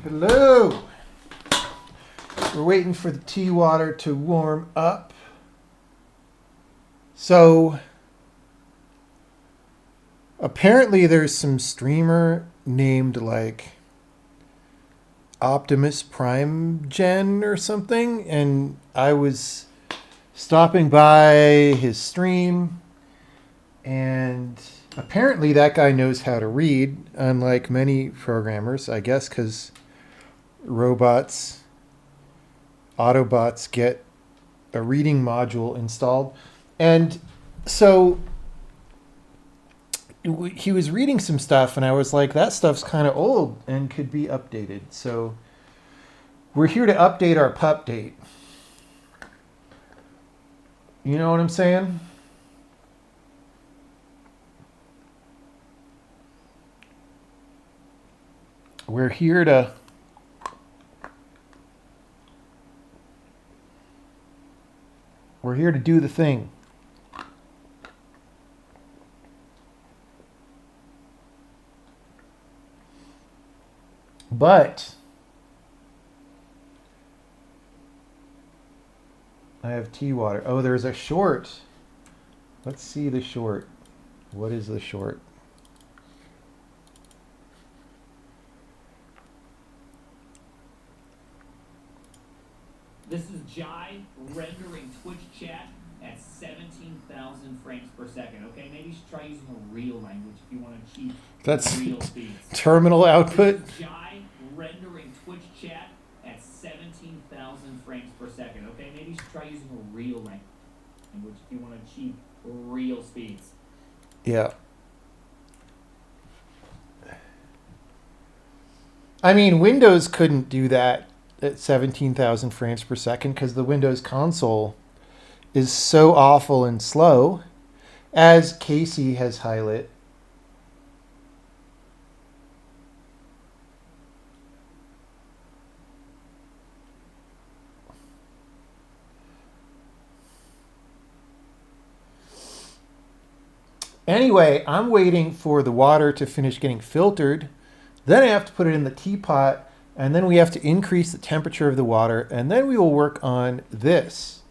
Hello. We're waiting for the tea water to warm up. So apparently there's some streamer named like Optimus Prime Gen or something, and I was stopping by his stream, and apparently that guy knows how to read, unlike many programmers, I guess, because Autobots get a reading module installed. And so he was reading some stuff, and I was like, that stuff's kind of old and could be updated. So we're here to update our pup date. You know what I'm saying? We're here to do the thing. But I have tea water. Oh, there's a short. Let's see the short. What is the short? This is Jai rendering Twitch chat at 17,000 frames per second. Okay, maybe you should try using a real language if you want to achieve real speeds. Terminal output. This is Jai rendering Twitch chat at 17,000 frames per second. Okay, maybe you should try using a real language if you want to achieve real speeds. Yeah. I mean, Windows couldn't do that at 17,000 frames per second because the Windows console is so awful and slow, as Casey has highlighted. Anyway, I'm waiting for the water to finish getting filtered. Then I have to put it in the teapot, and then we have to increase the temperature of the water, and then we will work on this.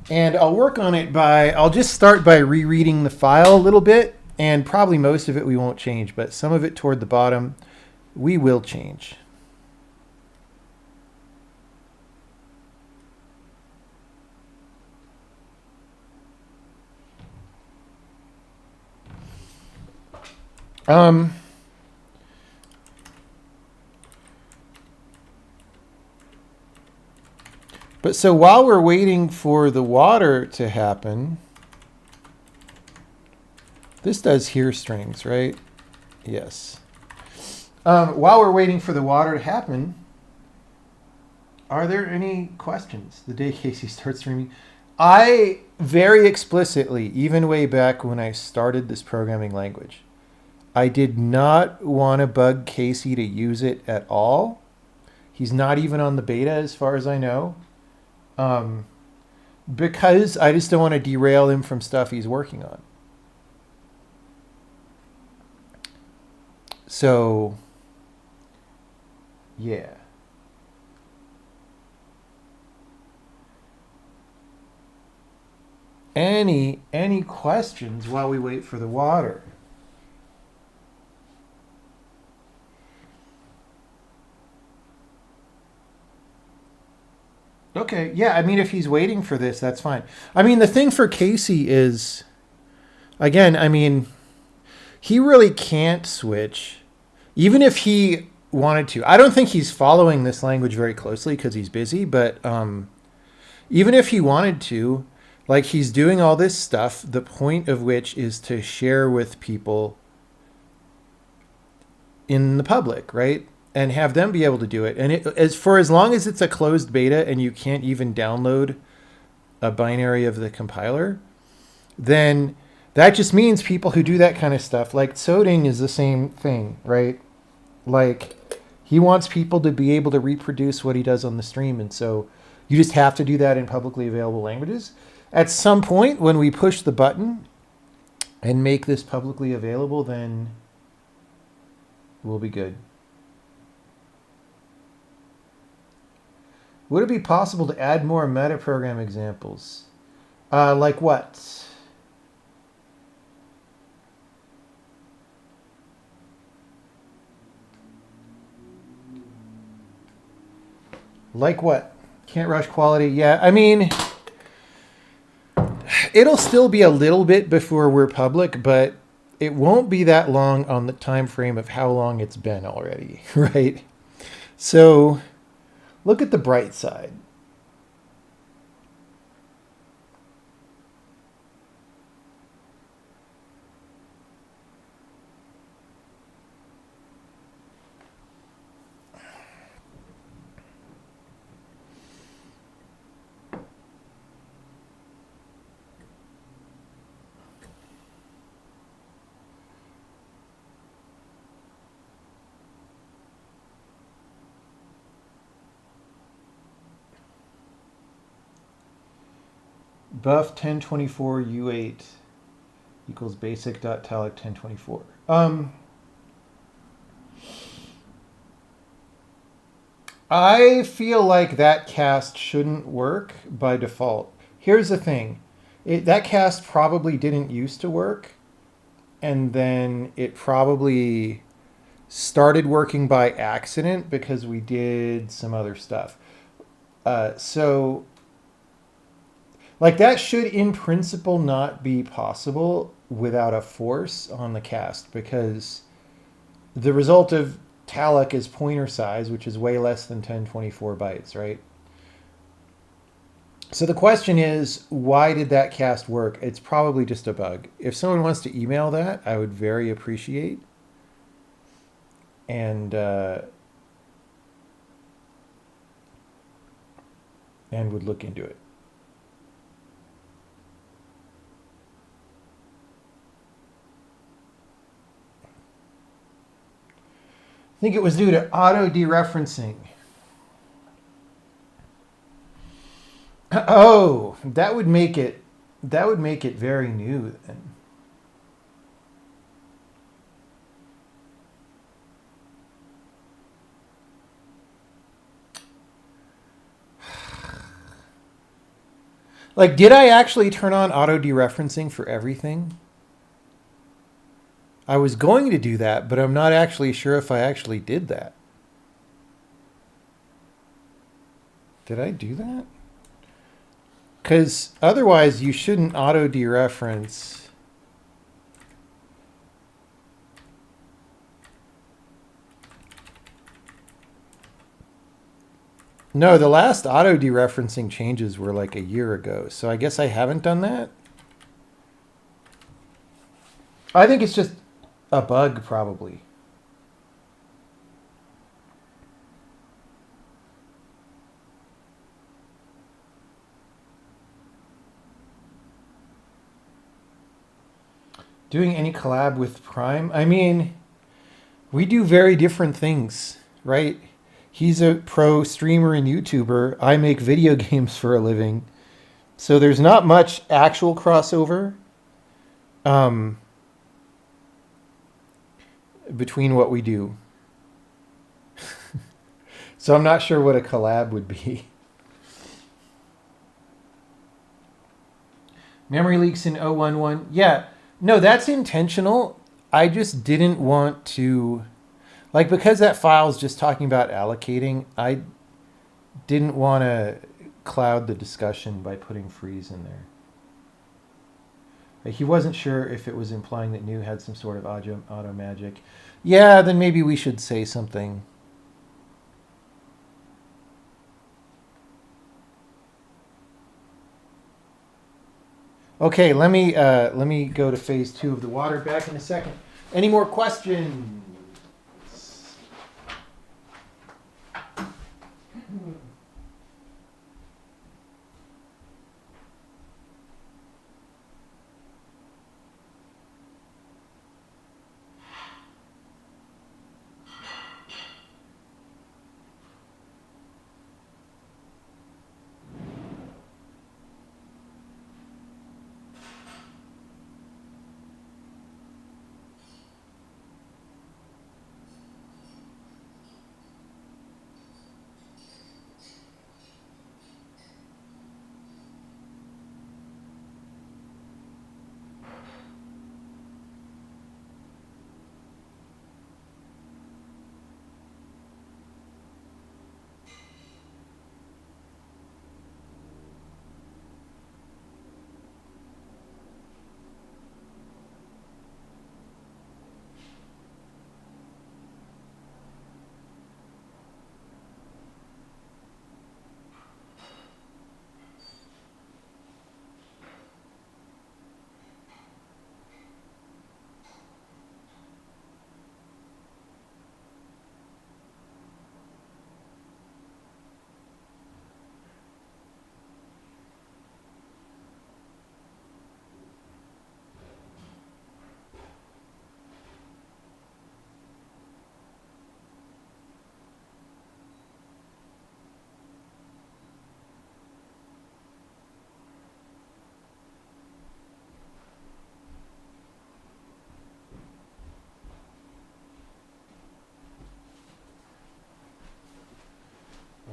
And I'll just start by rereading the file a little bit, and probably most of it we won't change, but some of it toward the bottom we will change. But so while we're waiting for the water to happen, this does here strings, right? Yes. While we're waiting for the water to happen, are there any questions the day Casey starts streaming? I very explicitly, even way back when I started this programming language, I did not want to bug Casey to use it at all. He's not even on the beta as far as I know. Because I just don't want to derail him from stuff he's working on. So, yeah. Any questions while we wait for the water? Okay, yeah, I mean, if he's waiting for this, that's fine. I mean, the thing for Casey is, again, I mean, he really can't switch, even if he wanted to. I don't think he's following this language very closely because he's busy, but even if he wanted to, like, he's doing all this stuff, the point of which is to share with people in the public, right? And have them be able to do it. And as long as it's a closed beta and you can't even download a binary of the compiler, then that just means people who do that kind of stuff, like Soding is the same thing, right? Like, he wants people to be able to reproduce what he does on the stream. And so you just have to do that in publicly available languages. At some point when we push the button and make this publicly available, then we'll be good. Would it be possible to add more metaprogram examples? Like what? Like what? Can't rush quality. Yeah, I mean, it'll still be a little bit before we're public, but it won't be that long on the time frame of how long it's been already, right? So look at the bright side. Buff 1024 U8 equals basic.talic 1024. I feel like that cast shouldn't work by default. Here's the thing. That cast probably didn't used to work, and then it probably started working by accident because we did some other stuff. So, like, that should in principle not be possible without a force on the cast, because the result of talic is pointer size, which is way less than 1024 bytes, right? So the question is, why did that cast work? It's probably just a bug. If someone wants to email that, I would very appreciate. And would look into it. I think it was due to auto dereferencing. Oh, that would make it very new then. Like, did I actually turn on auto dereferencing for everything? I was going to do that, but I'm not actually sure if I actually did that. Did I do that? Because otherwise you shouldn't auto dereference. No, the last auto dereferencing changes were like a year ago, so I guess I haven't done that. I think it's just a bug, probably. Doing any collab with Prime? I mean, we do very different things, right? He's a pro streamer and YouTuber. I make video games for a living. So there's not much actual crossover between what we do. So I'm not sure what a collab would be. Memory leaks in 011. Yeah, no, that's intentional. I just didn't want to, like, because that file's just talking about allocating, I didn't want to cloud the discussion by putting freeze in there. He wasn't sure if it was implying that new had some sort of auto magic. Yeah, then maybe we should say something. Okay, let me go to phase 2 of the water. Back in a second. Any more questions?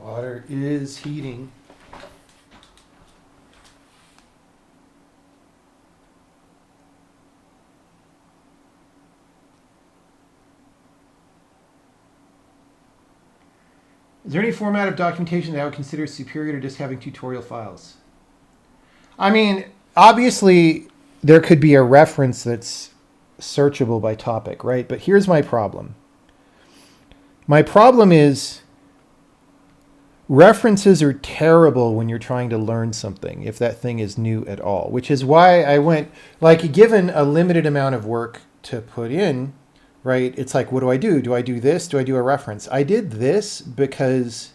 Water is heating. Is there any format of documentation that I would consider superior to just having tutorial files? I mean, obviously, there could be a reference that's searchable by topic, right? But here's my problem. My problem is references are terrible when you're trying to learn something, if that thing is new at all, which is why I went, like, given a limited amount of work to put in, right? It's like, what do I do? Do I do this? Do I do a reference? I did this because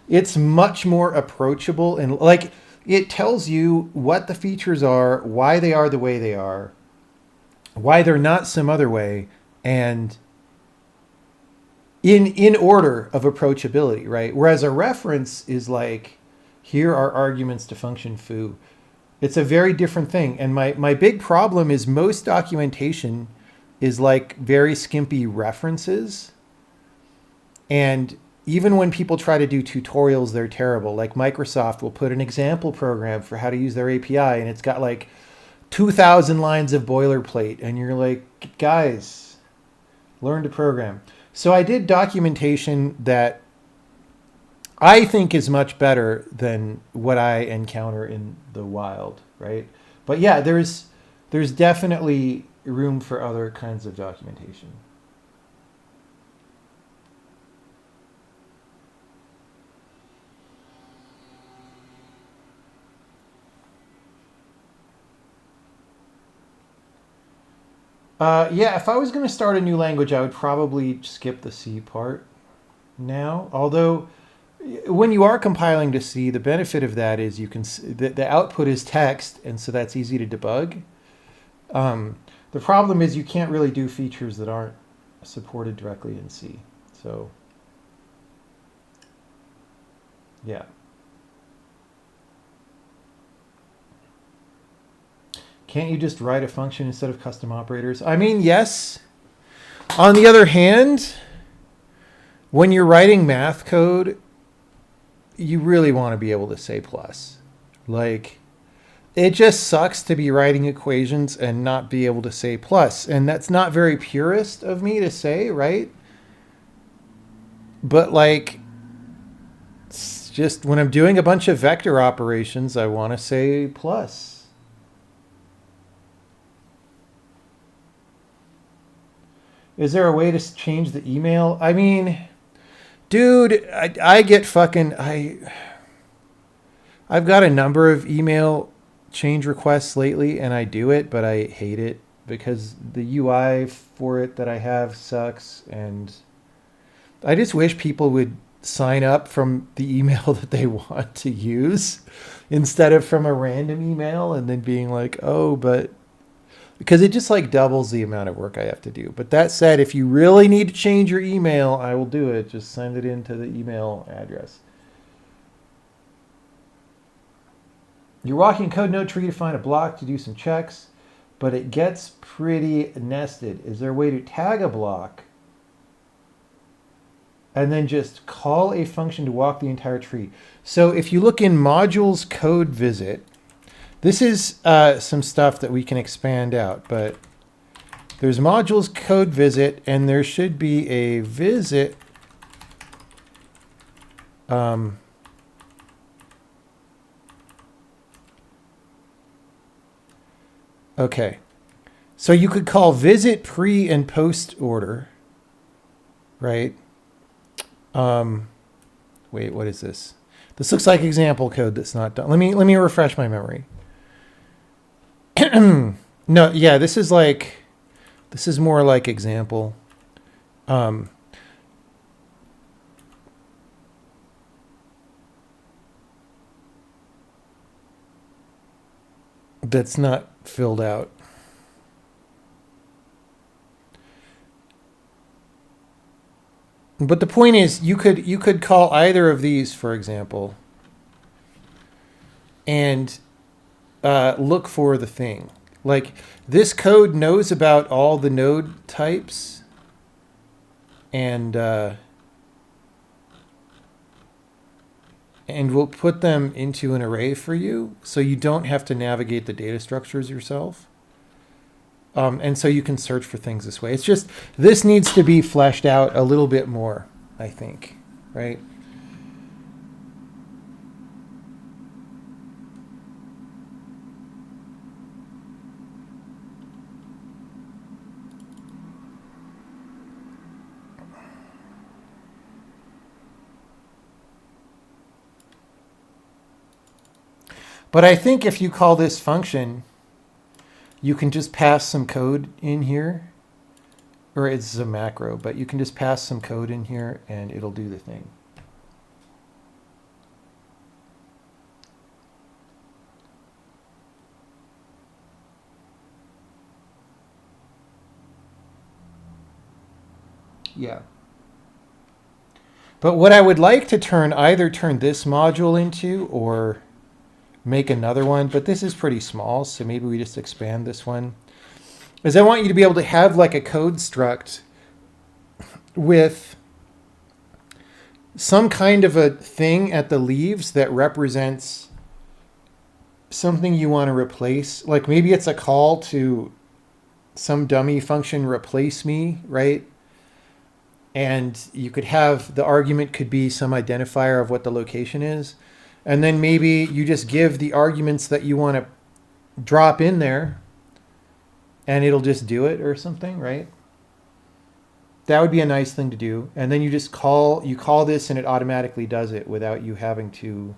it's much more approachable and like it tells you what the features are, why they are the way they are, why they're not some other way, and in order of approachability, right? Whereas a reference is like, here are arguments to function foo. It's a very different thing. And my big problem is most documentation is like very skimpy references. And even when people try to do tutorials, they're terrible. Like Microsoft will put an example program for how to use their API, and it's got like 2,000 lines of boilerplate. And you're like, guys, learn to program. So I did documentation that I think is much better than what I encounter in the wild, right? But yeah, there's definitely room for other kinds of documentation. Yeah, if I was going to start a new language, I would probably skip the C part now. Although, when you are compiling to C, the benefit of that is you can the output is text, and so that's easy to debug. The problem is you can't really do features that aren't supported directly in C. So, yeah. Can't you just write a function instead of custom operators? I mean, yes. On the other hand, when you're writing math code, you really want to be able to say plus. Like, it just sucks to be writing equations and not be able to say plus. And that's not very purist of me to say, right? But like, it's just when I'm doing a bunch of vector operations, I want to say plus. Is there a way to change the email? I mean, dude, I get fucking, I've got a number of email change requests lately, and I do it, but I hate it because the UI for it that I have sucks, and I just wish people would sign up from the email that they want to use instead of from a random email and then being like, oh, but because it just like doubles the amount of work I have to do. But that said, if you really need to change your email, I will do it. Just send it into the email address. You're walking code node tree to find a block to do some checks, but it gets pretty nested. Is there a way to tag a block and then just call a function to walk the entire tree? So if you look in modules code visit, this is some stuff that we can expand out, but there's modules code visit, and there should be a visit. Okay. So you could call visit pre and post order, right? Wait, what is this? This looks like example code that's not done. Let me refresh my memory. No, yeah, this is more like example. That's not filled out. But the point is, you could call either of these, for example, and look for the thing. Like, this code knows about all the node types, and and we'll put them into an array for you so you don't have to navigate the data structures yourself. And so you can search for things this way. It's just, this needs to be fleshed out a little bit more, I think, right? But I think if you call this function, you can just pass some code in here, or it's a macro, but you can just pass some code in here and it'll do the thing. Yeah. But what I would like to either turn this module into or make another one, but this is pretty small, so maybe we just expand this one, is I want you to be able to have like a code struct with some kind of a thing at the leaves that represents something you want to replace. Like maybe it's a call to some dummy function, replace me, right? And you could have, the argument could be some identifier of what the location is. And then maybe you just give the arguments that you want to drop in there and it'll just do it or something, right? That would be a nice thing to do. And then you just call this and it automatically does it without you having to,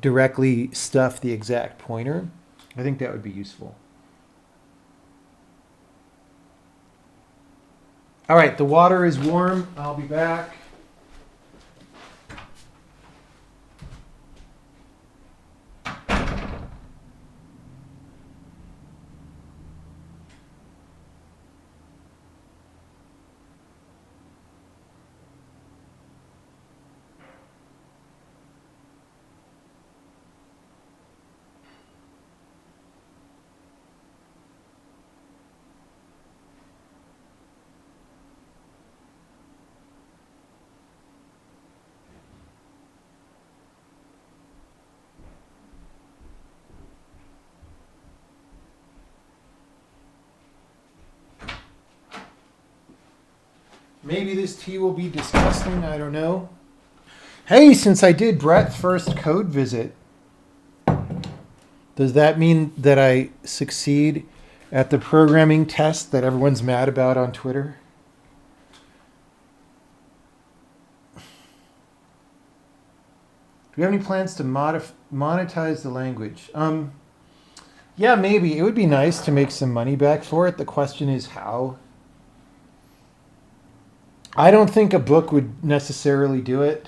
directly stuff the exact pointer. I think that would be useful. All right, the water is warm. I'll be back. Maybe this tea will be disgusting. I don't know. Hey, since I did Brett's first code visit, does that mean that I succeed at the programming test that everyone's mad about on Twitter? Do you have any plans to monetize the language? Yeah, maybe. It would be nice to make some money back for it. The question is how. I don't think a book would necessarily do it.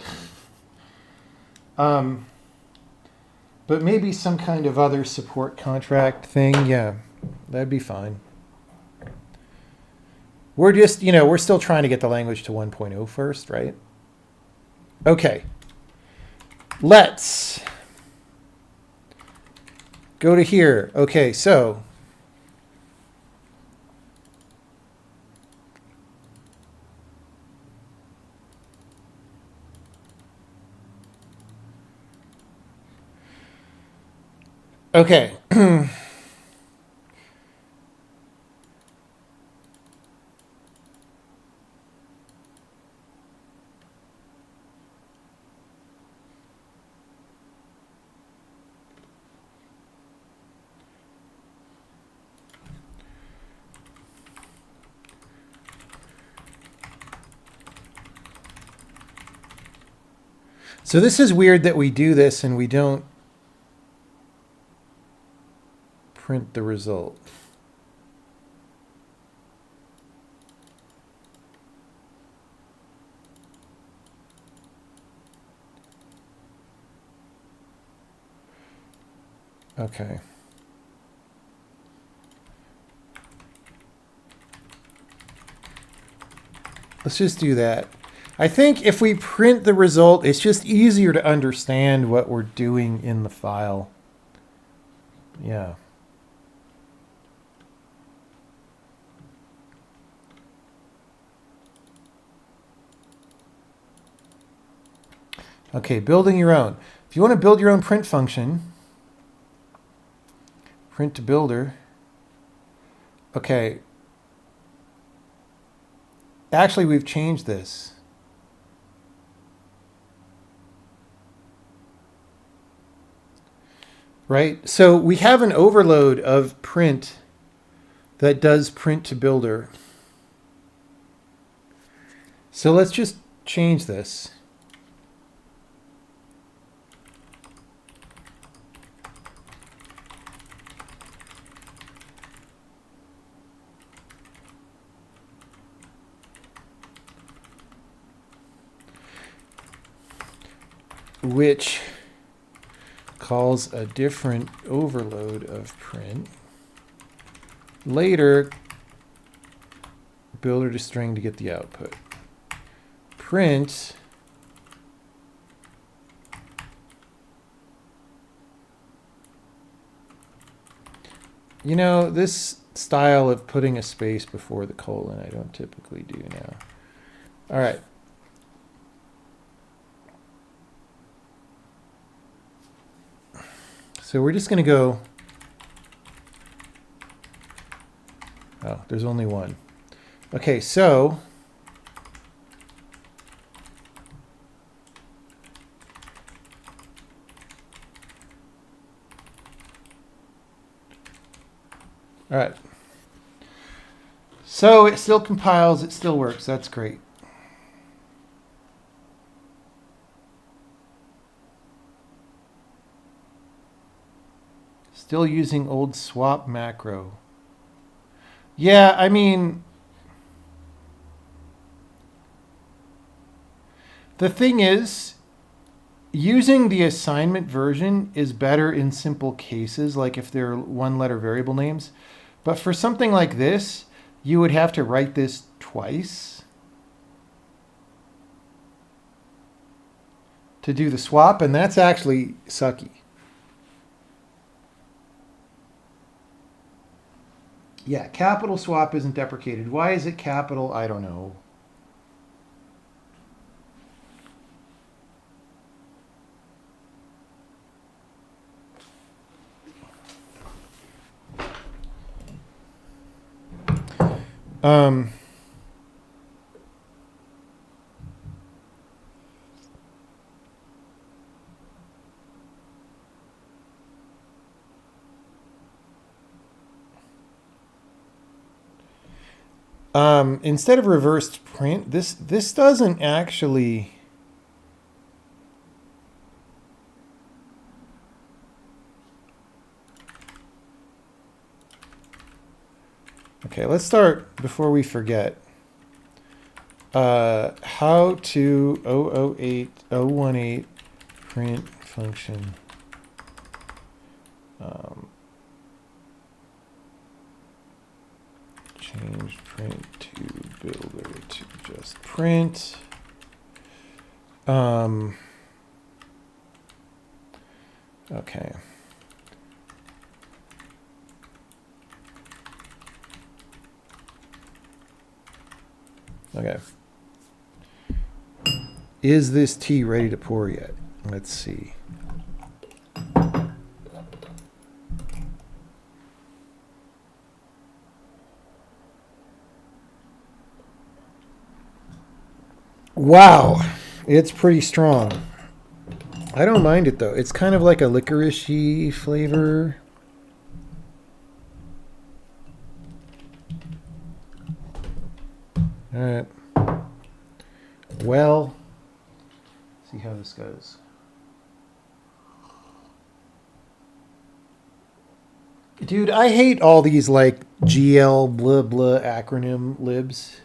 But maybe some kind of other support contract thing. Yeah, that'd be fine. We're just, we're still trying to get the language to 1.0 first, right? Okay. Let's go to here. Okay, so okay. So this is weird that we do this and we don't print the result. Okay. Let's just do that. I think if we print the result, it's just easier to understand what we're doing in the file. Yeah. Okay, building your own. If you want to build your own print function, print to builder. Okay. Actually, we've changed this. Right? So we have an overload of print that does print to builder. So let's just change this. Which calls a different overload of print. Later, builder to string to get the output. Print you know, this style of putting a space before the colon, I don't typically do now. All right. So we're just going to go. Oh, there's only one. Okay, so all right. So it still compiles, it still works. That's great. Still using old swap macro. Yeah, I mean, the thing is, using the assignment version is better in simple cases, like if they're one-letter variable names. But for something like this, you would have to write this twice to do the swap, and that's actually sucky. Yeah, capital swap isn't deprecated. Why is it capital? I don't know. Um, instead of reversed print, this doesn't actually. Okay, let's start before we forget. How to 008 018 print function. Change print to builder to just print. Okay. Okay. Is this tea ready to pour yet? Let's see. Wow, it's pretty strong. I don't mind it though. It's kind of like a licoricey flavor. All right. Well, see how this goes. Dude, I hate all these like GL blah blah acronym libs.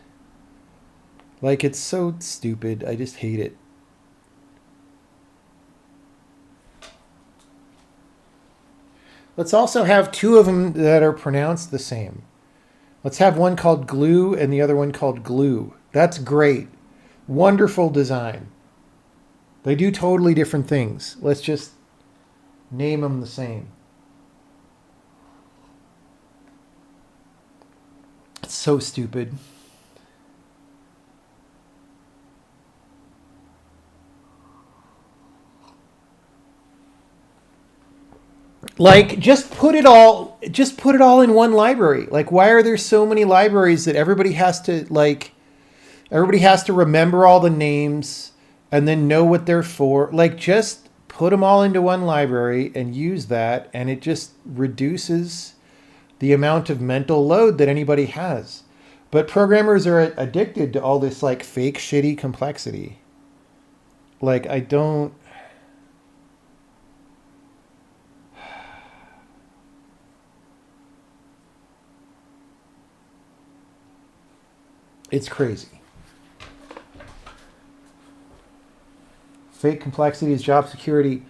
Like, it's so stupid. I just hate it. Let's also have two of them that are pronounced the same. Let's have one called glue and the other one called glue. That's great. Wonderful design. They do totally different things. Let's just name them the same. It's so stupid. Like, just put it all in one library. Like, why are there so many libraries that everybody has to remember all the names and then know what they're for? Like, just put them all into one library and use that, and it just reduces the amount of mental load that anybody has. But programmers are addicted to all this like fake shitty complexity. Like, I don't. It's crazy. Fake complexity is job security.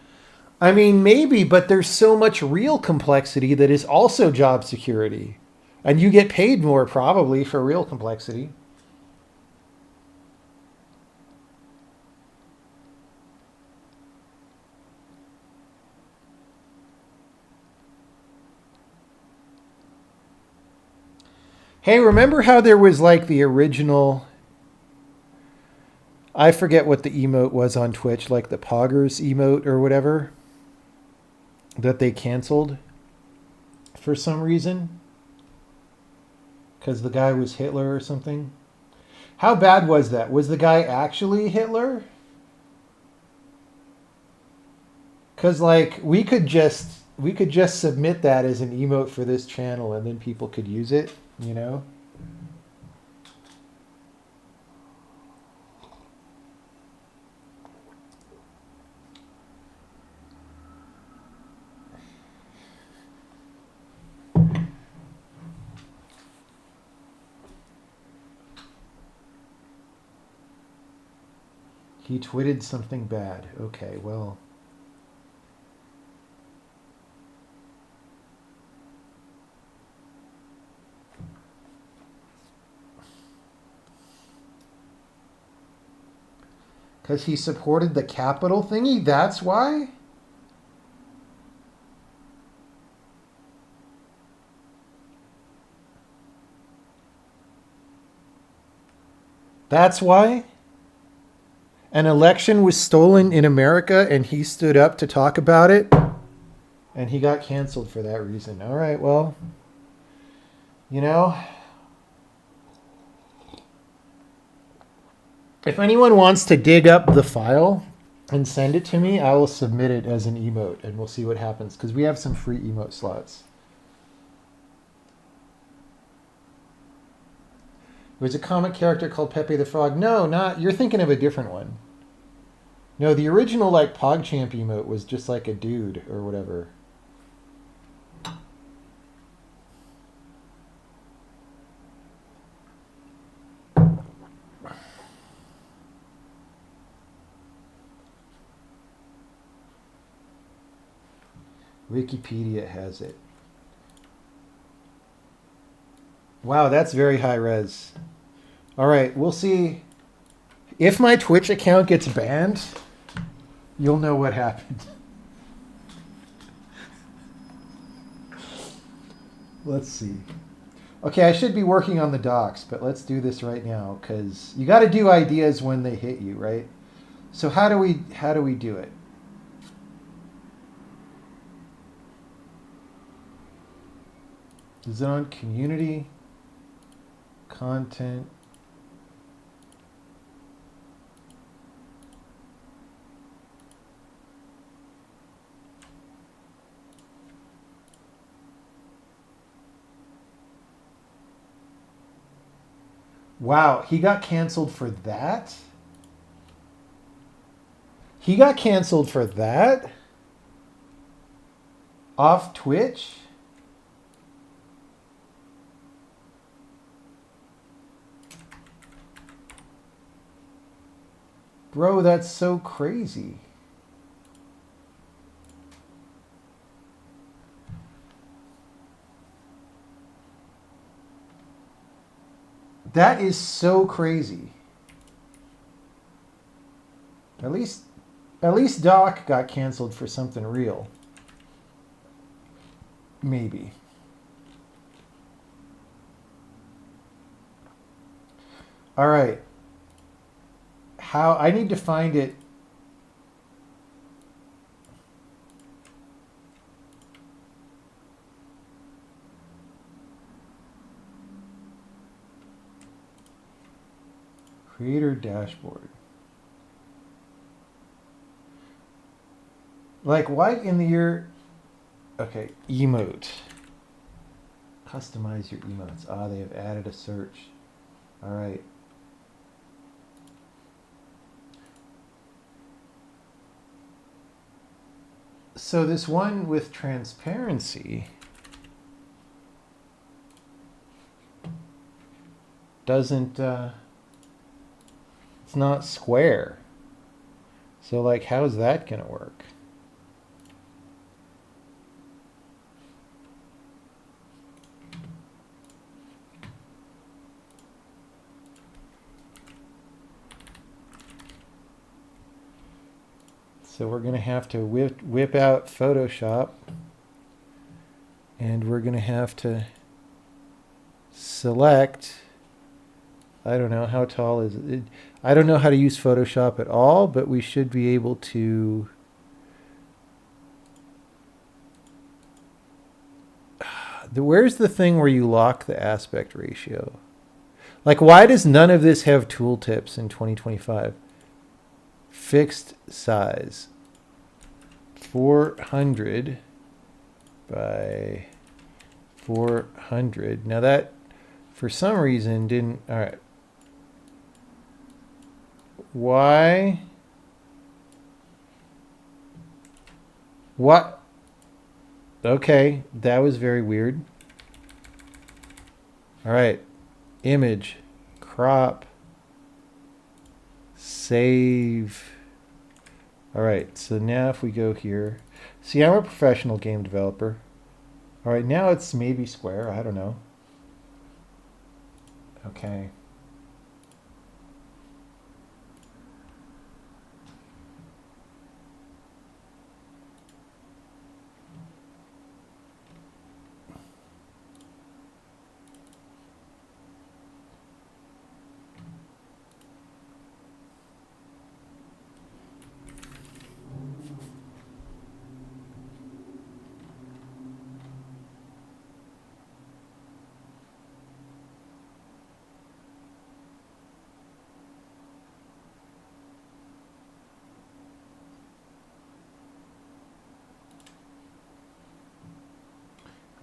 I mean, maybe, but there's so much real complexity that is also job security. And you get paid more probably for real complexity. Hey, remember how there was like the original, I forget what the emote was on Twitch, like the Poggers emote or whatever, that they canceled for some reason? Because the guy was Hitler or something? How bad was that? Was the guy actually Hitler? Because like we could just submit that as an emote for this channel and then people could use it, you know? He tweeted something bad. Okay, well. Because he supported the capital thingy? That's why? That's why? An election was stolen in America and he stood up to talk about it? And he got canceled for that reason. All right, well, you know, if anyone wants to dig up the file and send it to me, I will submit it as an emote and we'll see what happens because we have some free emote slots. There's a comic character called Pepe the Frog. No, not. You're thinking of a different one. No, the original like PogChamp emote was just like a dude or whatever. Wikipedia has it. Wow, that's very high res. All right, we'll see. If my Twitch account gets banned, you'll know what happened. Let's see. Okay, I should be working on the docs, but let's do this right now because you got to do ideas when they hit you, right? So how do we do it? Is it on community? Content? Wow, he got canceled for that? He got canceled for that? Off Twitch? Bro, that's so crazy. That is so crazy. At least Doc got canceled for something real. Maybe. All right. How I need to find it. Creator dashboard. Like, why in the year? Okay, emote. Customize your emotes. Ah, they have added a search. All right. So this one with transparency doesn't, it's not square. So like, how's that gonna work? So we're gonna have to whip out Photoshop, and we're gonna have to select, I don't know, how tall is it? I don't know how to use Photoshop at all, but we should be able to. Where's the thing where you lock the aspect ratio? Like, why does none of this have tooltips in 2025? Fixed size. 400 by 400. Now that, for some reason, didn't. All right. Why? What? Okay, that was very weird. All right. Image. Crop. Save. All right, so now if we go here. See, I'm a professional game developer. All right, now it's maybe square. I don't know. Okay.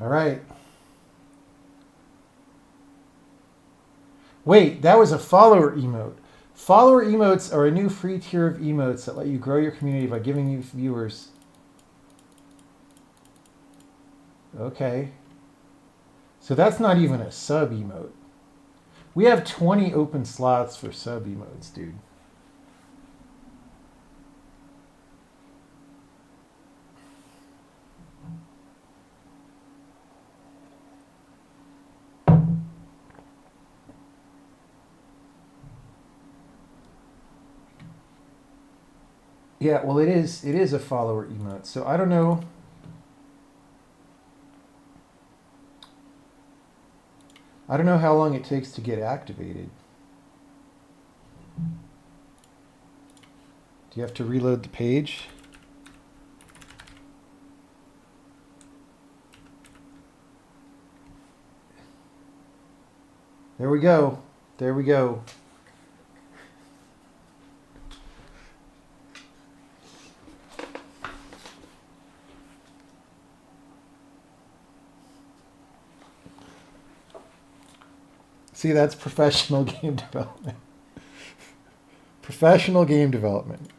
All right. Wait, that was a follower emote. Follower emotes are a new free tier of emotes that let you grow your community by giving you viewers. Okay. So that's not even a sub emote. We have 20 open slots for sub emotes, dude. Yeah, well, it is a follower emote. So I don't know. I don't know how long it takes to get activated. Do you have to reload the page? There we go. There we go. See, that's professional game development. Professional game development.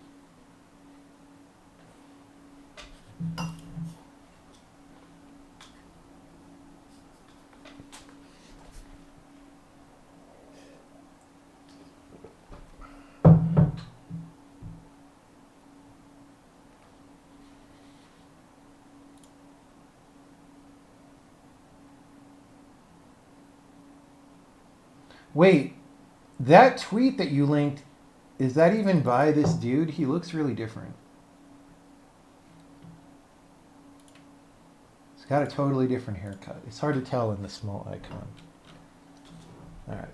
Wait, that tweet that you linked, is that even by this dude? He looks really different. He's got a totally different haircut. It's hard to tell in the small icon. All right.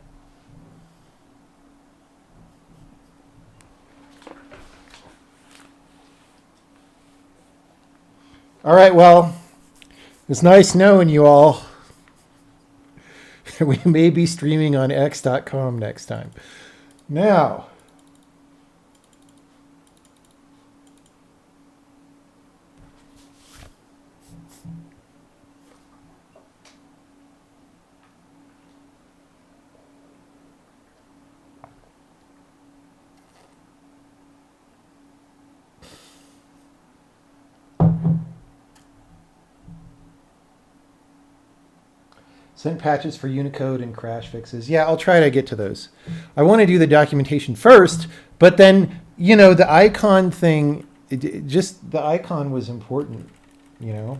All right, well, it's nice knowing you all. We may be streaming on x.com next time. Now, send patches for Unicode and crash fixes. Yeah, I'll try to get to those. I want to do the documentation first, but then, you know, the icon thing, just the icon was important, you know?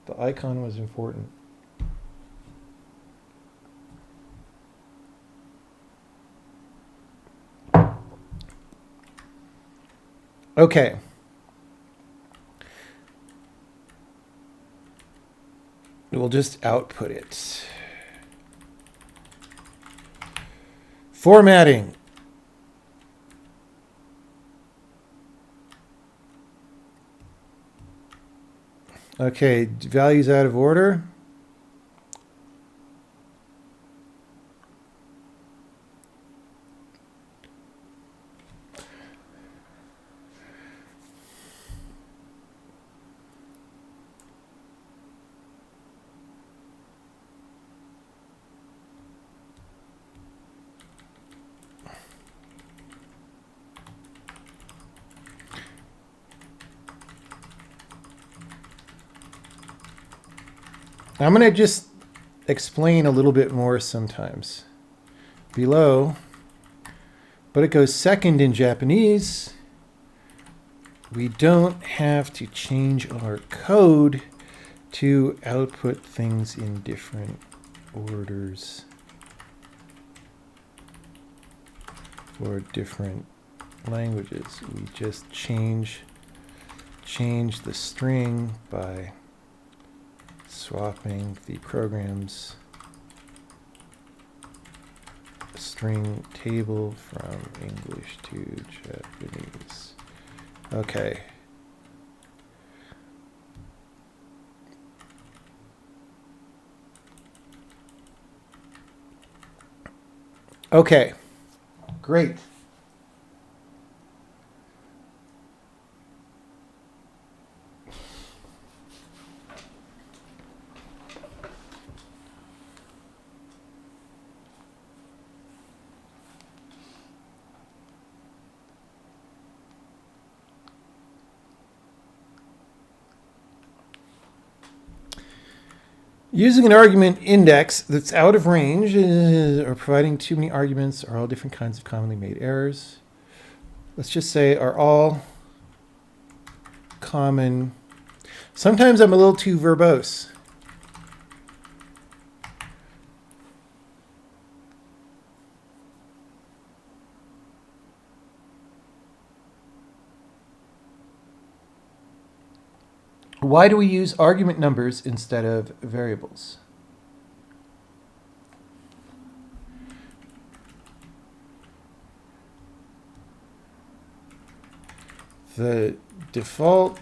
The icon was important. Okay. We'll just output it. Formatting. Okay, values out of order. I'm going to just explain a little bit more sometimes. Below, but it goes second in Japanese. We don't have to change our code to output things in different orders for different languages. We just change the string by swapping the program's string table from English to Japanese. Okay. Okay. Great. Using an argument index that's out of range or providing too many arguments are all different kinds of commonly made errors. Let's just say are all common. Sometimes I'm a little too verbose. Why do we use argument numbers instead of variables? The default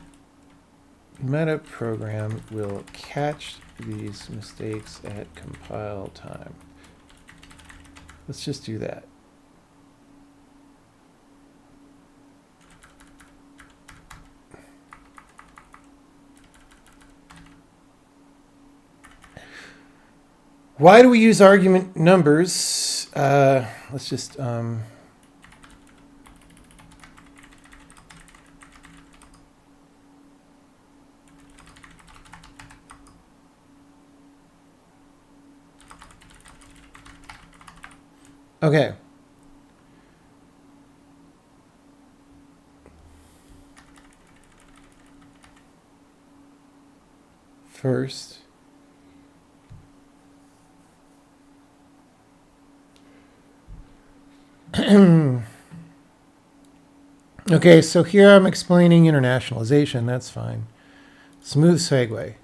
meta program will catch these mistakes at compile time. Let's just do that. Why do we use argument numbers? Let's just okay. First, okay, so here I'm explaining internationalization. That's fine. Smooth segue.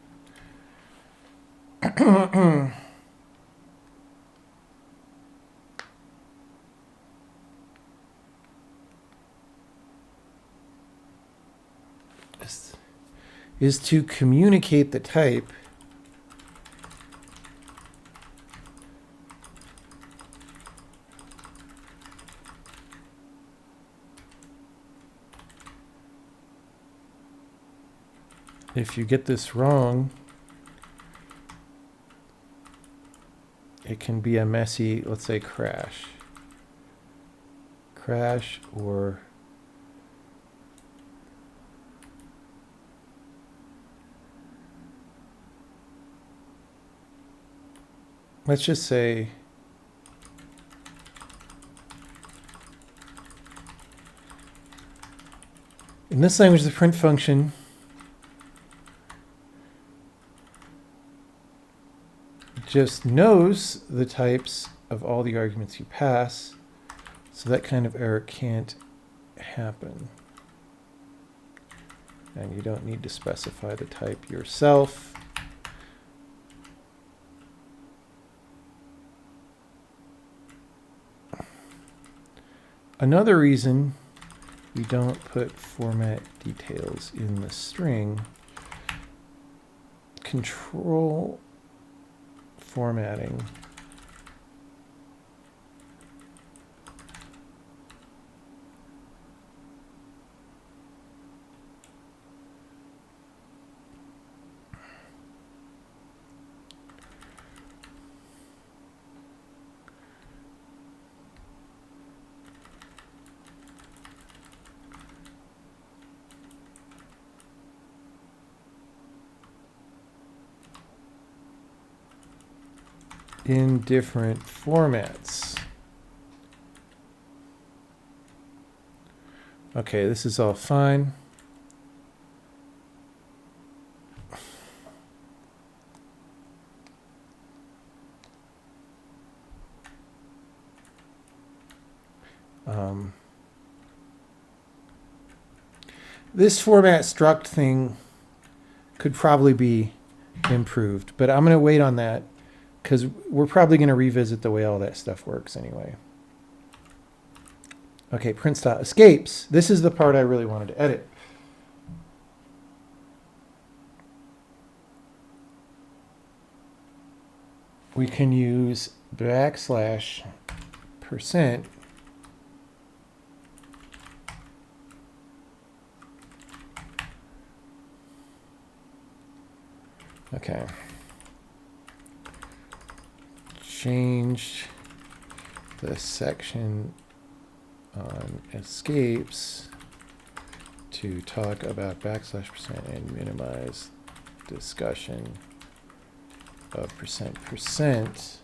Is to communicate the type if you get this wrong, it can be a messy, let's say, crash. Crash or let's just say in this language, the print function just knows the types of all the arguments you pass, so that kind of error can't happen. And you don't need to specify the type yourself. Another reason we don't put format details in the string, control formatting in different formats. Okay, this is all fine. This format struct thing could probably be improved, but I'm going to wait on that because we're probably going to revisit the way all that stuff works anyway. Okay, print.escapes. This is the part I really wanted to edit. We can use \% okay. Change the section on escapes to talk about \% and minimize discussion of %%.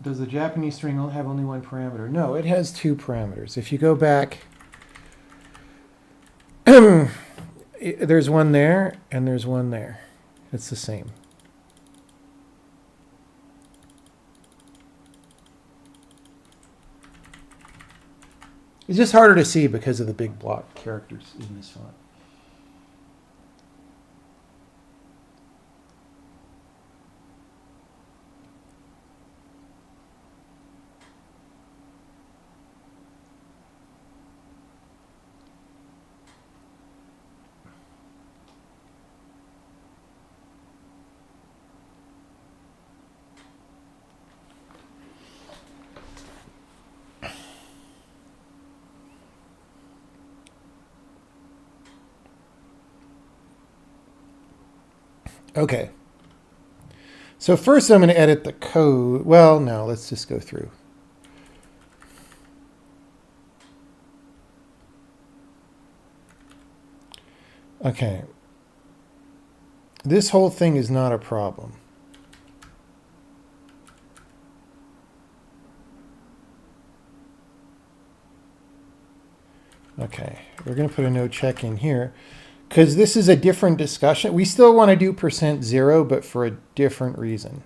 Does the Japanese string have only one parameter? No, it has two parameters. If you go back, there's one there and there's one there. It's the same. It's just harder to see because of the big block characters in this font. Okay. So first I'm going to edit the code. Well, no, let's just go through. Okay. This whole thing is not a problem. Okay, we're going to put a no check in here because this is a different discussion. We still want to do %0, but for a different reason.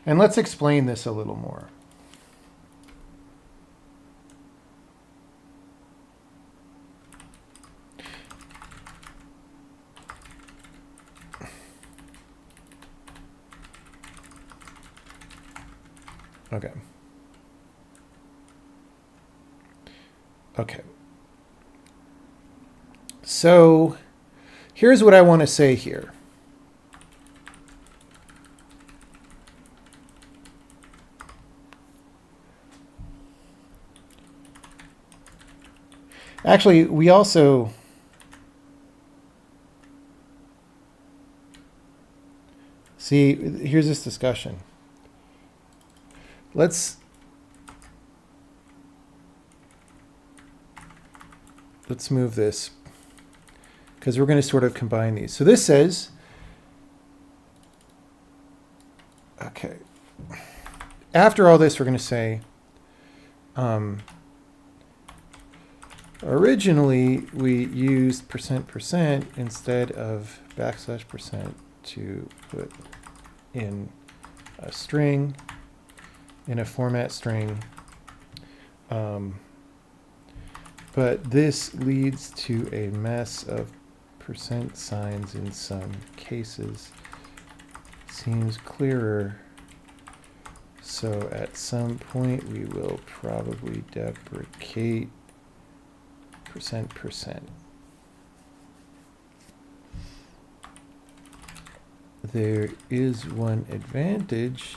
And let's explain this a little more. Okay. Okay. So here's what I want to say here. Actually, we also see, here's this discussion. Let's move this because we're going to sort of combine these. So this says, okay, after all this, we're going to say, originally we used %% instead of \% to put in a string, in a format string. But this leads to a mess of % signs in some cases. Seems clearer. So at some point we will probably deprecate %%. There is one advantage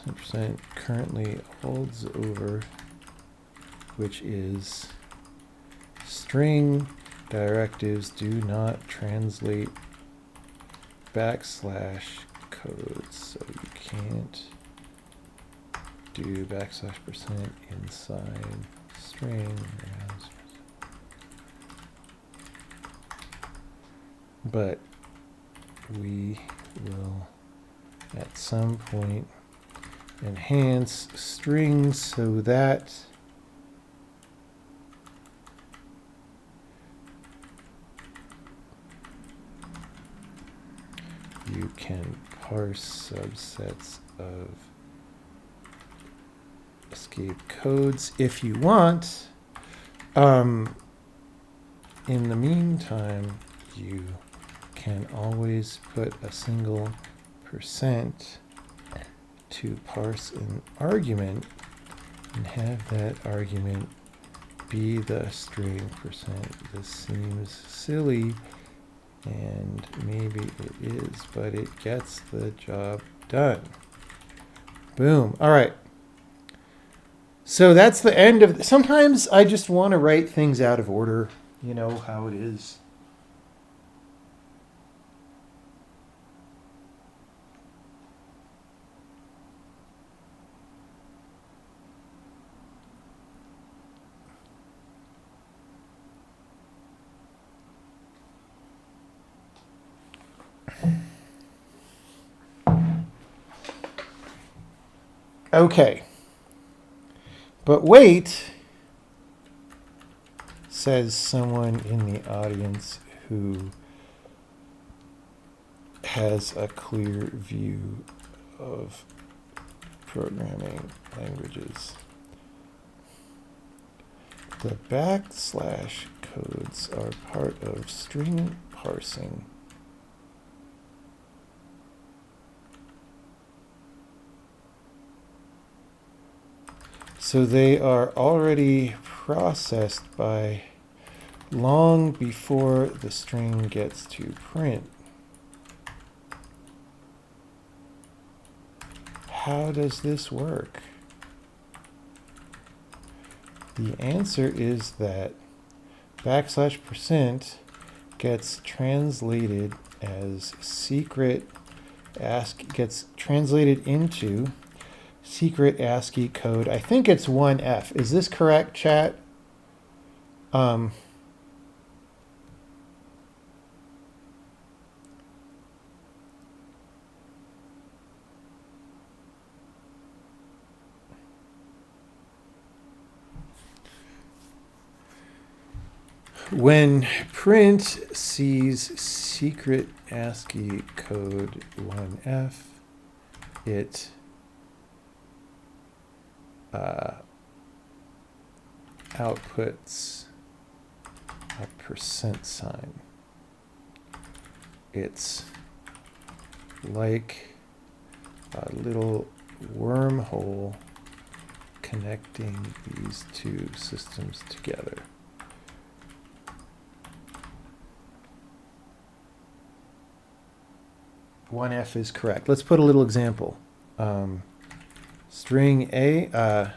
%% currently holds over, which is string directives do not translate \codes, so you can't do \% inside string. But we will at some point enhance strings so that you can parse subsets of escape codes if you want. In the meantime, you can always put a single % to parse an argument and have that argument be the string %. This seems silly, and maybe it is, but it gets the job done. Boom. All right. So that's the end of. Sometimes I just want to write things out of order. You know how it is. Okay. But wait, says someone in the audience who has a clear view of programming languages. The \/ codes are part of string parsing. So they are already processed by long before the string gets to print. How does this work? The answer is that \% gets translated as secret ASCII, gets translated into secret ASCII code. I think it's 1F. Is this correct, chat? When print sees secret ASCII code 1F, it outputs a %. It's like a little wormhole connecting these two systems together. One F is correct. Let's put a little example. String A.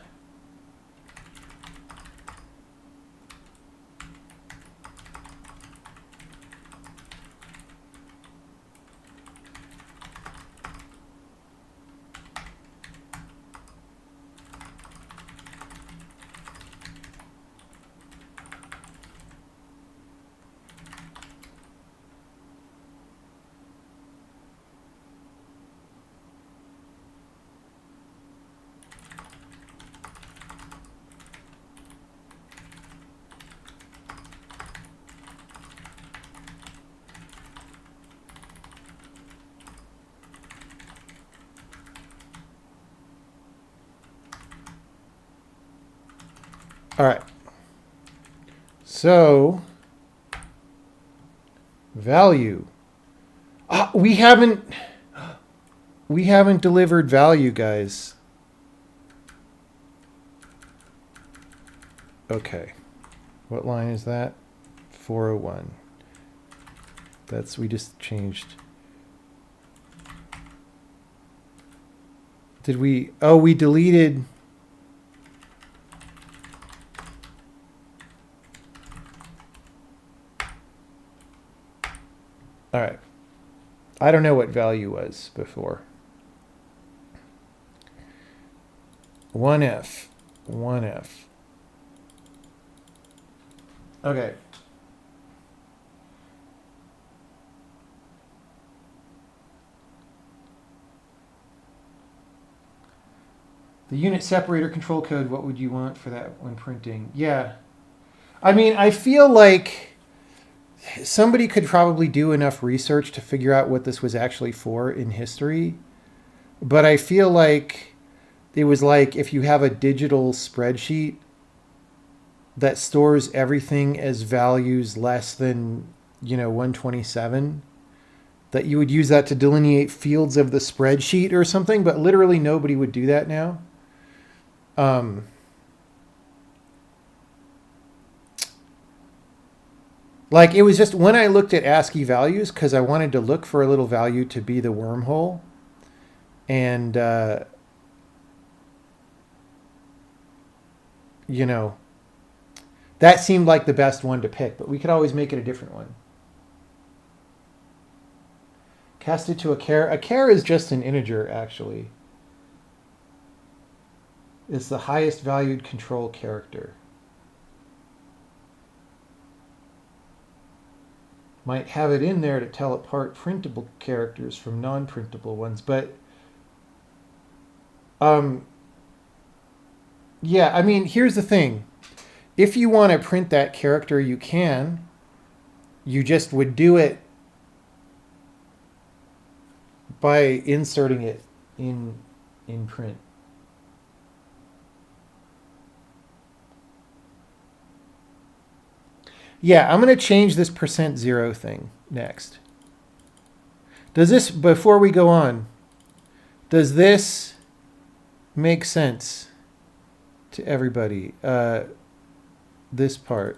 All right. So value. We haven't delivered value, guys. Okay. What line is that? 401. We just changed. Did we? Oh, we deleted. All right. I don't know what value was before. 1F. 1F. Okay. The unit separator control code, what would you want for that when printing? Yeah. I mean, I feel like somebody could probably do enough research to figure out what this was actually for in history. But I feel like it was like if you have a digital spreadsheet that stores everything as values less than, 127, that you would use that to delineate fields of the spreadsheet or something, but literally nobody would do that now. Like it was just when I looked at ASCII values, because I wanted to look for a little value to be the wormhole. And, that seemed like the best one to pick, but we could always make it a different one. Cast it to a char. A char is just an integer, actually. It's the highest valued control character. Might have it in there to tell apart printable characters from non-printable ones, but yeah, I mean, here's the thing. If you want to print that character, you can. You just would do it by inserting it in print. Yeah, I'm going to change this %0 thing next. Does this, before we go on, does this make sense to everybody? This part.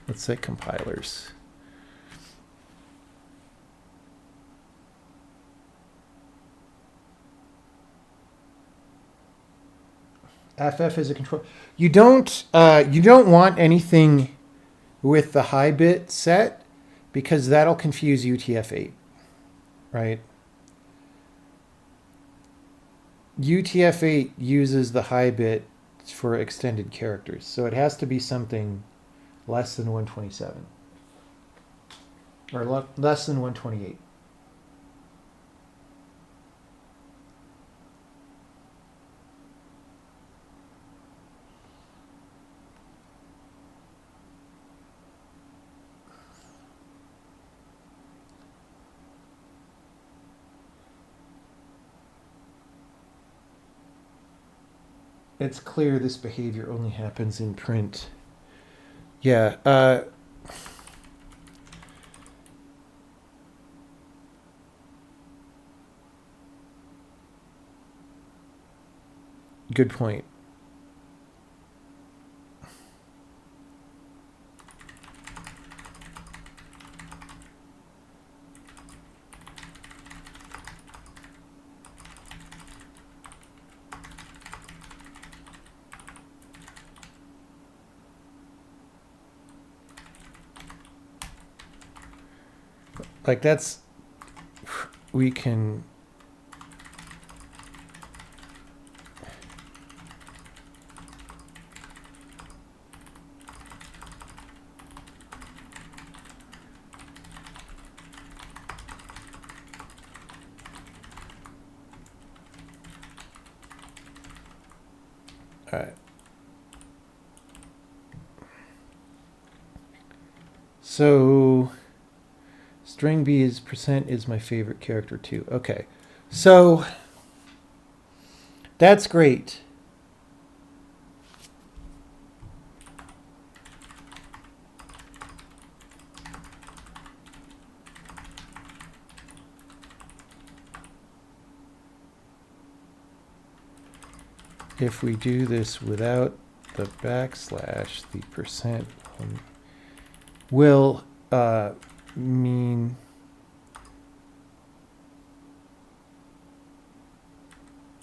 Let's say compilers. FF is a control. You don't want anything with the high bit set because that'll confuse UTF-8, right? UTF-8 uses the high bit for extended characters, so it has to be something less than 127 or less than 128. it's clear this behavior only happens in print. Yeah. Good point. Like that's, we can, all right. So string B is percent is my favorite character too. Okay. So that's great. If we do this without the backslash, the percent will mean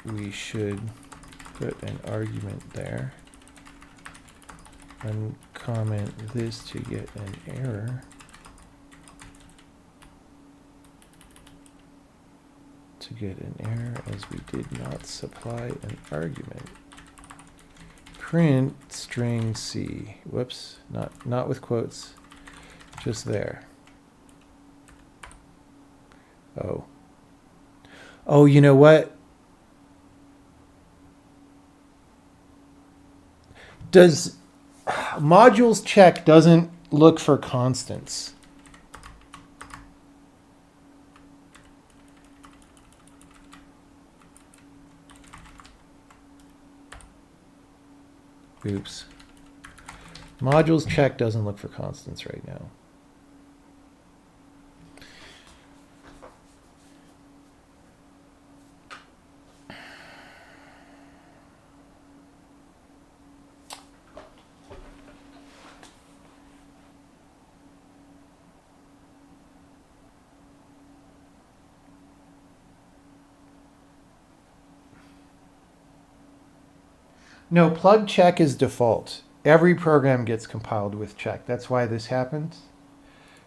we should put an argument there and comment this to get an error. To get an error as we did not supply an argument. Print string C. Whoops, not with quotes, just there. Oh. Oh, you know what? Does modules check doesn't look for constants. Oops. Modules check doesn't look for constants right now. No, plug check is default. Every program gets compiled with check. That's why this happens.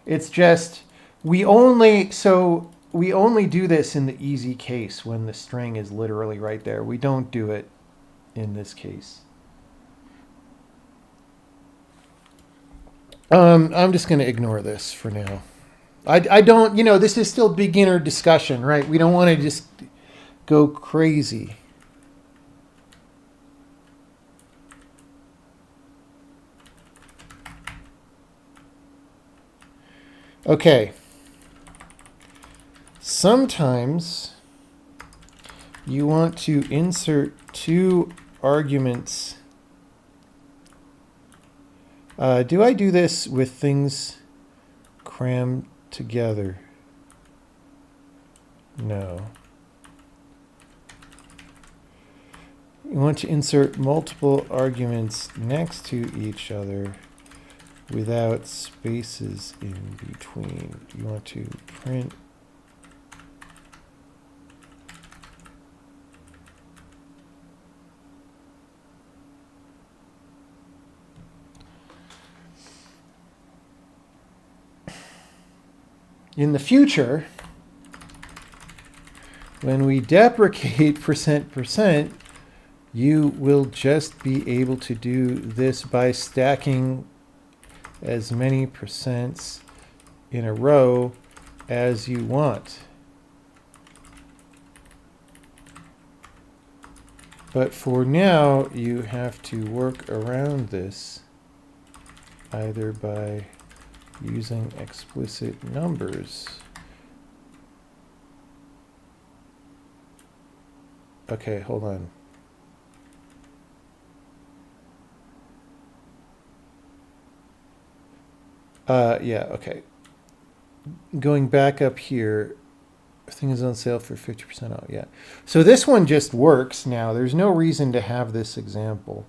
It's just we only do this in the easy case when the string is literally right there. We don't do it in this case. I'm just going to ignore this for now. I don't, this is still beginner discussion, right? We don't want to just go crazy. Okay. Sometimes you want to insert two arguments. Do I do this with things crammed together? No. You want to insert multiple arguments next to each other without spaces in between. You want to print in the future, when we deprecate %%, you will just be able to do this by stacking as many percents in a row as you want. But for now, you have to work around this either by using explicit numbers. Okay, hold on. Yeah, okay. Going back up here, thing is on sale for 50% off. Yeah. So this one just works now. There's no reason to have this example.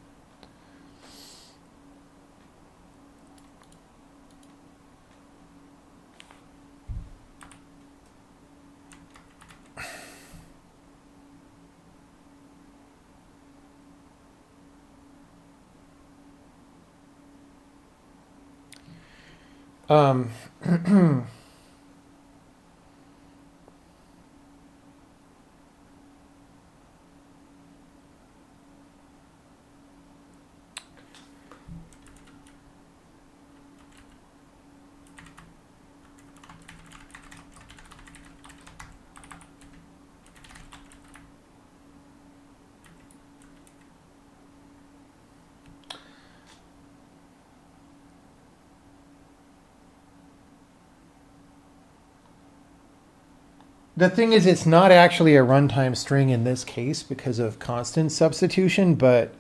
Um, the thing is, it's not actually a runtime string in this case because of constant substitution, but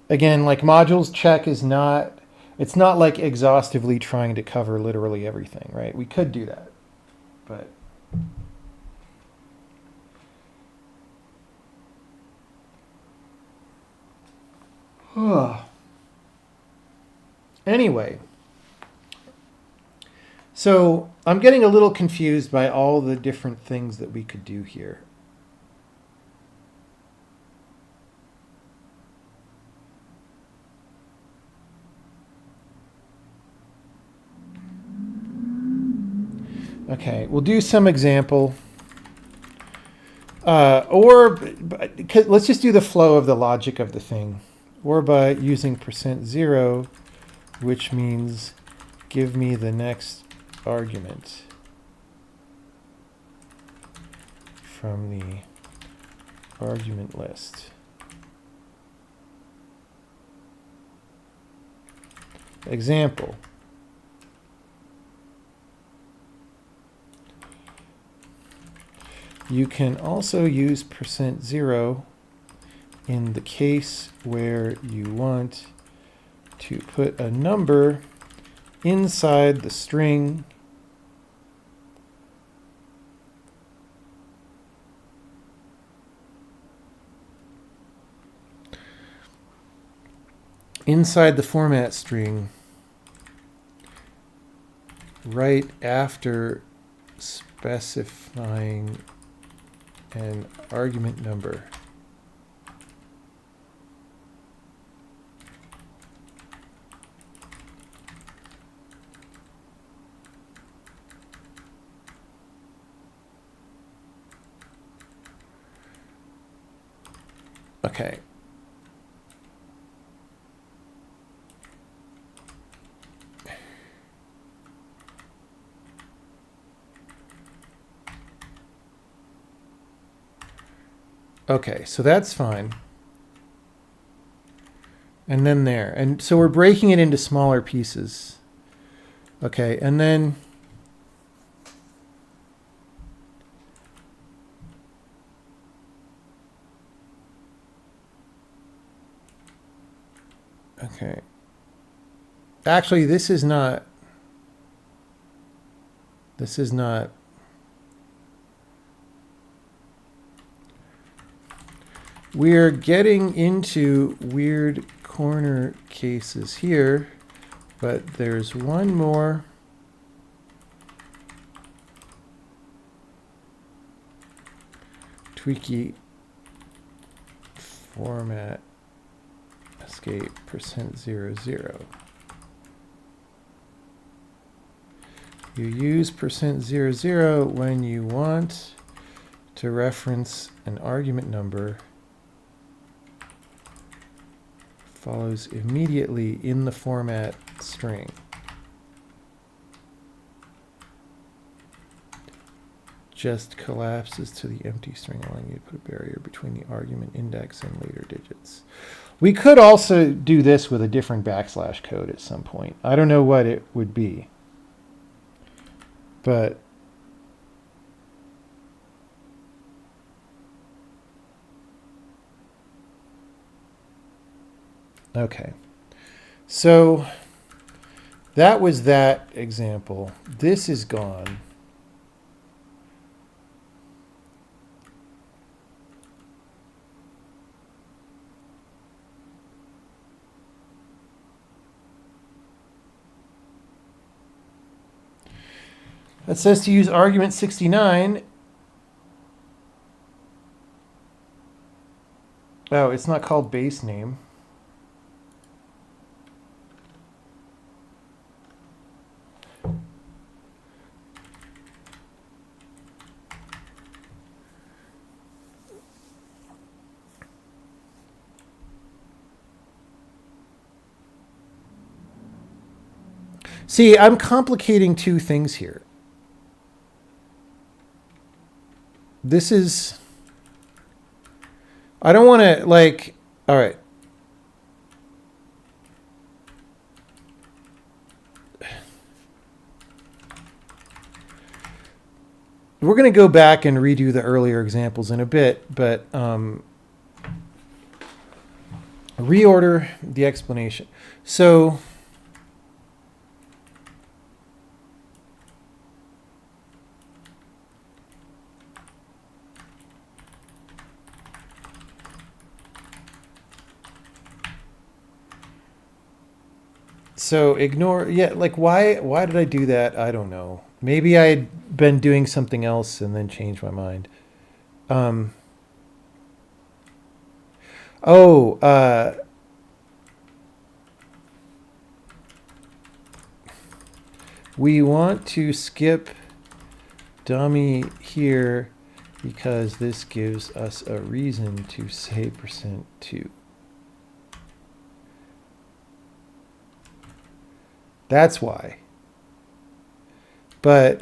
again, like modules check is not, it's not like exhaustively trying to cover literally everything, right? We could do that, but anyway, so I'm getting a little confused by all the different things that we could do here. Okay, we'll do some example. Or let's just do the flow of the logic of the thing. Or by using %0, which means give me the next argument from the argument list. Example. You can also use %0 in the case where you want to put a number inside the string inside the format string right after specifying an argument number. Okay. Okay, so that's fine. And then there. And so we're breaking it into smaller pieces. Okay, and then okay. Actually, this is not we're getting into weird corner cases here, but there's one more tweaky format escape %00. You use %00 when you want to reference an argument number follows immediately in the format string. Just collapses to the empty string, allowing you to put a barrier between the argument index and later digits. We could also do this with a different backslash code at some point. I don't know what it would be, but okay. So That was that example. This is gone. That says to use argument 69. Oh, it's not called base name. See, I'm complicating two things here. This is... I don't want to, like... All right. We're going to go back and redo the earlier examples in a bit, but reorder the explanation. So... So ignore, yeah, like why did I do that? I don't know. Maybe I had been doing something else and then changed my mind. We want to skip dummy here because this gives us a reason to say %2. That's why. But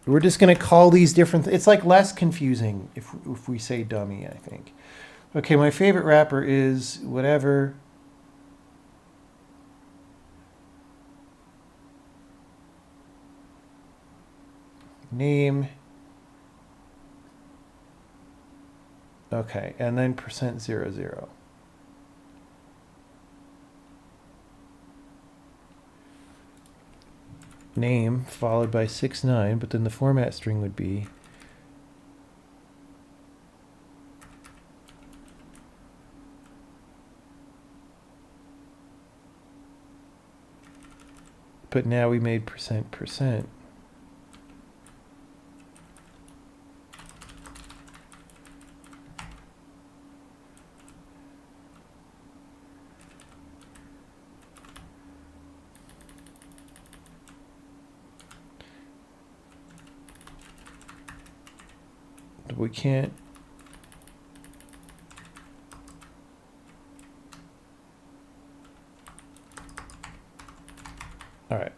we're just going to call these different... It's like less confusing if we say dummy, I think. Okay, my favorite wrapper is whatever. Name. Okay, and then %00. Name followed by 69, but then the format string would be but now we made %%. We can't. All right.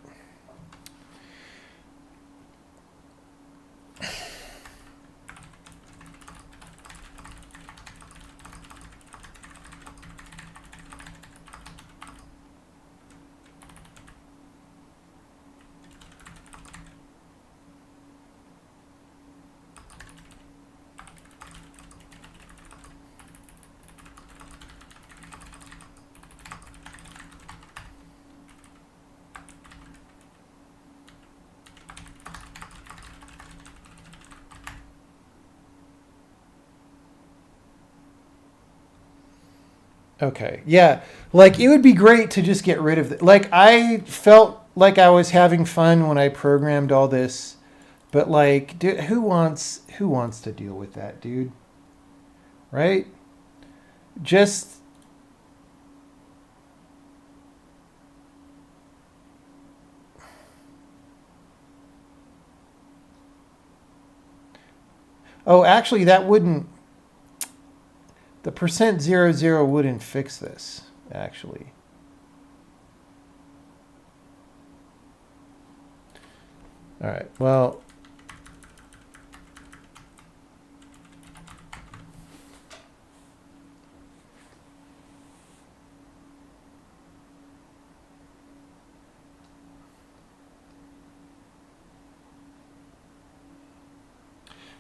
Okay. Yeah. Like it would be great to just get rid of it. Like I felt like I was having fun when I programmed all this, but like, dude, who wants to deal with that, dude? Right? Just Oh, actually that wouldn't the %00 wouldn't fix this, actually. All right. Well,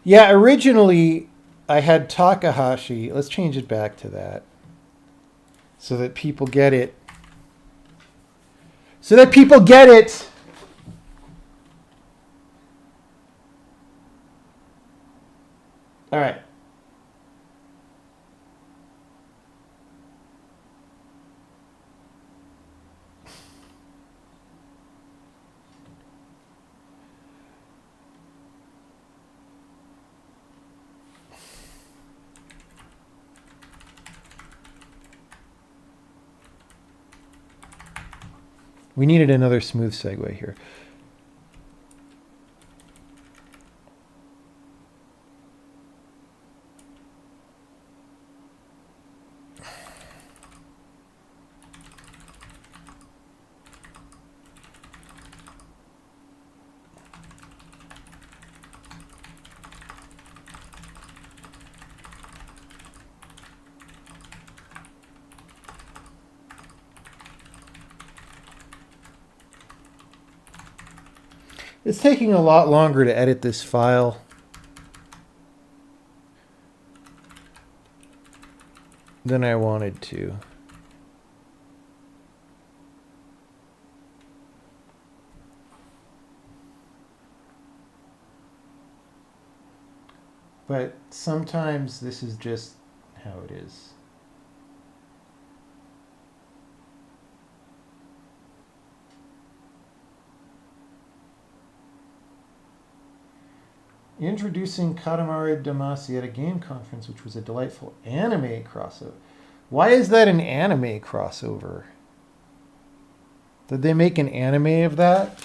yeah, originally I had Takahashi. Let's change it back to that so that people get it. so that people get it. All right. We needed another smooth segue here. It's taking a lot longer to edit this file than I wanted to. But sometimes this is just how it is. Introducing Katamari Damacy at a game conference, which was a delightful anime crossover. Why is that an anime crossover? Did they make an anime of that?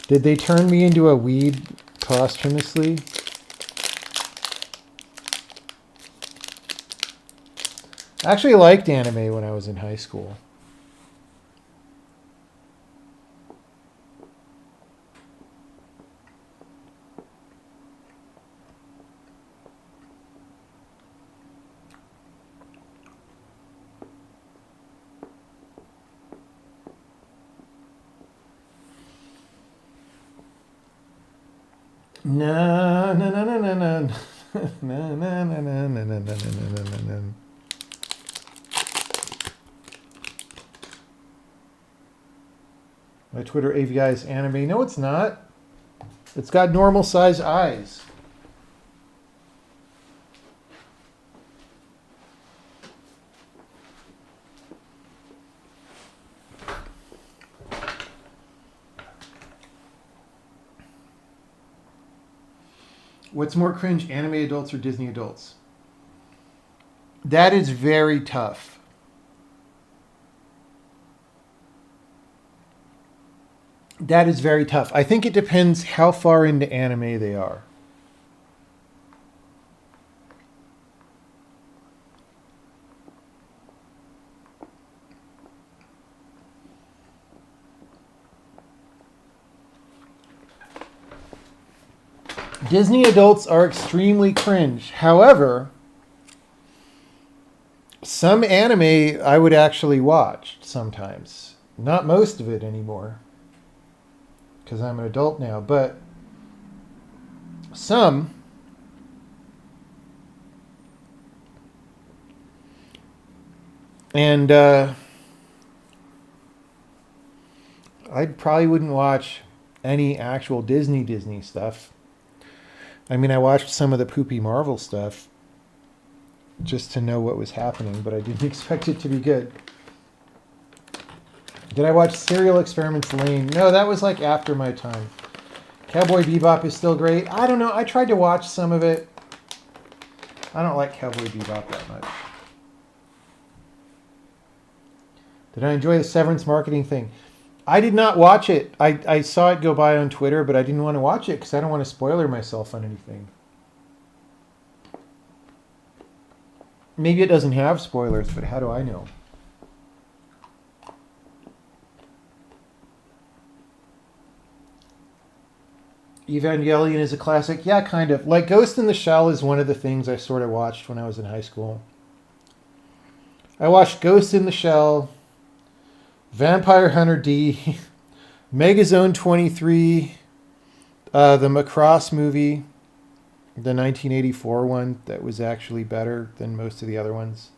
Did they turn me into a weed posthumously? I actually liked anime when I was in high school. Na na na na na na na na na na na na na na na. My Twitter AVI is anime. No, it's not. It's got normal size eyes. What's more cringe, anime adults or Disney adults? That is very tough. That is very tough. I think it depends how far into anime they are. Disney adults are extremely cringe. However, some anime I would actually watch sometimes. Not most of it anymore, because I'm an adult now, but some. And I probably wouldn't watch any actual Disney stuff. I mean, I watched some of the poopy Marvel stuff just to know what was happening, but I didn't expect it to be good. Did I watch Serial Experiments Lane? No, that was like after my time. Cowboy Bebop is still great. I don't know. I tried to watch some of it. I don't like Cowboy Bebop that much. Did I enjoy the Severance marketing thing? I did not watch it. I saw it go by on Twitter, but I didn't want to watch it because I don't want to spoiler myself on anything. Maybe it doesn't have spoilers, but how do I know? Evangelion is a classic. Yeah, kind of. Like Ghost in the Shell is one of the things I sort of watched when I was in high school. I watched Ghost in the Shell, Vampire Hunter D, Megazone 23, the Macross movie, the 1984 one that was actually better than most of the other ones.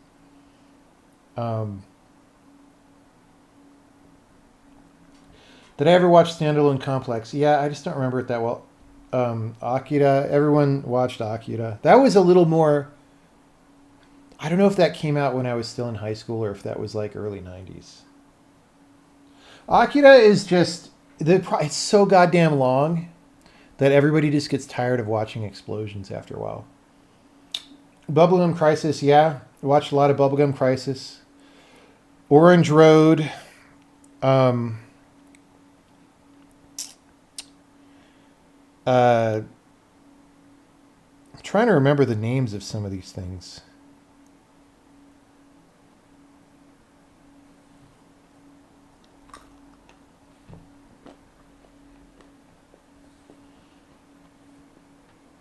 Did I ever watch Standalone Complex? Yeah, I just don't remember it that well. Akira. Everyone watched Akira. That was a little more. I don't know if that came out when I was still in high school or if that was like early '90s. Akira is just it's so goddamn long that everybody just gets tired of watching explosions after a while. Bubblegum Crisis, yeah, I watched a lot of Bubblegum Crisis. Orange Road. Um, I'm trying to remember the names of some of these things.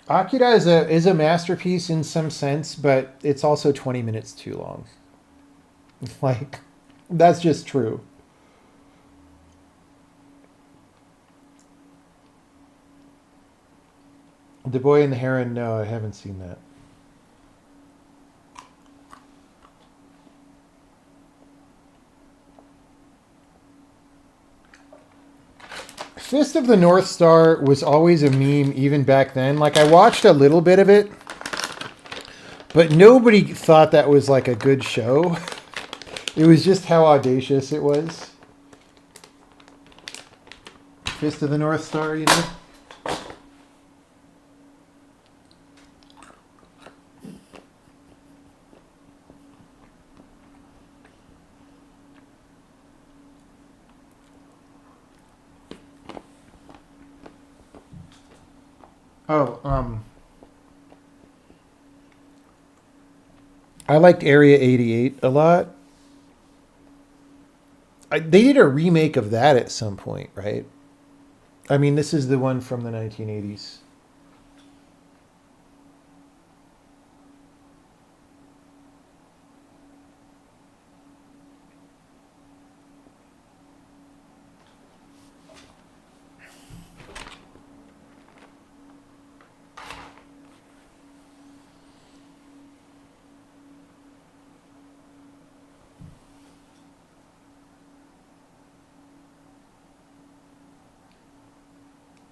Akira is a masterpiece in some sense, but it's also 20 minutes too long. Like, that's just true. The Boy and the Heron, no, I haven't seen that. Fist of the North Star was always a meme even back then. Like, I watched a little bit of it, but nobody thought that was like a good show. It was just how audacious it was. Fist of the North Star, you know? Oh, I liked Area 88 a lot. They did a remake of that at some point, right? I mean, this is the one from the 1980s.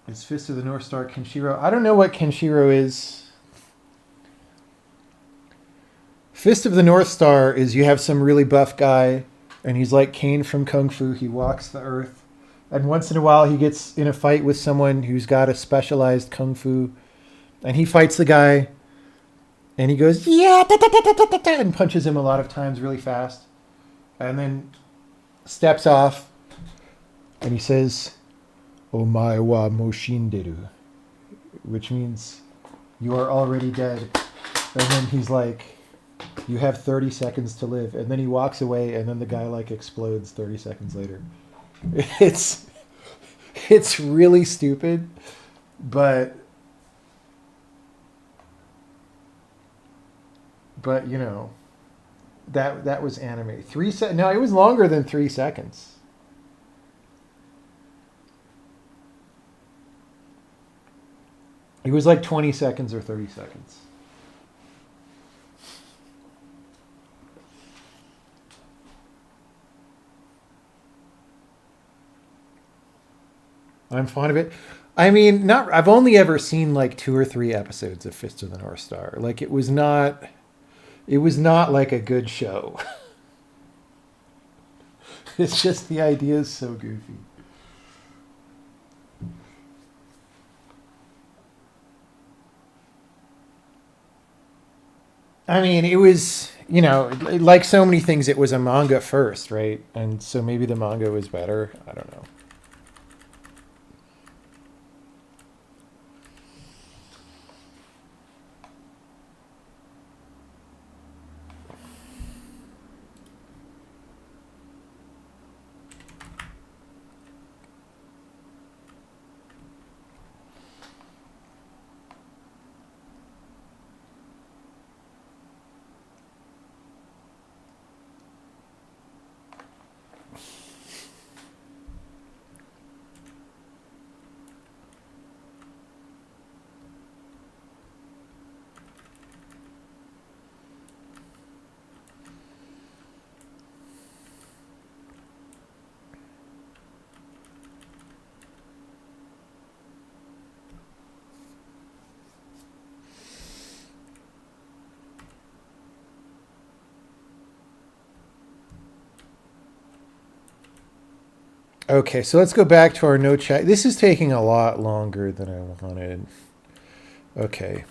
Is Fist of the North Star Kenshiro? I don't know what Kenshiro is. Fist of the North Star is you have some really buff guy, and he's like Kane from Kung Fu. He walks the earth, and once in a while he gets in a fight with someone who's got a specialized Kung Fu, and he fights the guy, and he goes yeah, da, da, da, da, da, da, and punches him a lot of times really fast, and then steps off, and he says, "Omae wa moshinderu," which means you are already dead. And then he's like, you have 30 seconds to live. And then he walks away, and then the guy like explodes 30 seconds later. It's it's really stupid, but you know, that was anime. No, it was longer than 3 seconds. It was like 20 seconds or 30 seconds. I'm fond of it. I mean, not. I've only ever seen like 2 or 3 episodes of Fist of the North Star. Like, it was not. It was not like a good show. It's just the idea is so goofy. I mean, it was, like so many things, it was a manga first, right? And so maybe the manga was better. I don't know. Okay, so let's go back to our no chat. This is taking a lot longer than I wanted. Okay.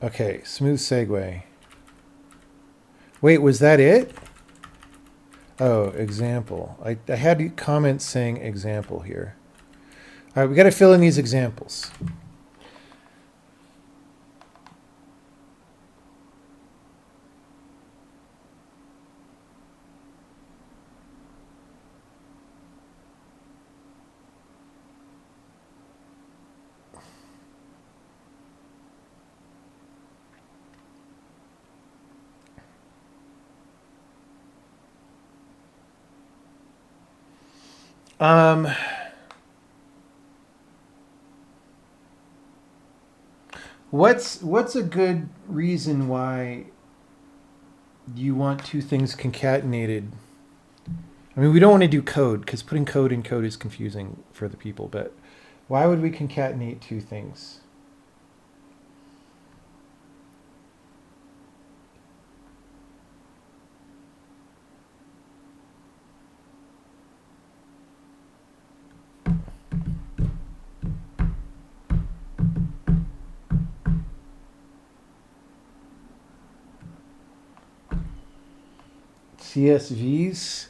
Okay, smooth segue. Wait, was that it? Oh, example. I had comments saying example here. All right, we got to fill in these examples. What's a good reason why you want two things concatenated? I mean, we don't want to do code because putting code in code is confusing for the people, but why would we concatenate two things? CSVs?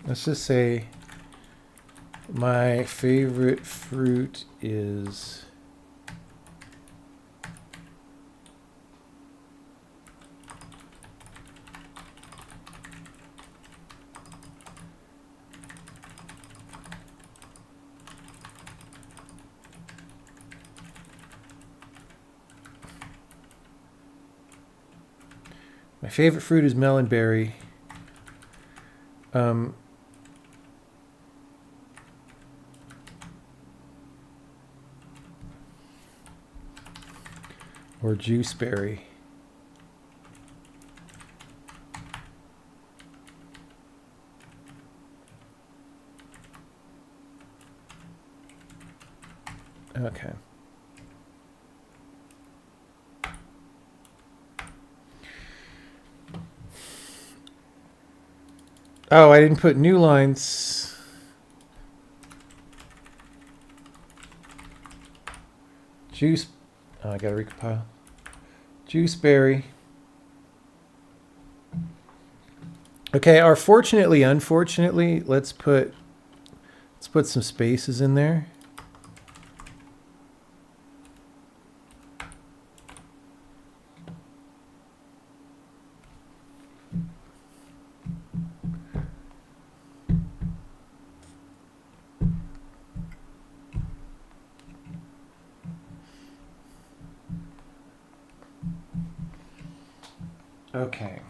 Let's just say my favorite fruit is melonberry. Or juiceberry. Okay. Oh, I didn't put new lines. Juice. Oh, I gotta recompile. Juiceberry. Okay, our fortunately, unfortunately, let's put some spaces in there. Okay.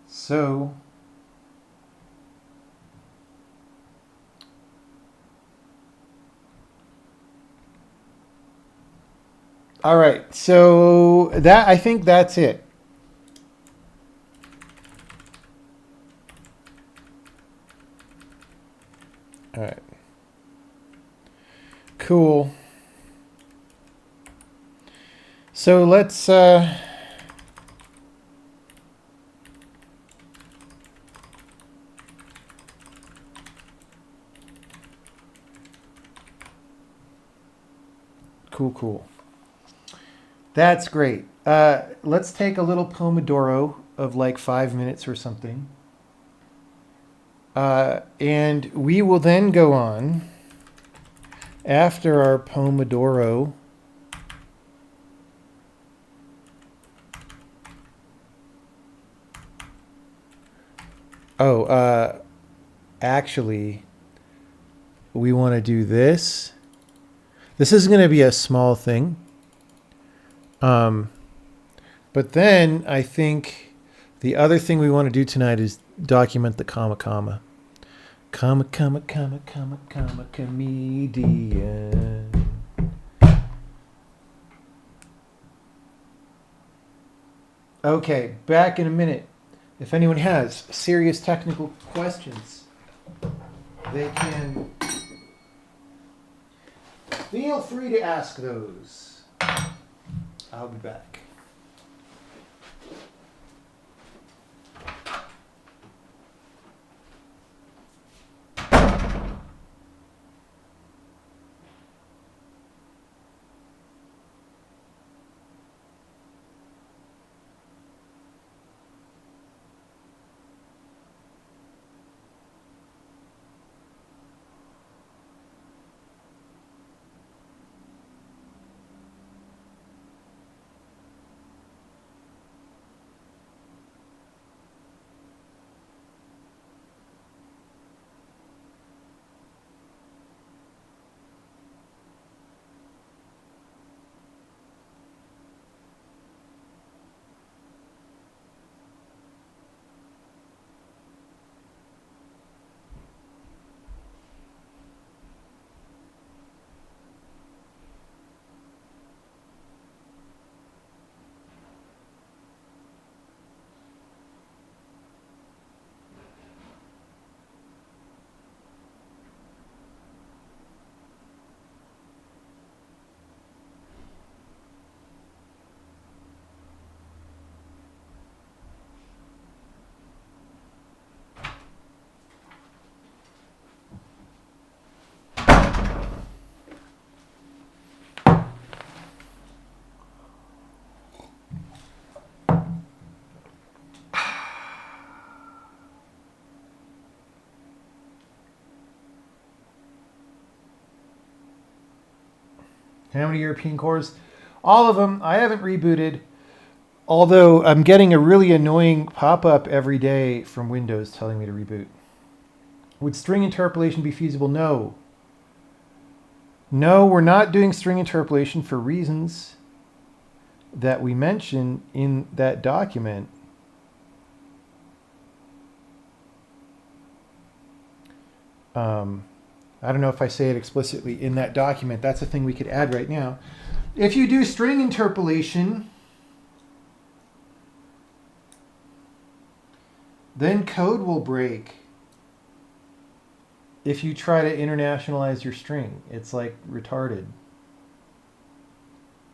So all right. So that I think that's it. All right. Cool. So let's cool. That's great. Let's take a little Pomodoro of like 5 minutes or something. And we will then go on after our Pomodoro. Oh, actually, we want to do this. This is going to be a small thing. But then I think the other thing we want to do tonight is document the comma. Comedian. Okay, back in a minute. If anyone has serious technical questions, they can feel free to ask those. I'll be back. How many European cores? All of them. I haven't rebooted. Although I'm getting a really annoying pop-up every day from Windows telling me to reboot. Would string interpolation be feasible? No. No, we're not doing string interpolation for reasons that we mention in that document. I don't know if I say it explicitly in that document. That's a thing we could add right now. If you do string interpolation, then code will break if you try to internationalize your string. It's like retarded.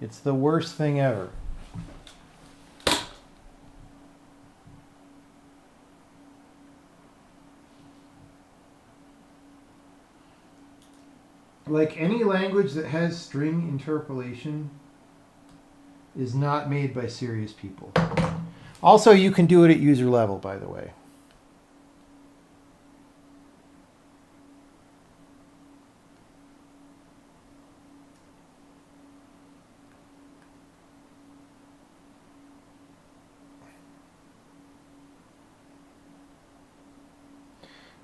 It's the worst thing ever. Like any language that has string interpolation is not made by serious people. Also, you can do it at user level, by the way.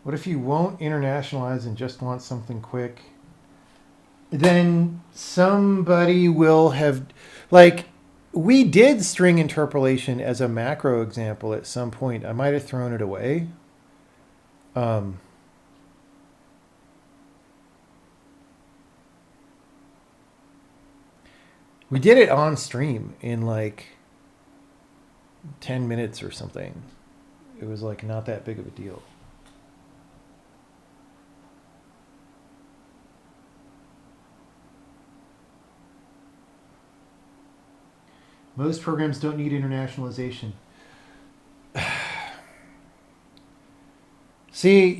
What if you won't internationalize and just want something quick? Then somebody will have, like, we did string interpolation as a macro example at some point. I might have thrown it away. We did it on stream in like 10 minutes or something. It was like not that big of a deal. Most programs don't need internationalization. See,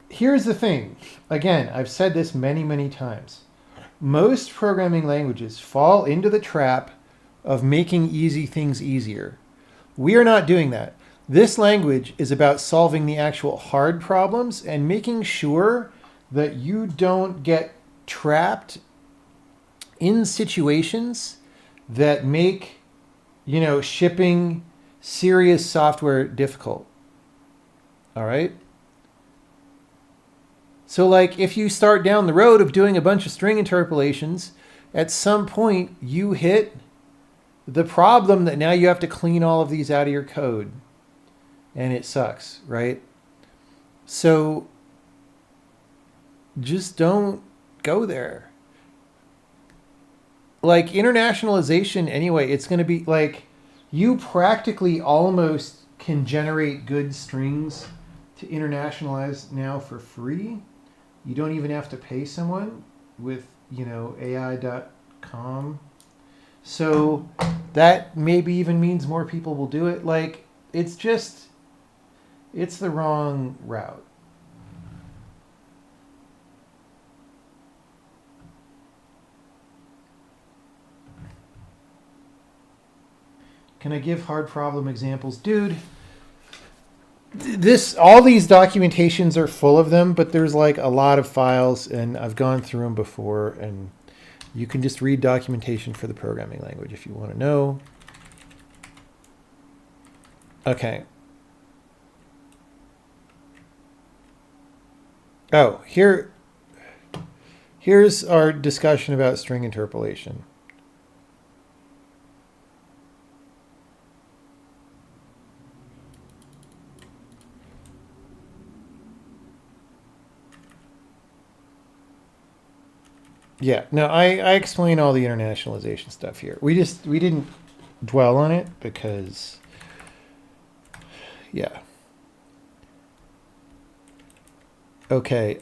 here's the thing. Again, I've said this many, many times. Most programming languages fall into the trap of making easy things easier. We are not doing that. This language is about solving the actual hard problems and making sure that you don't get trapped in situations that make, shipping serious software difficult. All right? So like if you start down the road of doing a bunch of string interpolations, at some point you hit the problem that now you have to clean all of these out of your code. And it sucks, right? So just don't go there. like internationalization anyway, it's going to be like you practically almost can generate good strings to internationalize now for free. You don't even have to pay someone with, AI.com. So that maybe even means more people will do it. Like it's the wrong route. Can I give hard problem examples? Dude, all these documentations are full of them, but there's like a lot of files and I've gone through them before, and you can just read documentation for the programming language if you want to know. Okay. Oh, here's our discussion about string interpolation. Yeah, no, I explain all the internationalization stuff here. We didn't dwell on it because, yeah. Okay.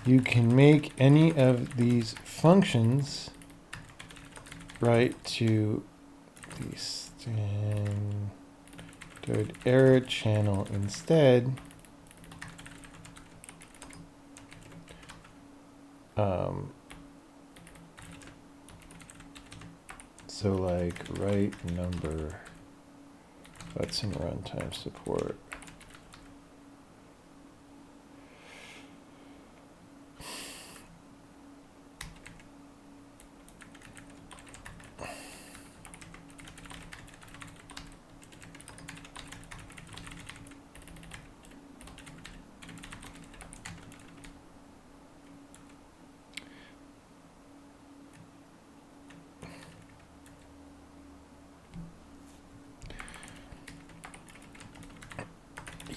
You can make any of these functions write to the standard error channel instead. So like write number, that's in runtime support.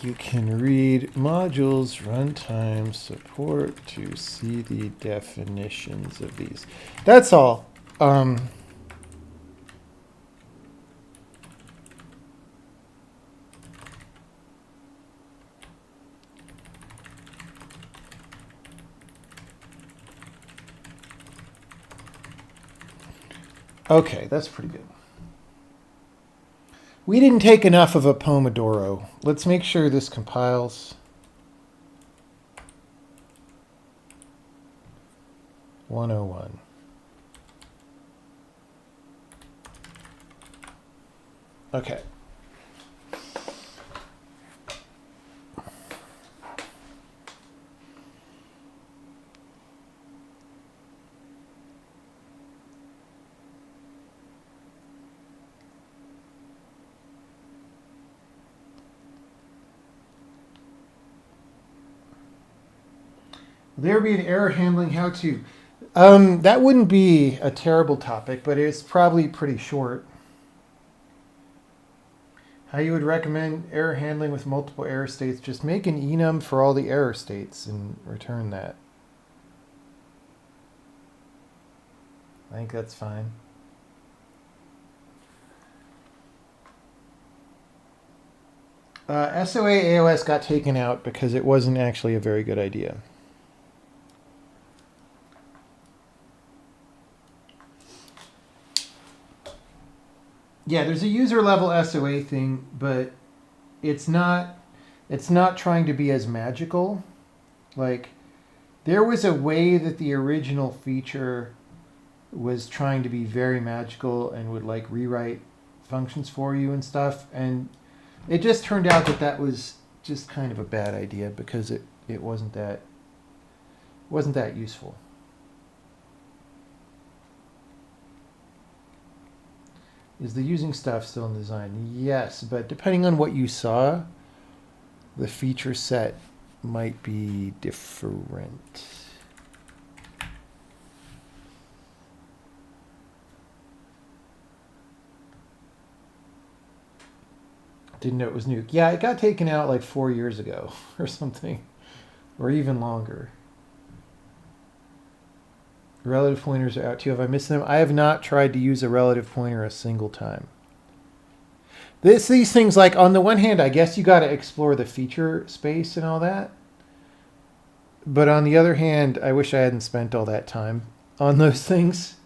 You can read modules runtime support to see the definitions of these. That's all. Okay, that's pretty good. We didn't take enough of a Pomodoro. Let's make sure this compiles. 101. Okay. There be an error handling how-to. That wouldn't be a terrible topic, but it's probably pretty short. How you would recommend error handling with multiple error states? Just make an enum for all the error states and return that. I think that's fine. SOA AOS got taken out because it wasn't actually a very good idea. Yeah, there's a user level SOA thing, but it's not trying to be as magical. Like there was a way that the original feature was trying to be very magical and would rewrite functions for you and stuff, and it just turned out that was just kind of a bad idea because it wasn't that useful. Is the using stuff still in design? Yes, but depending on what you saw, the feature set might be different. Didn't know it was new. Yeah, it got taken out like 4 years ago or something, or even longer. Relative pointers are out too. Have I missed them? I have not tried to use a relative pointer a single time. These things, like, on the one hand, I guess you got to explore the feature space and all that. But on the other hand, I wish I hadn't spent all that time on those things.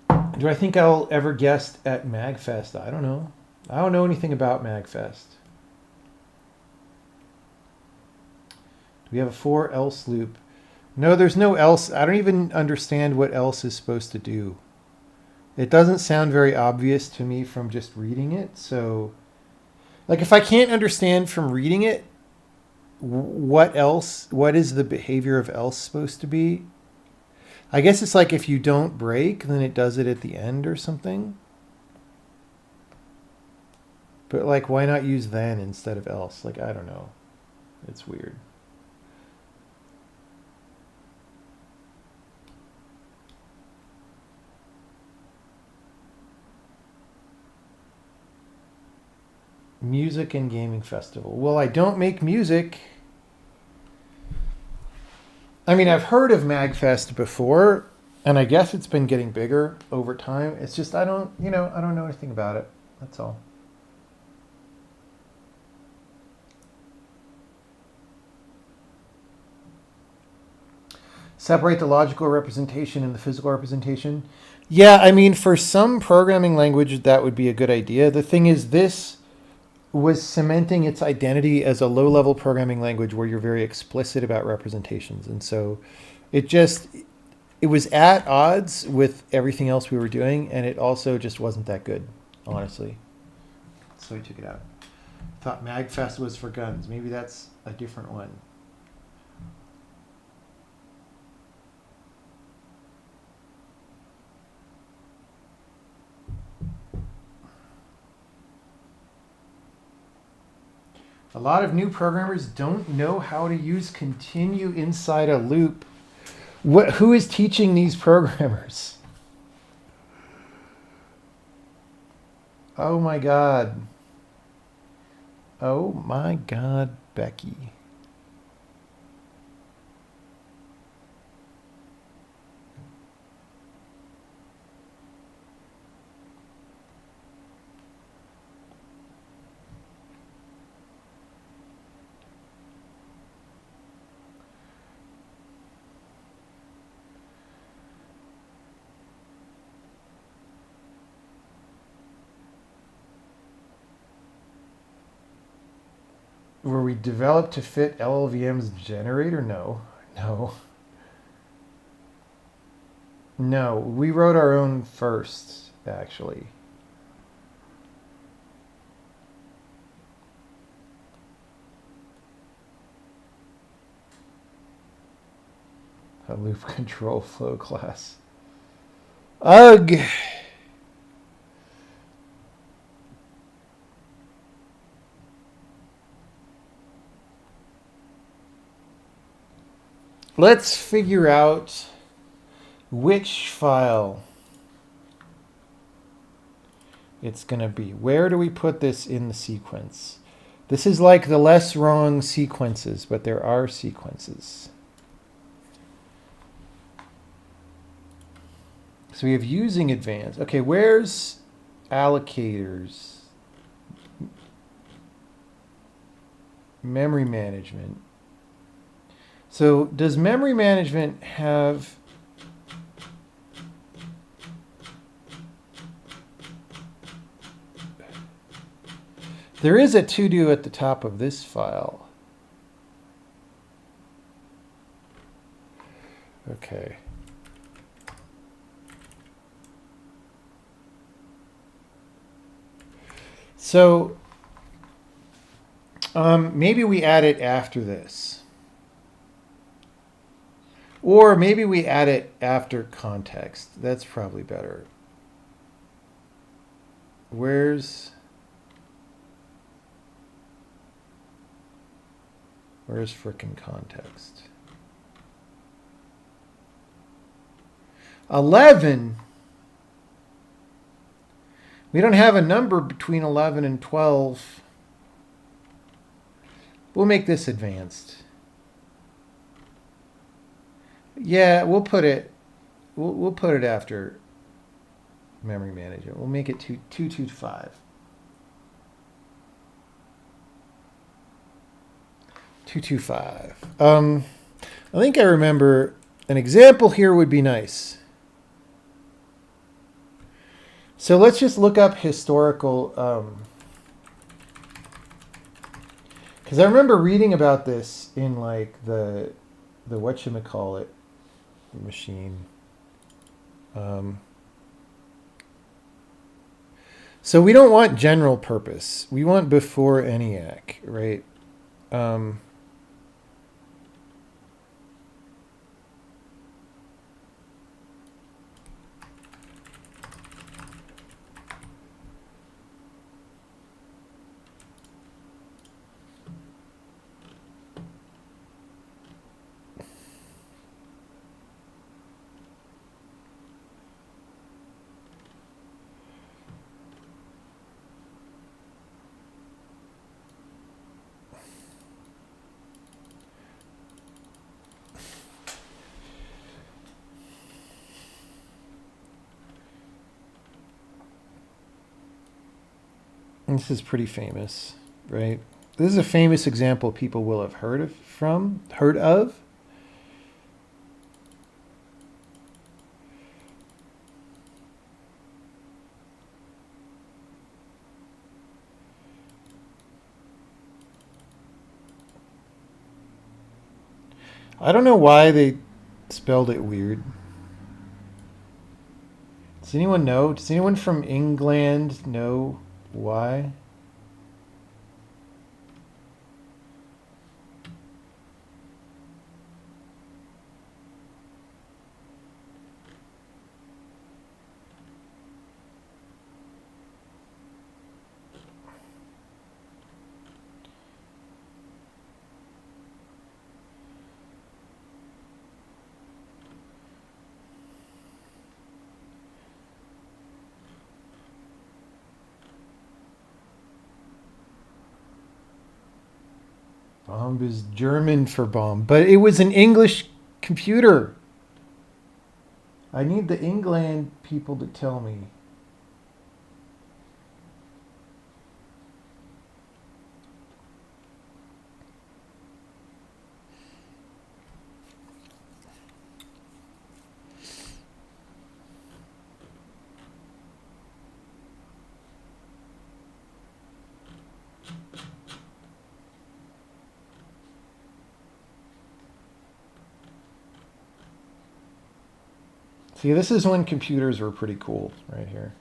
Do I think I'll ever guest at MagFest? I don't know. I don't know anything about MagFest. Do we have a for else loop? No, there's no else. I don't even understand what else is supposed to do. It doesn't sound very obvious to me from just reading it. So, like, if I can't understand from reading it, what is the behavior of else supposed to be? I guess it's like if you don't break, then it does it at the end or something. But, like, why not use then instead of else? Like, I don't know. It's weird. Music and gaming festival. Well, I don't make music. I mean, I've heard of MagFest before, and I guess it's been getting bigger over time. It's just I don't know anything about it. That's all. Separate the logical representation and the physical representation. Yeah, I mean, for some programming language, that would be a good idea. The thing is, this was cementing its identity as a low-level programming language where you're very explicit about representations. And so it was at odds with everything else we were doing, and it also just wasn't that good, honestly. So we took it out. Thought MagFest was for guns. Maybe that's a different one. A lot of new programmers don't know how to use continue inside a loop. Who is teaching these programmers? Oh my God. Oh my God, Becky. Were we developed to fit LLVM's generator? No. No, we wrote our own first, actually. A loop control flow class. Ugh. Let's figure out which file it's going to be. Where do we put this in the sequence? This is like the less wrong sequences, but there are sequences. So we have using advanced. Okay, where's allocators? Memory management. So does memory management have... There is a to-do at the top of this file. Okay. So maybe we add it after this. Or maybe we add it after context. That's probably better. Where's frickin' context? 11. We don't have a number between 11 and 12. We'll make this advanced. Yeah, we'll put it after memory management. We'll make it 225. 225. I think I remember an example here would be nice. So let's just look up historical, because I remember reading about this in like the whatchamacallit machine. So we don't want general purpose. We want before ENIAC, right? This is pretty famous, right? This is a famous example people will have heard of. I don't know why they spelled it weird. Does anyone know? Does anyone from England know why? Bomb is German for bomb, but it was an English computer. I need the England people to tell me. See, this is when computers were pretty cool, right here.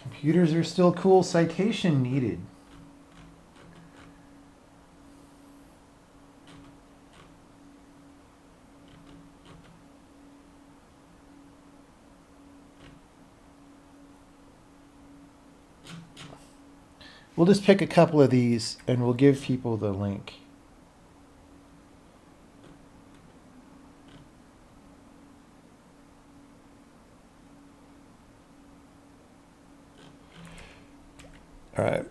Computers are still cool. Citation needed. We'll just pick a couple of these and we'll give people the link. All right.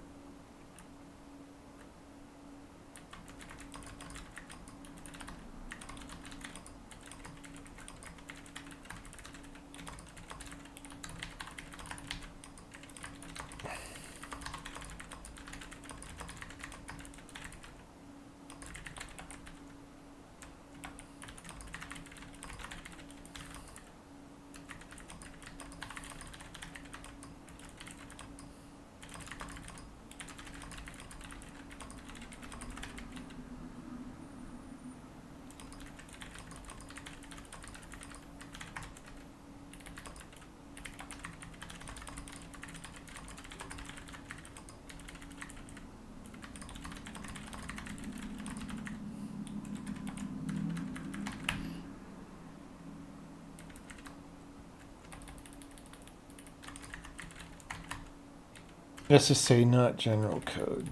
Let's just say not general code.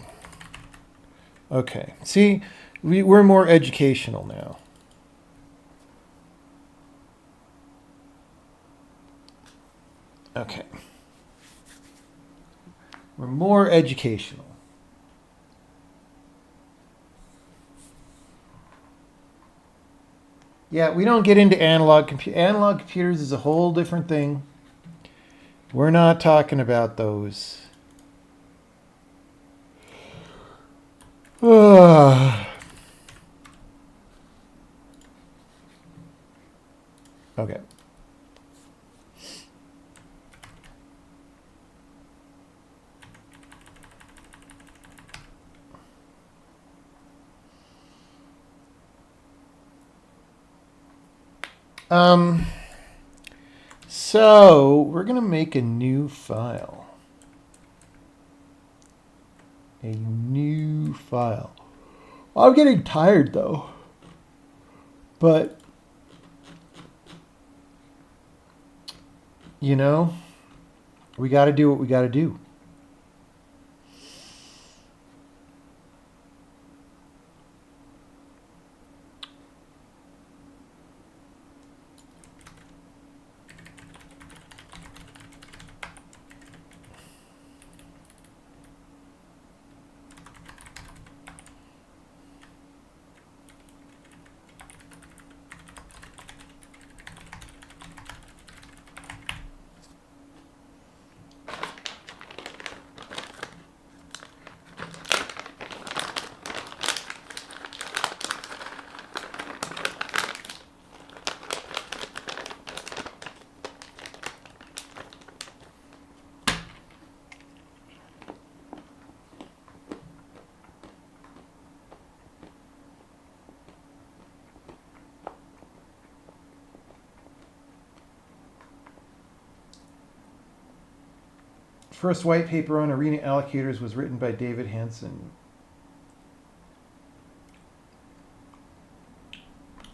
Okay. See, we're more educational now. Okay. We're more educational. Yeah, we don't get into analog computers is a whole different thing. We're not talking about those. Okay. So we're gonna make a new file. A new file. I'm getting tired though. But you know, we got to do what we got to do. First white paper on arena allocators was written by David Hansen.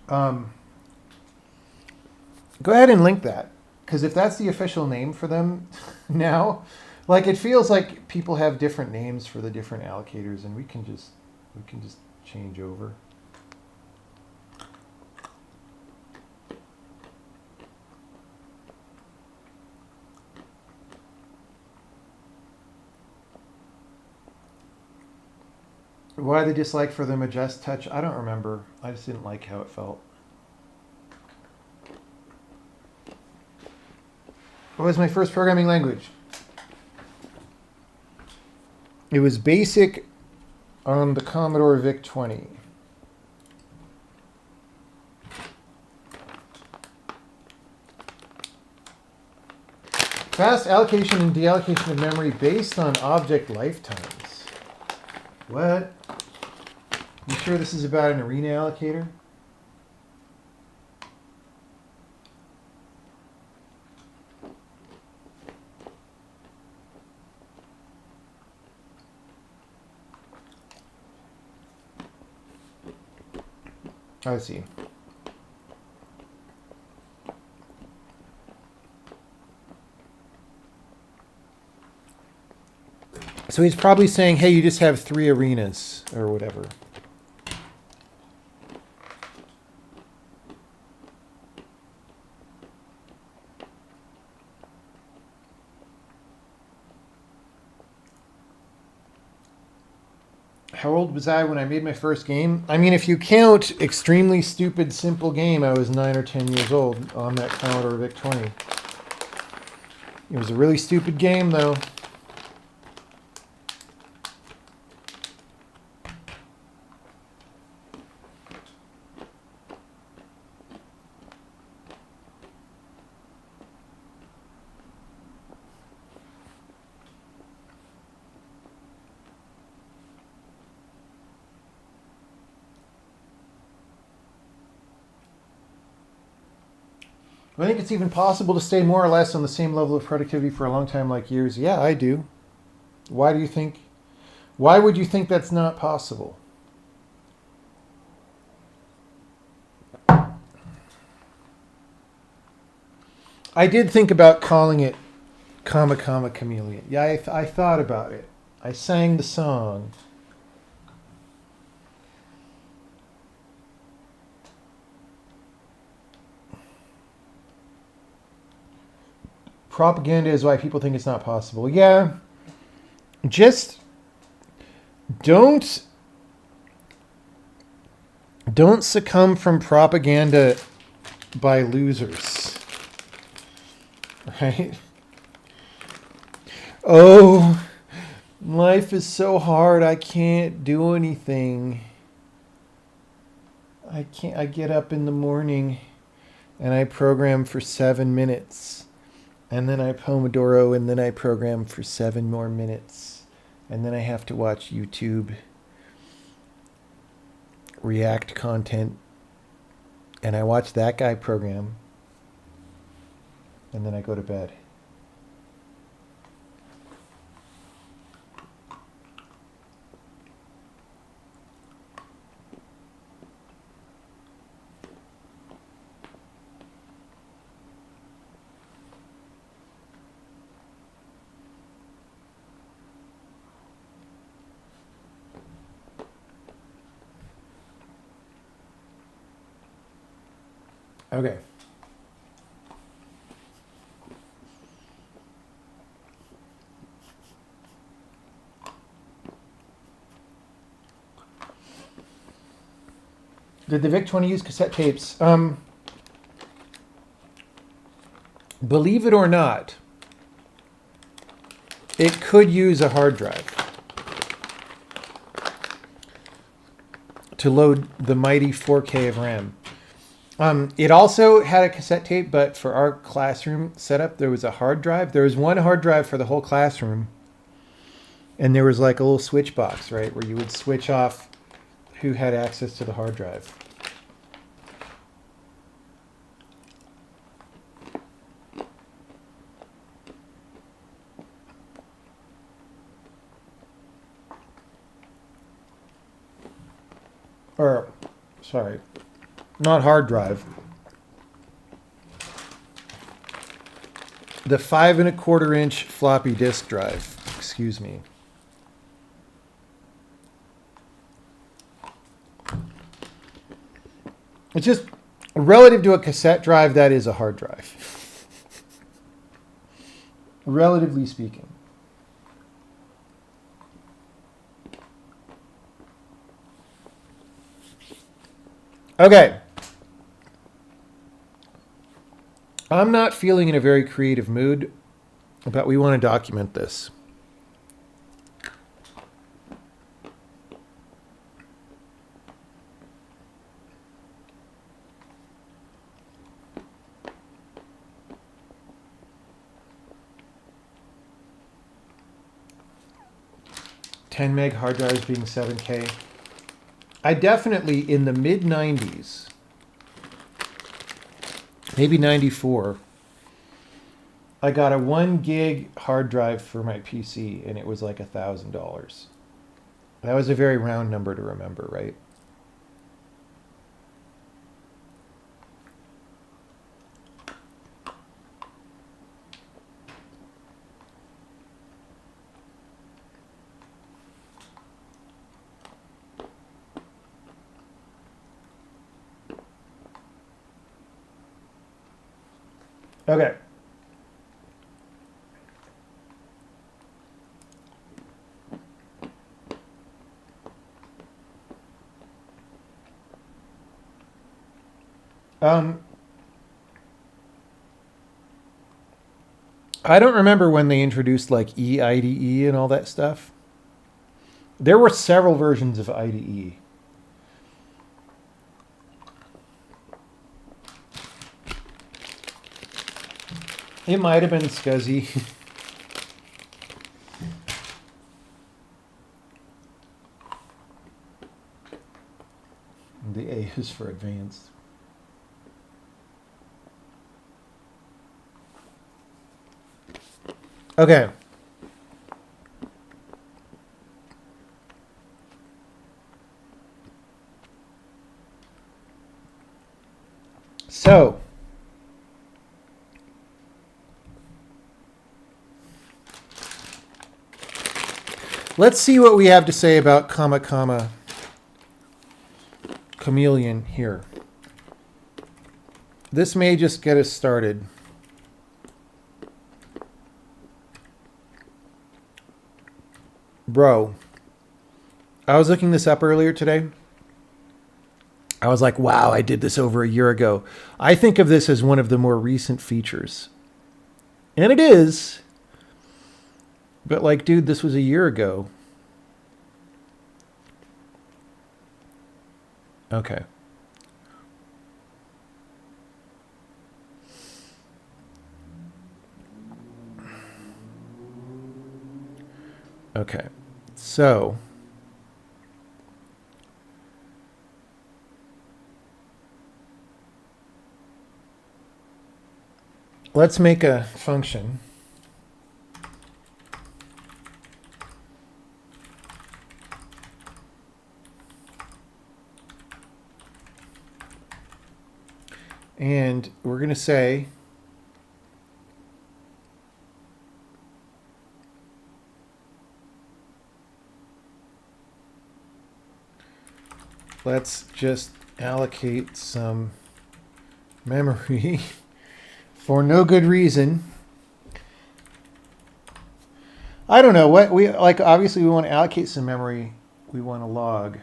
Go ahead and link that, because if that's the official name for them now, like it feels like people have different names for the different allocators, and we can just change over. Why the dislike for the Majest touch? I don't remember. I just didn't like how it felt. What was my first programming language? It was BASIC on the Commodore VIC-20. Fast allocation and deallocation of memory based on object lifetimes. What? You sure this is about an arena allocator? I see. So he's probably saying, hey, you just have 3 arenas or whatever. How old was I when I made my first game? I mean, if you count extremely stupid, simple game, I was 9 or 10 years old on that Commodore VIC-20. It was a really stupid game, though. I think it's even possible to stay more or less on the same level of productivity for a long time, like years. Yeah, I do. Why do you think? Why would you think that's not possible? I did think about calling it Comma, comma, chameleon. Yeah, I thought about it. I sang the song. Propaganda is why people think it's not possible. Yeah. Just don't succumb from propaganda by losers. Right? Oh, life is so hard. I can't do anything. I get up in the morning and I program for 7 minutes. And then I Pomodoro and then I program for 7 more minutes. And then I have to watch YouTube React content. And I watch that guy program. And then I go to bed. Okay. Did the VIC-20 use cassette tapes? Believe it or not, it could use a hard drive to load the mighty 4K of RAM. It also had a cassette tape, but for our classroom setup, there was a hard drive. There was one hard drive for the whole classroom. And there was like a little switch box, right, where you would switch off who had access to the hard drive. Or, sorry, not hard drive. The 5 1/4 inch floppy disk drive. Excuse me. It's just relative to a cassette drive, that is a hard drive. Relatively speaking. Okay. I'm not feeling in a very creative mood, but we want to document this. $10 meg hard drives being 7K. I definitely, in the mid 90s, maybe 94, I got a 1 gig hard drive for my PC and it was like $1,000. That was a very round number to remember, right? Okay. I don't remember when they introduced like eIDE and all that stuff. There were several versions of IDE. It might have been SCSI. The A is for advanced. Okay. So, let's see what we have to say about chameleon here. This may just get us started. Bro, I was looking this up earlier today. I was like, wow, I did this over a year ago. I think of this as one of the more recent features. And it is. But like, dude, this was a year ago. Okay. Okay. So let's make a function. And we're going to say let's just allocate some memory for no good reason. I don't know what we like. Obviously, we want to allocate some memory. We want to log.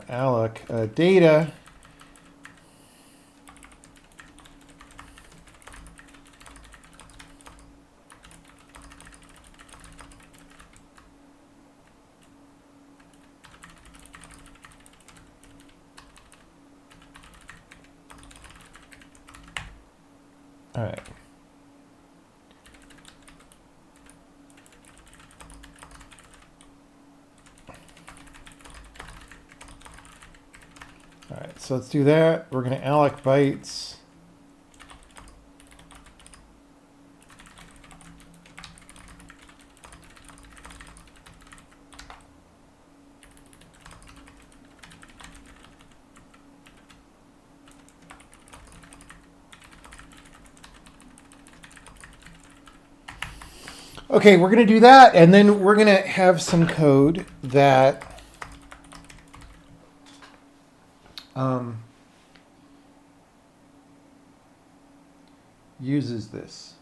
Alloc data. All right. All right, so let's do that. We're going to alloc bytes. Okay, we're going to do that, and then we're going to have some code that uses this.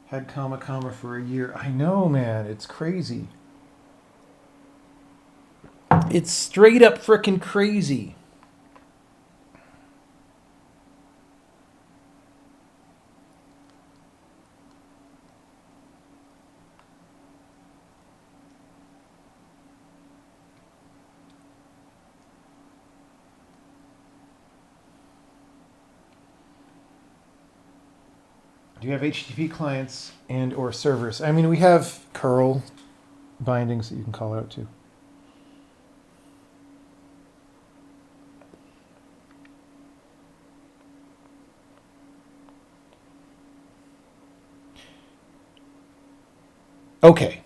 Had comma for a year. I know, man. It's crazy. It's straight up frickin' crazy. Do you have HTTP clients and or servers? I mean, we have curl bindings that you can call out to. Okay.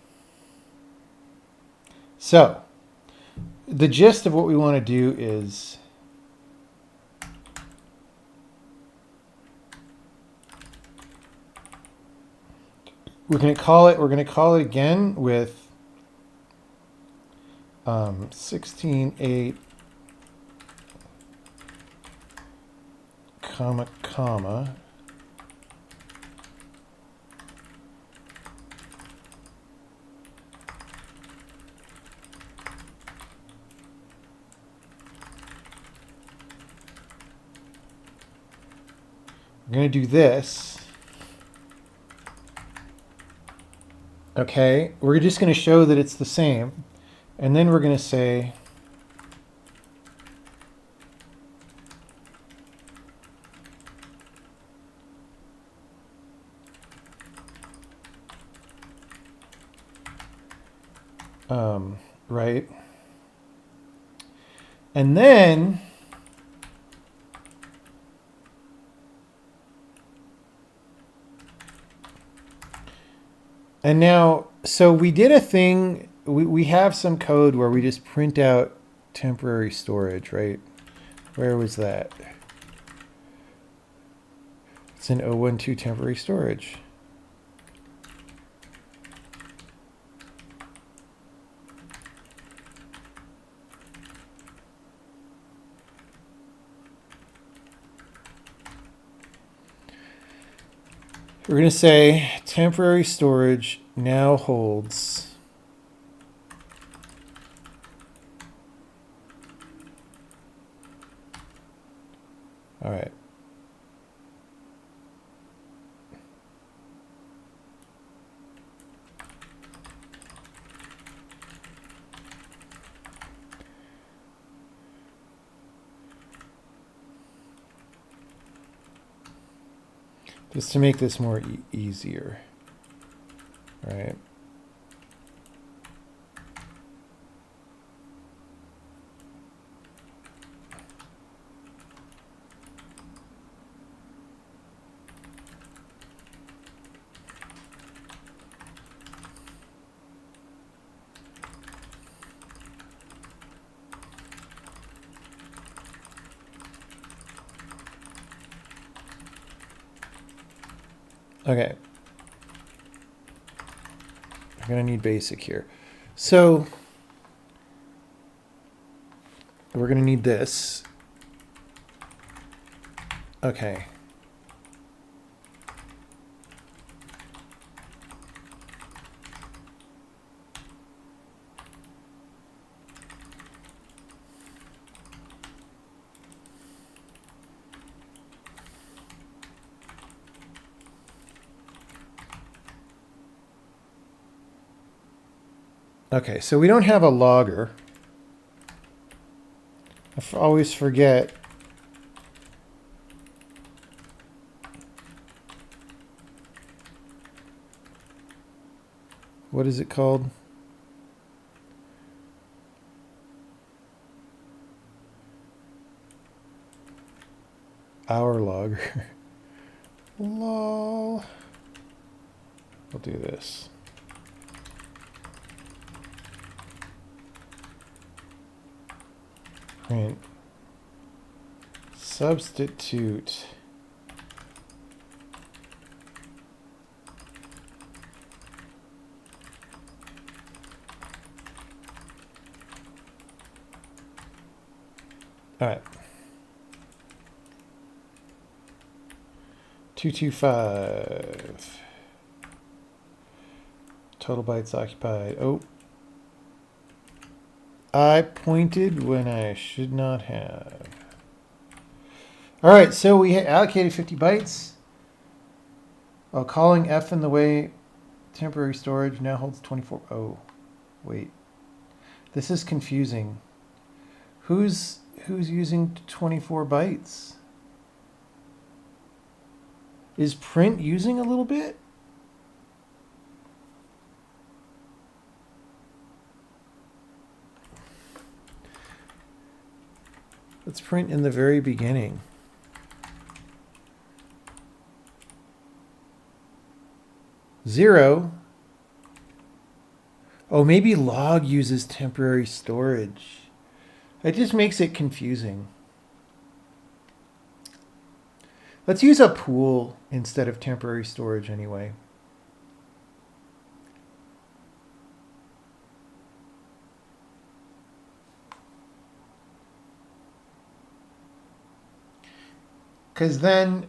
So the gist of what we want to do is we're going to call it again with 16.8 comma. We're going to do this. Okay, we're just going to show that it's the same. And then we're going to say right. And then And now, so we did a thing, we have some code where we just print out temporary storage, right? Where was that? It's in 012 temporary storage. We're going to say temporary storage now holds all right. Just to make this more easier, right? Okay. I'm going to need basic here. So we're going to need this. Okay. Okay, so we don't have a logger. I always forget. What is it called? Our logger. Lol. We'll do this. Print. Substitute. All right. 225. Total bytes occupied. Oh. I pointed when I should not have. All right, so we allocated 50 bytes. While calling f in the way temporary storage now holds 24. Oh, wait. This is confusing. Who's using 24 bytes? Is print using a little bit? Let's print in the very beginning. Zero. Oh, maybe log uses temporary storage. It just makes it confusing. Let's use a pool instead of temporary storage anyway. Because then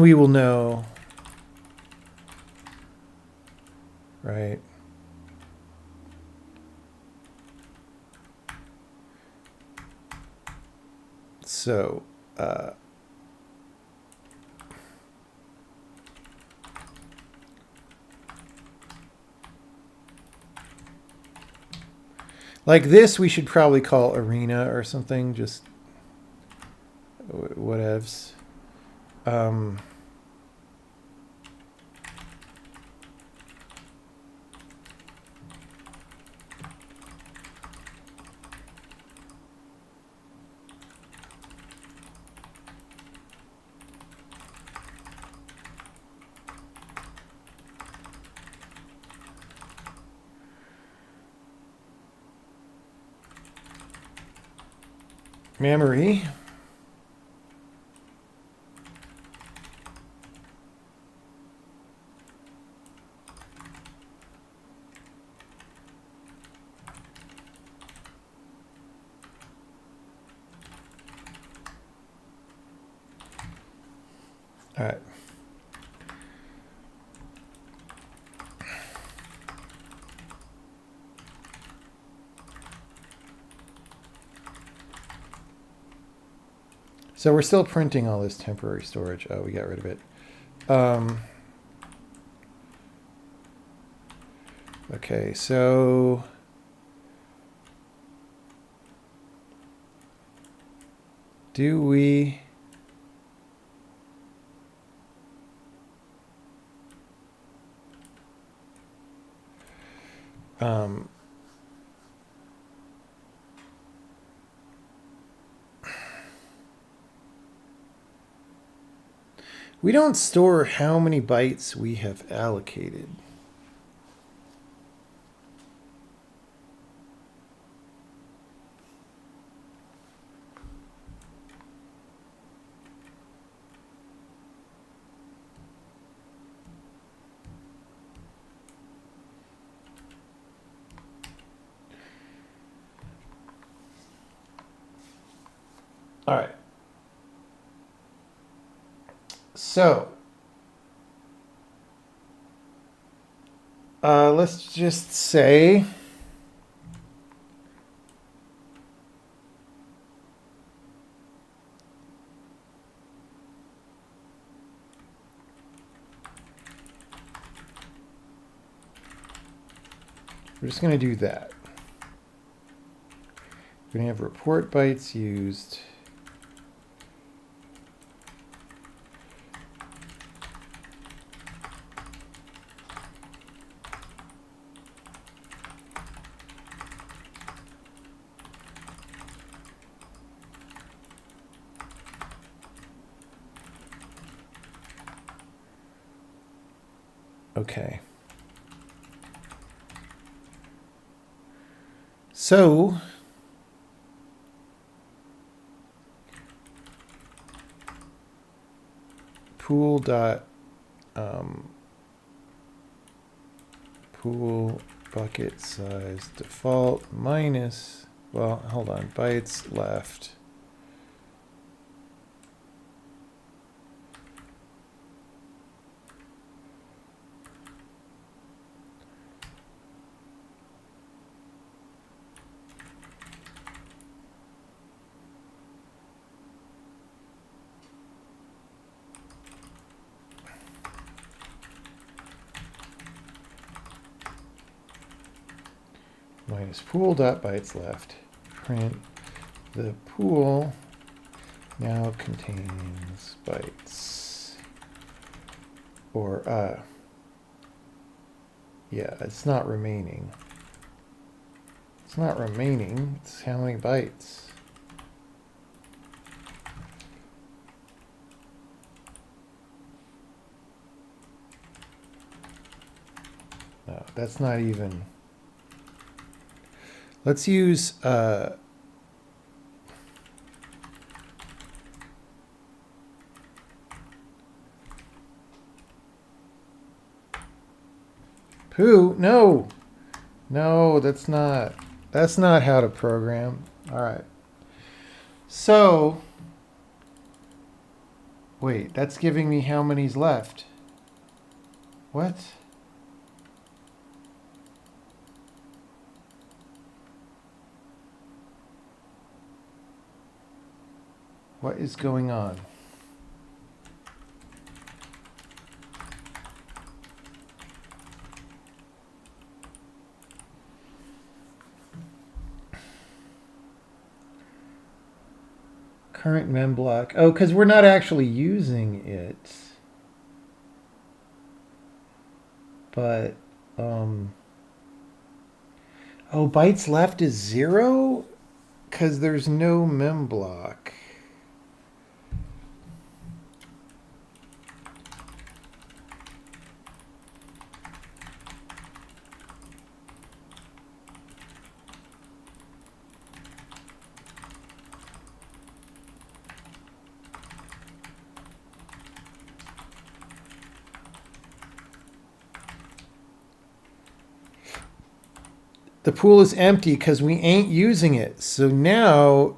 we will know, right? So, like this, we should probably call arena or something, just whatevs. memory. All right. So we're still printing all this temporary storage. Oh, we got rid of it. Okay, so do we... we don't store how many bytes we have allocated. All right. So let's just say we're just going to do that. We're going to have report bytes used. Okay. So pool dot pool bucket size default minus, well, hold on, bytes left. Minus pool dot bytes left. Print the pool now contains bytes. Or yeah, it's not remaining. It's not remaining. It's how many bytes. No, that's not even. Let's use poo. No, no, that's not how to program. All right. So wait, that's giving me how many's left. What? What is going on? Current mem block. Oh, because we're not actually using it. But, oh, bytes left is 0? Because there's no mem block. the pool is empty because we ain't using it. So now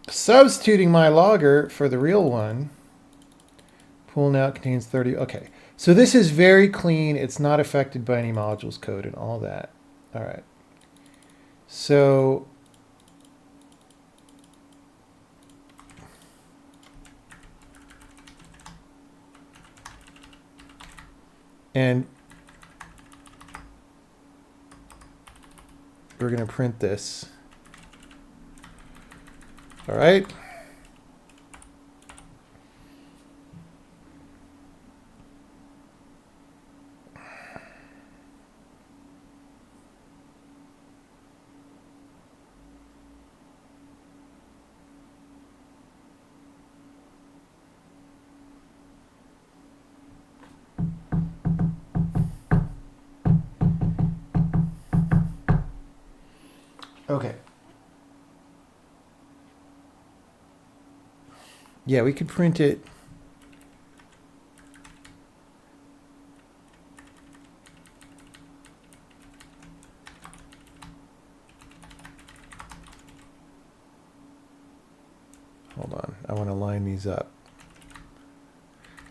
substituting my logger for the real one. Pool now contains 30. Okay. So this is very clean. It's not affected by any modules code and all that. All right. So and we're going to print this. All right. Okay. Yeah, we could print it. Hold on. I want to line these up.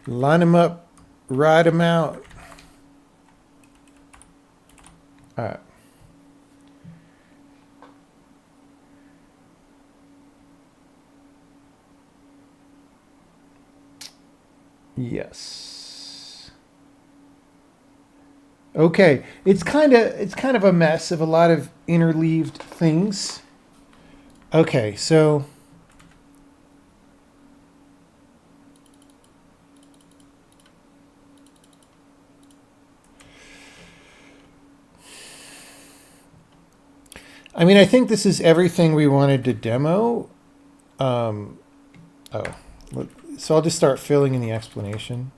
Line them up. Write them out. All right. Yes. Okay. It's kind of a mess of a lot of interleaved things. Okay, so I mean, I think this is everything we wanted to demo. So I'll just start filling in the explanation.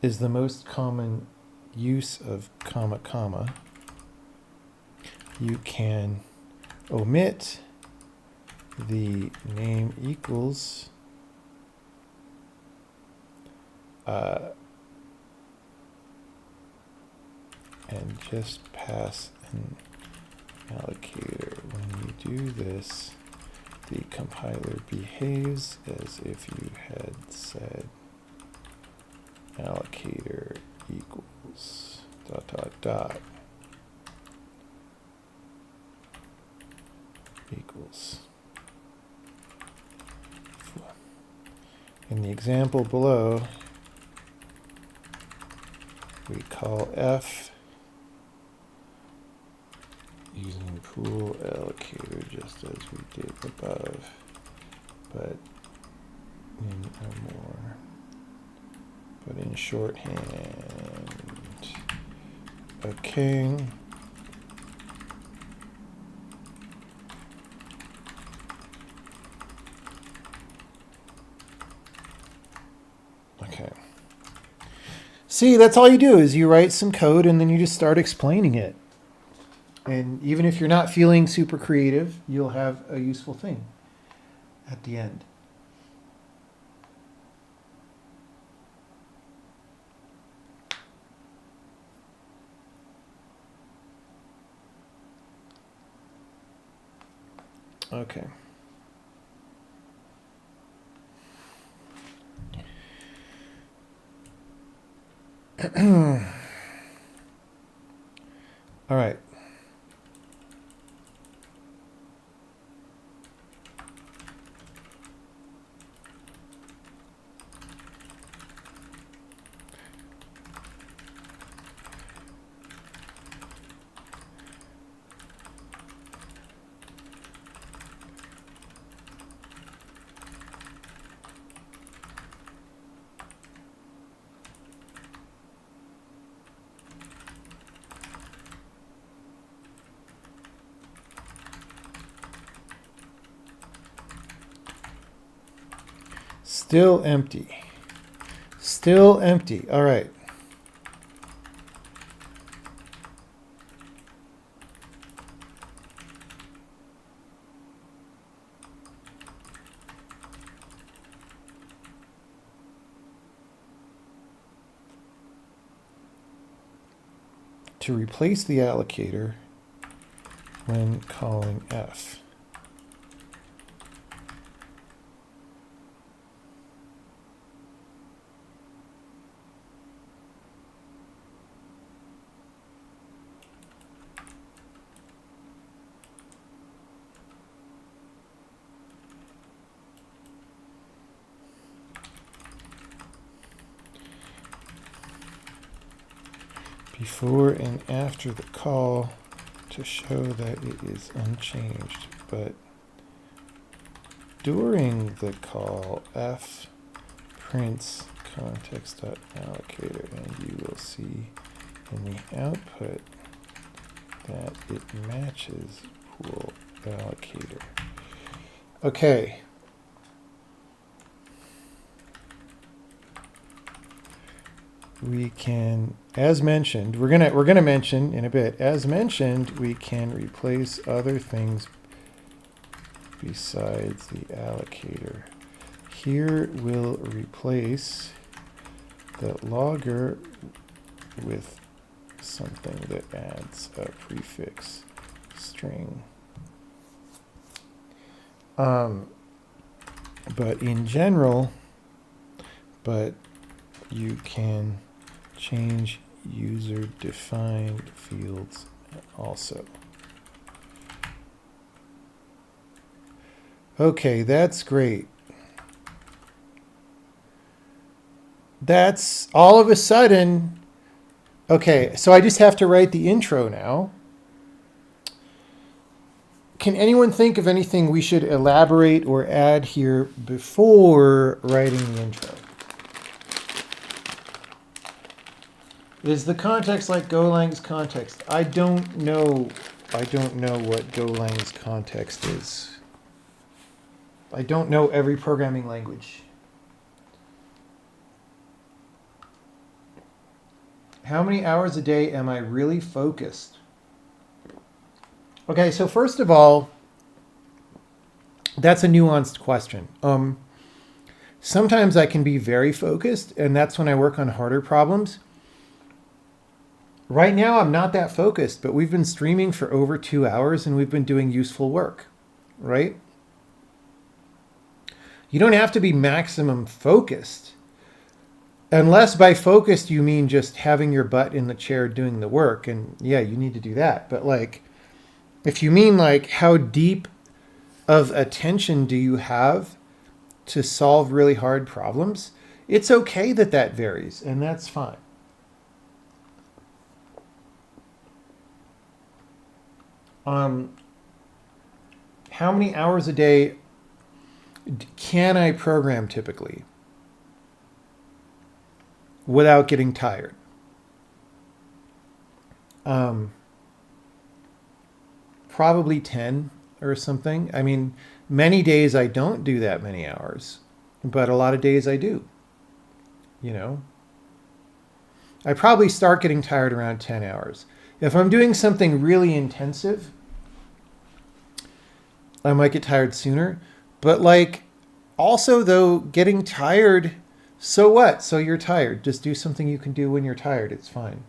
Is the most common use of comma, comma. You can omit the name equals and just pass an allocator. When you do this, the compiler behaves as if you had said allocator equals ... equals. In the example below, we call f using pool allocator just as we did above, but in shorthand. Okay. Okay. See, that's all you do is you write some code and then you just start explaining it. And even if you're not feeling super creative, you'll have a useful thing at the end. Okay. All right. Still empty. Still empty. All right. To replace the allocator when calling F. Before and after the call to show that it is unchanged, but during the call, F prints context.allocator, and you will see in the output that it matches pool allocator. Okay. We can, as mentioned, we're gonna mention in a bit, as mentioned, we can replace other things besides the allocator. Here we'll replace the logger with something that adds a prefix string. But in general, you can change user-defined fields also. Okay, that's great. That's all of a sudden. Okay, so I just have to write the intro now. Can anyone think of anything we should elaborate or add here before writing the intro? Is the context like Golang's context? I don't know what Golang's context is. I don't know every programming language. How many hours a day am I really focused? Okay, so first of all, that's a nuanced question. Sometimes I can be very focused, and that's when I work on harder problems. Right now, I'm not that focused, but we've been streaming for over 2 hours and we've been doing useful work, right? You don't have to be maximum focused, unless by focused you mean just having your butt in the chair doing the work. And yeah, you need to do that. But like, if you mean like how deep of attention do you have to solve really hard problems, it's okay that that varies, and that's fine. How many hours a day can I program typically without getting tired? Probably 10 or something. I mean, many days I don't do that many hours, but a lot of days I do. You know, I probably start getting tired around 10 hours. If I'm doing something really intensive, I might get tired sooner. But like, also though, getting tired, so what? So you're tired. Just do something you can do when you're tired. It's fine.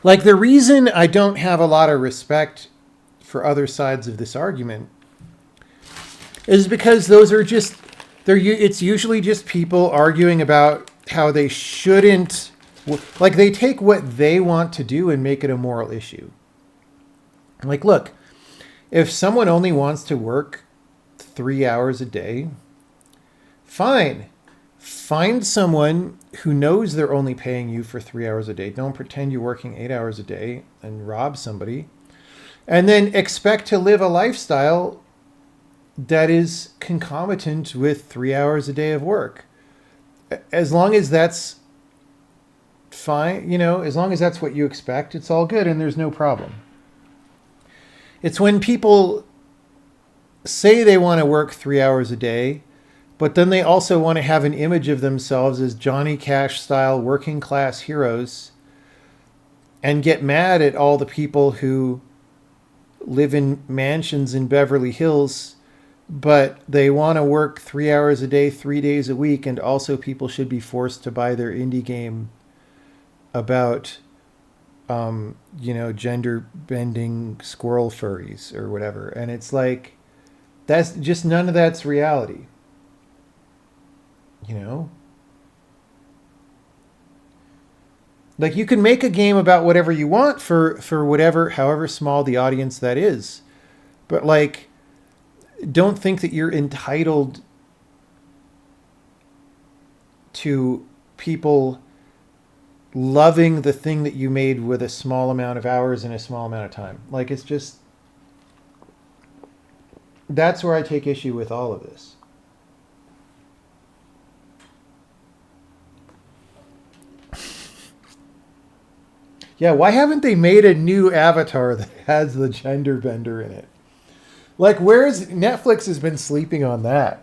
Like, the reason I don't have a lot of respect for other sides of this argument is because those are just, it's usually just people arguing about how they shouldn't, like they take what they want to do and make it a moral issue. Like, look, if someone only wants to work 3 hours a day, fine. Find someone who knows they're only paying you for 3 hours a day. Don't pretend you're working 8 hours a day and rob somebody. And then expect to live a lifestyle that is concomitant with 3 hours a day of work. As long as that's fine. You know, as long as that's what you expect, it's all good and there's no problem. It's when people say they want to work 3 hours a day, but then they also want to have an image of themselves as Johnny Cash style working class heroes and get mad at all the people who live in mansions in Beverly Hills, but they want to work 3 hours a day, 3 days a week, and also people should be forced to buy their indie game about, gender bending squirrel furries or whatever. And it's like, that's just none of that's reality. You know? Like you can make a game about whatever you want for whatever, however small the audience that is. But like, don't think that you're entitled to people loving the thing that you made with a small amount of hours and a small amount of time. Like it's just, that's where I take issue with all of this. Yeah, why haven't they made a new avatar that has the gender bender in it? Like, where's Netflix has been sleeping on that?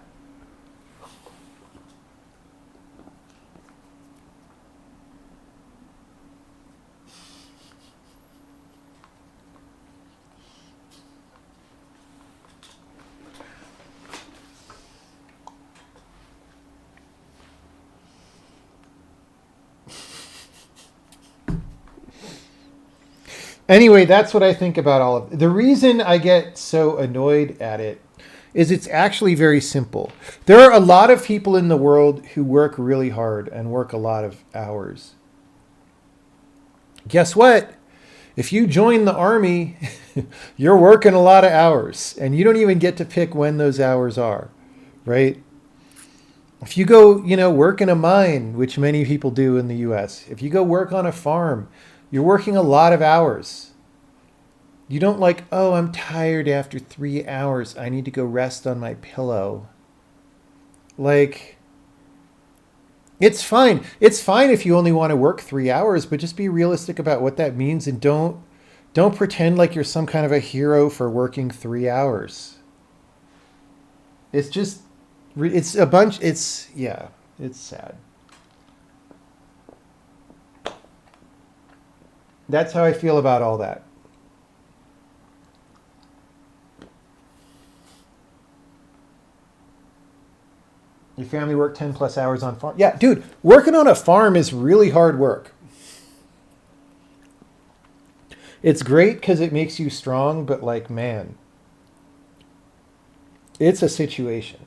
Anyway, that's what I think about all of it. The reason I get so annoyed at it is it's actually very simple. There are a lot of people in the world who work really hard and work a lot of hours. Guess what? If you join the army, you're working a lot of hours and you don't even get to pick when those hours are, right? If you go, work in a mine, which many people do in the US, if you go work on a farm, you're working a lot of hours. You don't like, oh, I'm tired after 3 hours. I need to go rest on my pillow. Like, it's fine. It's fine if you only want to work 3 hours, but just be realistic about what that means and don't pretend like you're some kind of a hero for working 3 hours. It's just, it's a bunch, it's sad. That's how I feel about all that. Your family worked 10 plus hours on farm. Yeah, dude, working on a farm is really hard work. It's great because it makes you strong, but like, man, it's a situation.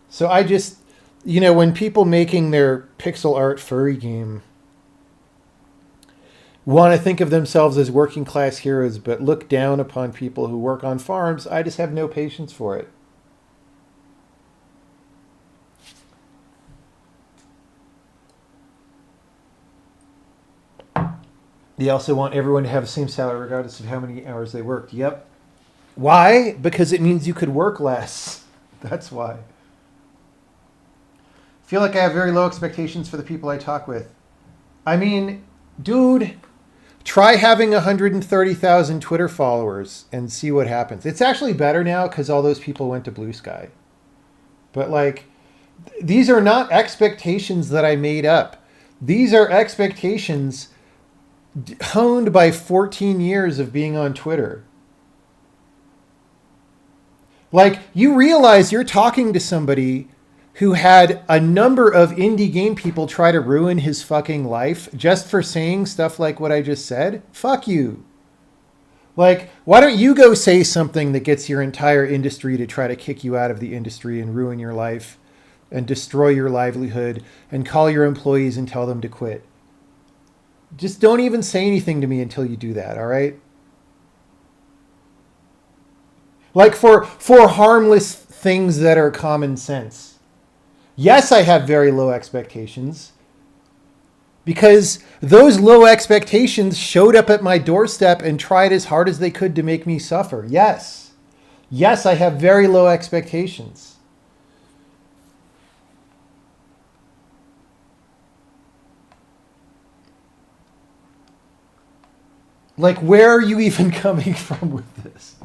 So I just, when people making their pixel art furry game want to think of themselves as working class heroes, but look down upon people who work on farms, I just have no patience for it. They also want everyone to have the same salary regardless of how many hours they worked. Yep. Why? Because it means you could work less. That's why. I feel like I have very low expectations for the people I talk with. I mean, dude, try having 130,000 Twitter followers and see what happens. It's actually better now because all those people went to Blue Sky. But like, these are not expectations that I made up. These are expectations honed by 14 years of being on Twitter. Like, you realize you're talking to somebody who had a number of indie game people try to ruin his fucking life just for saying stuff like what I just said? Fuck you. Like, why don't you go say something that gets your entire industry to try to kick you out of the industry and ruin your life and destroy your livelihood and call your employees and tell them to quit? Just don't even say anything to me until you do that, all right? Like for harmless things that are common sense. Yes, I have very low expectations because those low expectations showed up at my doorstep and tried as hard as they could to make me suffer. Yes. Yes, I have very low expectations. Like, where are you even coming from with this?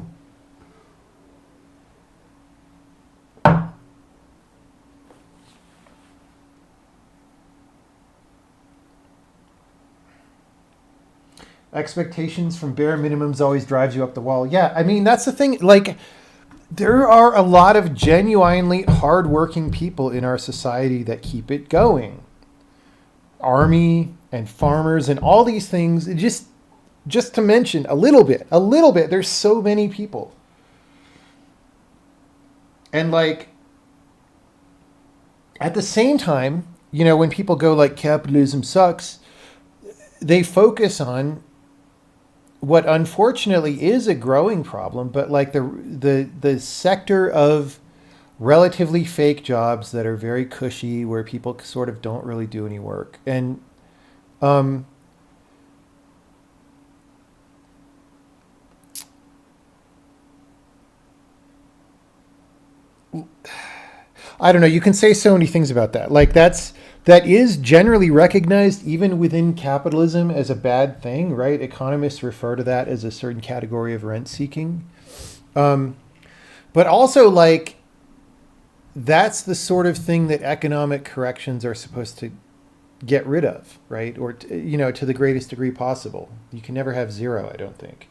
Expectations from bare minimums always drives you up the wall. Yeah, I mean, that's the thing. Like, there are a lot of genuinely hardworking people in our society that keep it going. Army and farmers and all these things. Just to mention a little bit. There's so many people. And like, at the same time, when people go like capitalism sucks, they focus on what unfortunately is a growing problem, but like the sector of relatively fake jobs that are very cushy, where people sort of don't really do any work. And um, I don't know. You can say so many things about that. Like, that is generally recognized even within capitalism as a bad thing, right? Economists refer to that as a certain category of rent seeking. But also, like, that's the sort of thing that economic corrections are supposed to get rid of, right? Or, to the greatest degree possible. You can never have zero, I don't think.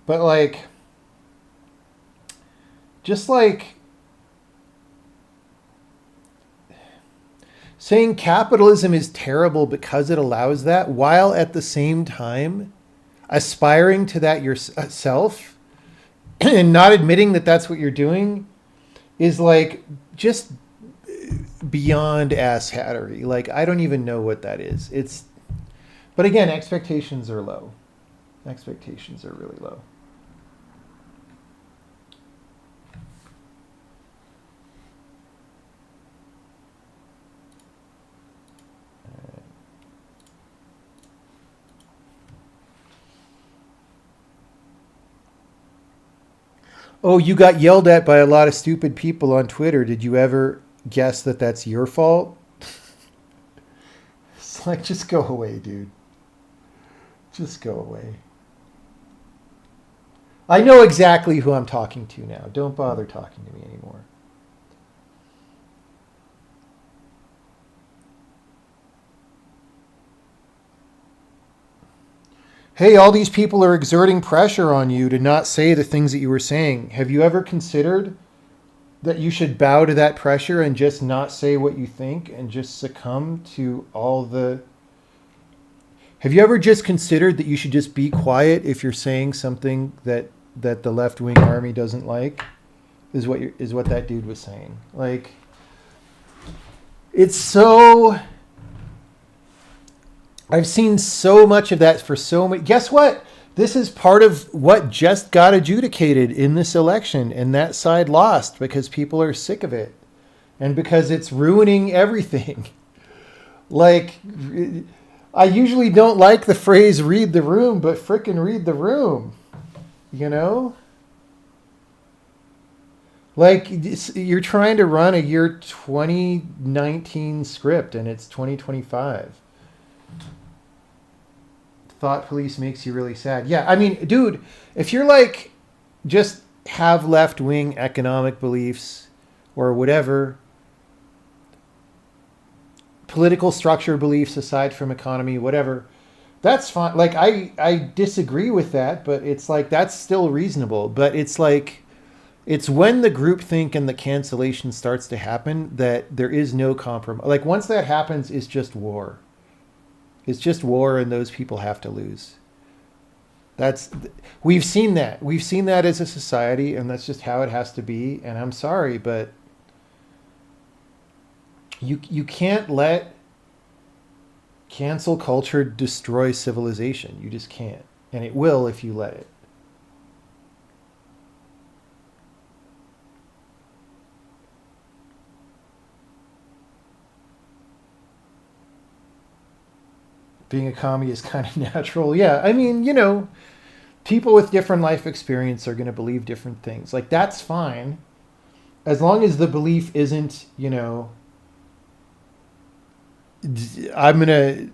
But like, just like saying capitalism is terrible because it allows that, while at the same time aspiring to that yourself and not admitting that that's what you're doing, is like just beyond asshattery. Like, I don't even know what that is. But again, expectations are low. Expectations are really low. Oh, you got yelled at by a lot of stupid people on Twitter. Did you ever guess that that's your fault? It's like, just go away, dude. Just go away. I know exactly who I'm talking to now. Don't bother talking to me anymore. Hey, all these people are exerting pressure on you to not say the things that you were saying. Have you ever considered that you should bow to that pressure and just not say what you think and just succumb to all the... Have you ever just considered that you should just be quiet if you're saying something that the left-wing army doesn't like? Is what that dude was saying. Like, it's so... I've seen so much of that for so many... Guess what? This is part of what just got adjudicated in this election, and that side lost because people are sick of it and because it's ruining everything. Like, I usually don't like the phrase read the room, but frickin' read the room, you know? Like, you're trying to run a year 2019 script and it's 2025. Thought police makes you really sad. Yeah, I mean, dude, if you're like, just have left-wing economic beliefs or whatever, political structure beliefs aside from economy, whatever, that's fine. Like, I disagree with that, but it's like, that's still reasonable. But it's like, it's when the groupthink and the cancellation starts to happen that there is no compromise. Like, once that happens, it's just war. It's just war, and those people have to lose. We've seen that. We've seen that as a society, and that's just how it has to be. And I'm sorry, but you can't let cancel culture destroy civilization. You just can't. And it will if you let it. Being a commie is kind of natural. Yeah, I mean, people with different life experience are going to believe different things. Like, that's fine. As long as the belief isn't, I'm going to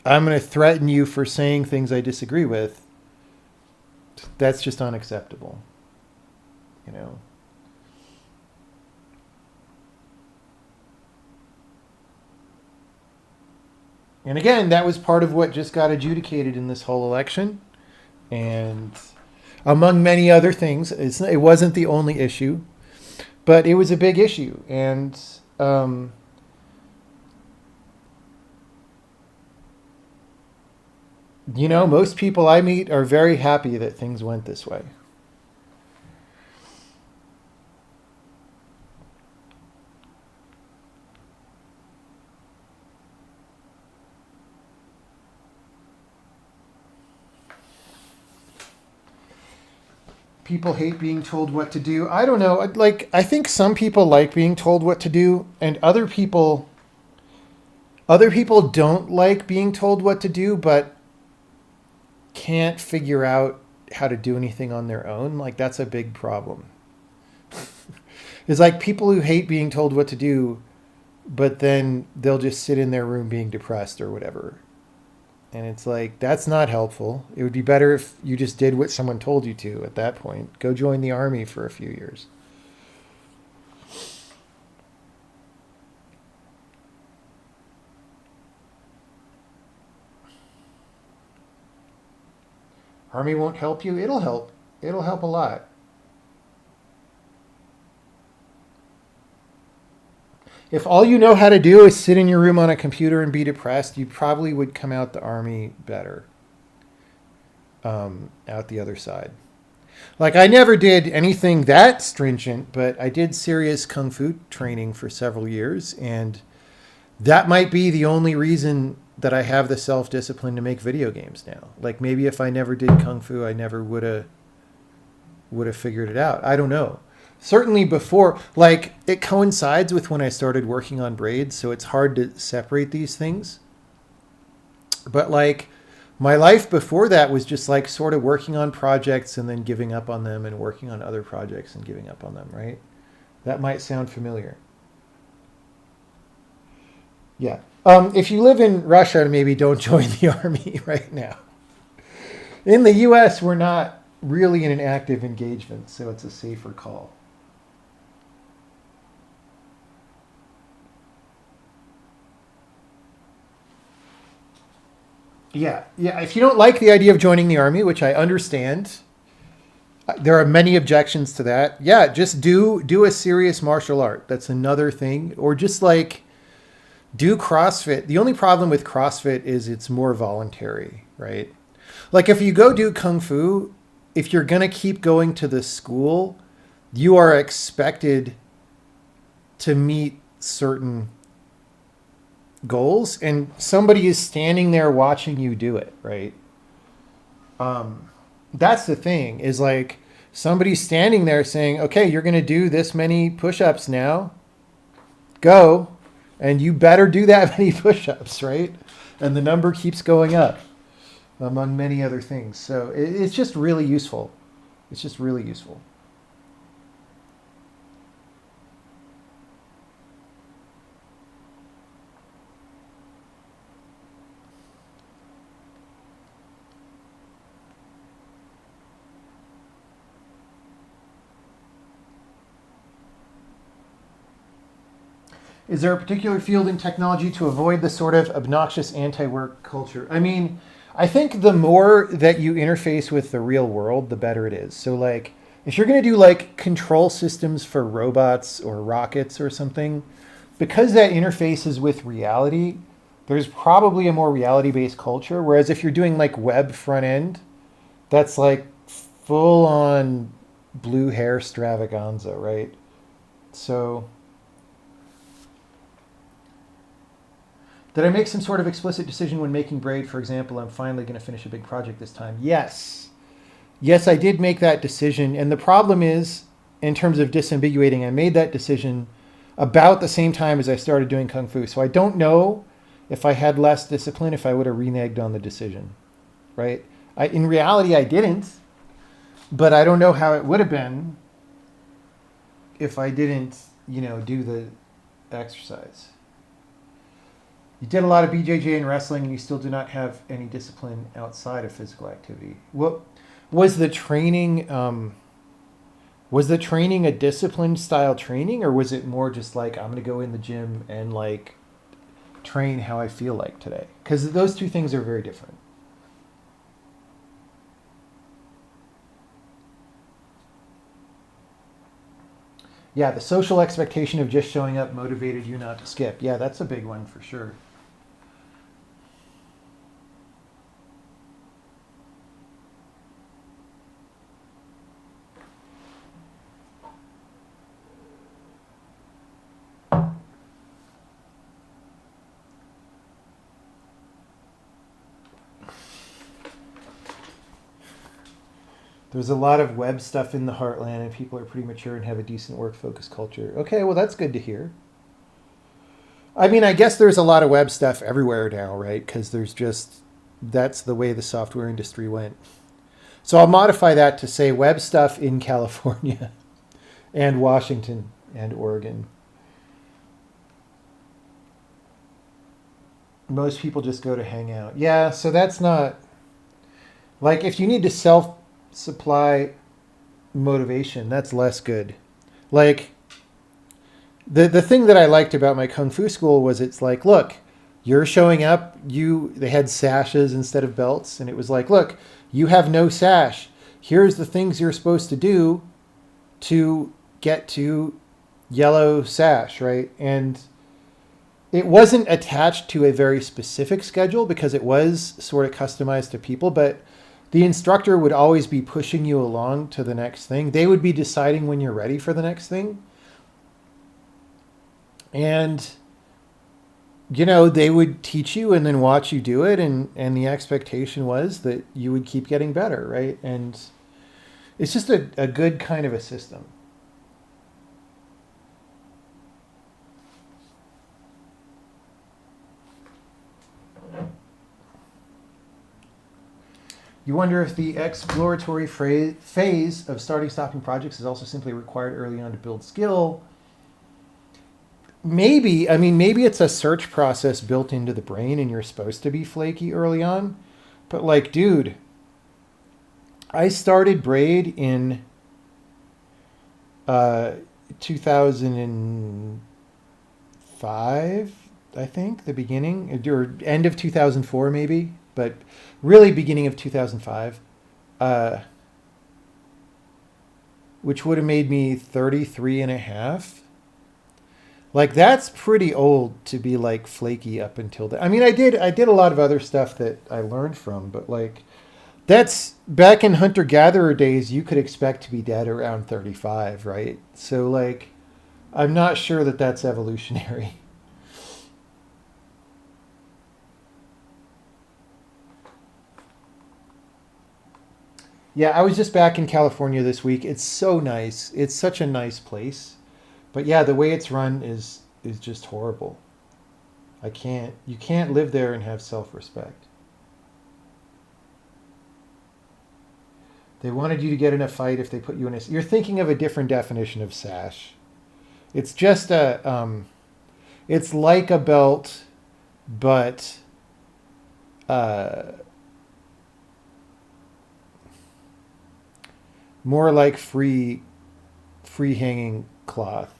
I'm going to threaten you for saying things I disagree with. That's just unacceptable. You know. And again, that was part of what just got adjudicated in this whole election. And among many other things, it wasn't the only issue, but it was a big issue. And you know, most people I meet are very happy that things went this way. People hate being told what to do. I don't know. Like, I think some people like being told what to do, and other people don't like being told what to do, but can't figure out how to do anything on their own. Like, that's a big problem. It's like people who hate being told what to do, but then they'll just sit in their room being depressed or whatever. And it's like, that's not helpful. It would be better if you just did what someone told you to at that point. Go join the army for a few years. Army won't help you. It'll help. It'll help a lot. If all you know how to do is sit in your room on a computer and be depressed, you probably would come out the army better. Out the other side. Like, I never did anything that stringent, but I did serious kung fu training for several years, and that might be the only reason that I have the self-discipline to make video games now. Like, maybe if I never did kung fu, I never would have figured it out. I don't know. Certainly before, like, it coincides with when I started working on braids, so it's hard to separate these things. But like, my life before that was just like sort of working on projects and then giving up on them, and working on other projects and giving up on them, right? That might sound familiar. Yeah. If you live in Russia, maybe don't join the army right now. In the US, we're not really in an active engagement, so it's a safer call. Yeah, yeah. If you don't like the idea of joining the army, which I understand, there are many objections to that. Yeah, just do a serious martial art. That's another thing. Or just like do CrossFit. The only problem with CrossFit is it's more voluntary, right? Like if you go do Kung Fu, if you're going to keep going to the school, you are expected to meet certain goals, and somebody is standing there watching you do it, right? That's the thing, is like somebody's standing there saying, okay, you're going to do this many push-ups now. Go. And you better do that many push-ups, right? And the number keeps going up, among many other things. So it's just really useful. It's just really useful. Is there a particular field in technology to avoid the sort of obnoxious anti-work culture? I mean, I think the more that you interface with the real world, the better it is. So like, if you're going to do like control systems for robots or rockets or something, because that interfaces with reality, there's probably a more reality-based culture. Whereas if you're doing like web front end, that's like full on blue hair stravaganza, right? So did I make some sort of explicit decision when making Braid? For example, I'm finally going to finish a big project this time. Yes. Yes, I did make that decision. And the problem is, in terms of disambiguating, I made that decision about the same time as I started doing Kung Fu. So I don't know if I had less discipline, if I would have reneged on the decision, right? In reality, I didn't, but I don't know how it would have been if I didn't, do the exercise. You did a lot of BJJ and wrestling, and you still do not have any discipline outside of physical activity. What was the training? Was the training a disciplined style training, or was it more just like I'm going to go in the gym and like train how I feel like today? Because those two things are very different. Yeah, the social expectation of just showing up motivated you not to skip. Yeah, that's a big one for sure. There's a lot of web stuff in the heartland, and people are pretty mature and have a decent work focused culture. Okay, well, that's good to hear. I mean, I guess there's a lot of web stuff everywhere now, right? Because there's just, that's the way the software industry went. So I'll modify that to say web stuff in California and Washington and Oregon. Most people just go to hang out. Yeah, so that's not, like, if you need to self supply motivation, that's less good. Like, the thing that I liked about my kung fu school was it's like, look, you're showing up. They had sashes instead of belts, and it was like, look, you have no sash. Here's the things you're supposed to do to get to yellow sash, right? And it wasn't attached to a very specific schedule because it was sort of customized to people, but the instructor would always be pushing you along to the next thing. They would be deciding when you're ready for the next thing. And, you know, they would teach you and then watch you do it. And the expectation was that you would keep getting better, right? And it's just a good kind of a system. You wonder if the exploratory phase of starting, stopping projects is also simply required early on to build skill. Maybe, I mean, maybe it's a search process built into the brain and you're supposed to be flaky early on. But like, dude, I started Braid in 2005, I think, the beginning, or end of 2004 maybe, but really beginning of 2005, which would have made me 33 and a half. Like, that's pretty old to be like flaky up until that. I mean, I did a lot of other stuff that I learned from, but like, that's back in hunter gatherer days, you could expect to be dead around 35, right? So like, I'm not sure that that's evolutionary. Yeah, I was just back in California this week. It's so nice. It's such a nice place. But yeah, the way it's run is just horrible. You can't live there and have self-respect. They wanted you to get in a fight if they put you in a. You're thinking of a different definition of sash. It's just it's like a belt, but uh, more like free hanging cloth,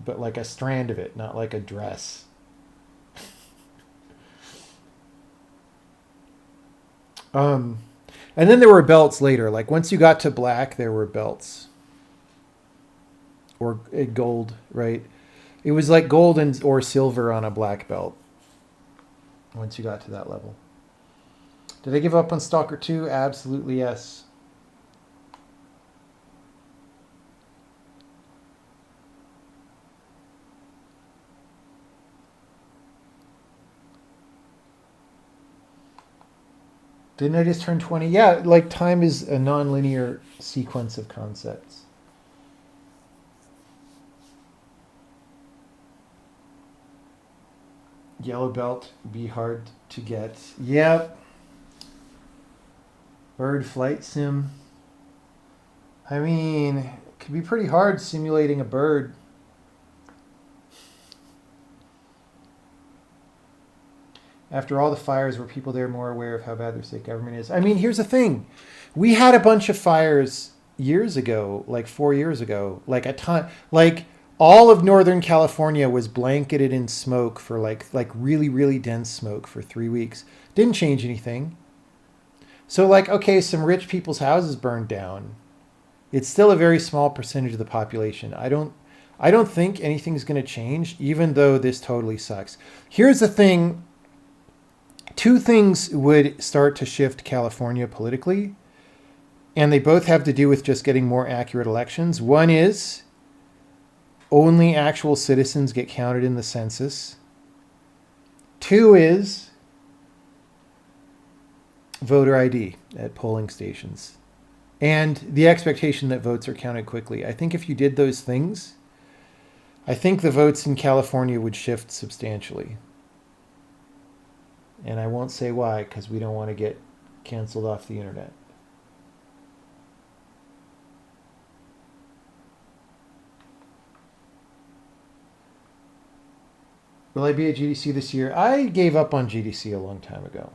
but like a strand of it, not like a dress. Um, and then there were belts later. Like once you got to black, there were belts or gold, right? It was like gold and or silver on a black belt. Once you got to that level, did I give up on Stalker 2? Absolutely yes. Didn't I just turn 20? Yeah, like time is a nonlinear sequence of concepts. Yellow belt be hard to get. Yep. Bird flight sim. I mean, it could be pretty hard simulating a bird. After all the fires, were people there more aware of how bad their state government is? I mean, here's the thing. We had a bunch of fires years ago, like 4 years ago, like a ton, like all of Northern California was blanketed in smoke for like really, really dense smoke for 3 weeks. Didn't change anything. So like, okay, some rich people's houses burned down. It's still a very small percentage of the population. I don't think anything's going to change, even though this totally sucks. Here's the thing. Two things would start to shift California politically, and they both have to do with just getting more accurate elections. One is only actual citizens get counted in the census. Two is voter ID at polling stations. And the expectation that votes are counted quickly. I think if you did those things, I think the votes in California would shift substantially. And I won't say why, because we don't want to get canceled off the internet. Will I be at GDC this year? I gave up on GDC a long time ago.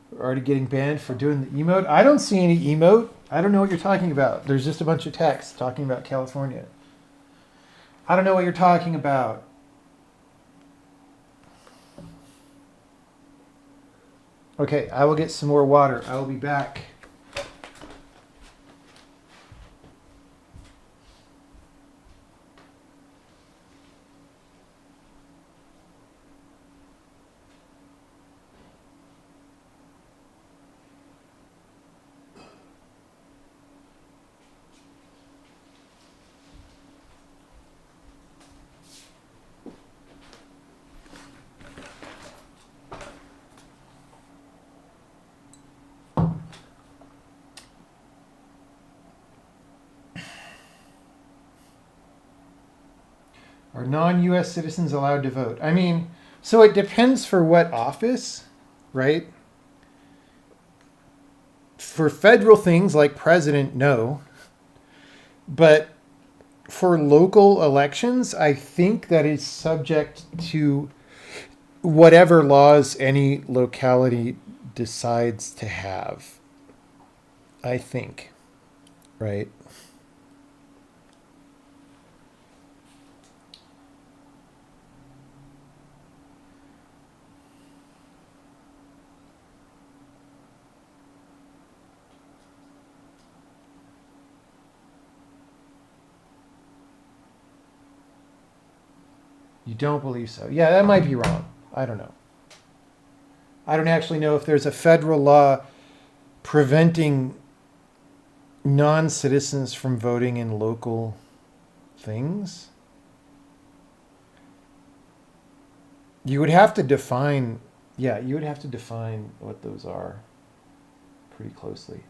We're already getting banned for doing the emote. I don't see any emote. I don't know what you're talking about. There's just a bunch of text talking about California. I don't know what you're talking about. Okay, I will get some more water. I will be back. Are non-US citizens allowed to vote? I mean, so it depends for what office, right? For federal things like president, no. But for local elections, I think that is subject to whatever laws any locality decides to have. I think, right? You don't believe so? Yeah, that might be wrong. I don't know. I don't actually know if there's a federal law preventing non-citizens from voting in local things. You would have to define, yeah, you would have to define what those are pretty closely.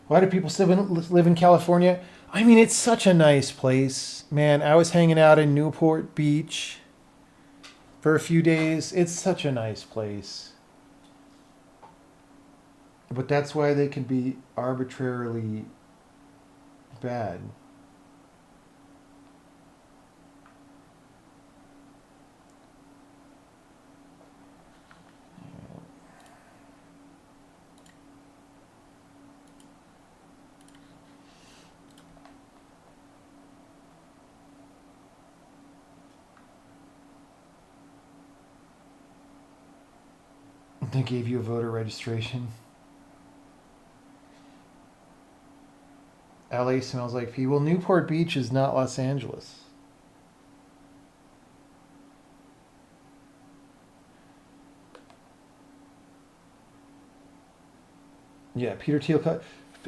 Why do people still live in California? I mean, it's such a nice place, man. I was hanging out in Newport Beach for a few days. It's such a nice place. But that's why they can be arbitrarily bad. They gave you a voter registration. LA smells like pee. Well, Newport Beach is not Los Angeles. Yeah, Peter Thiel.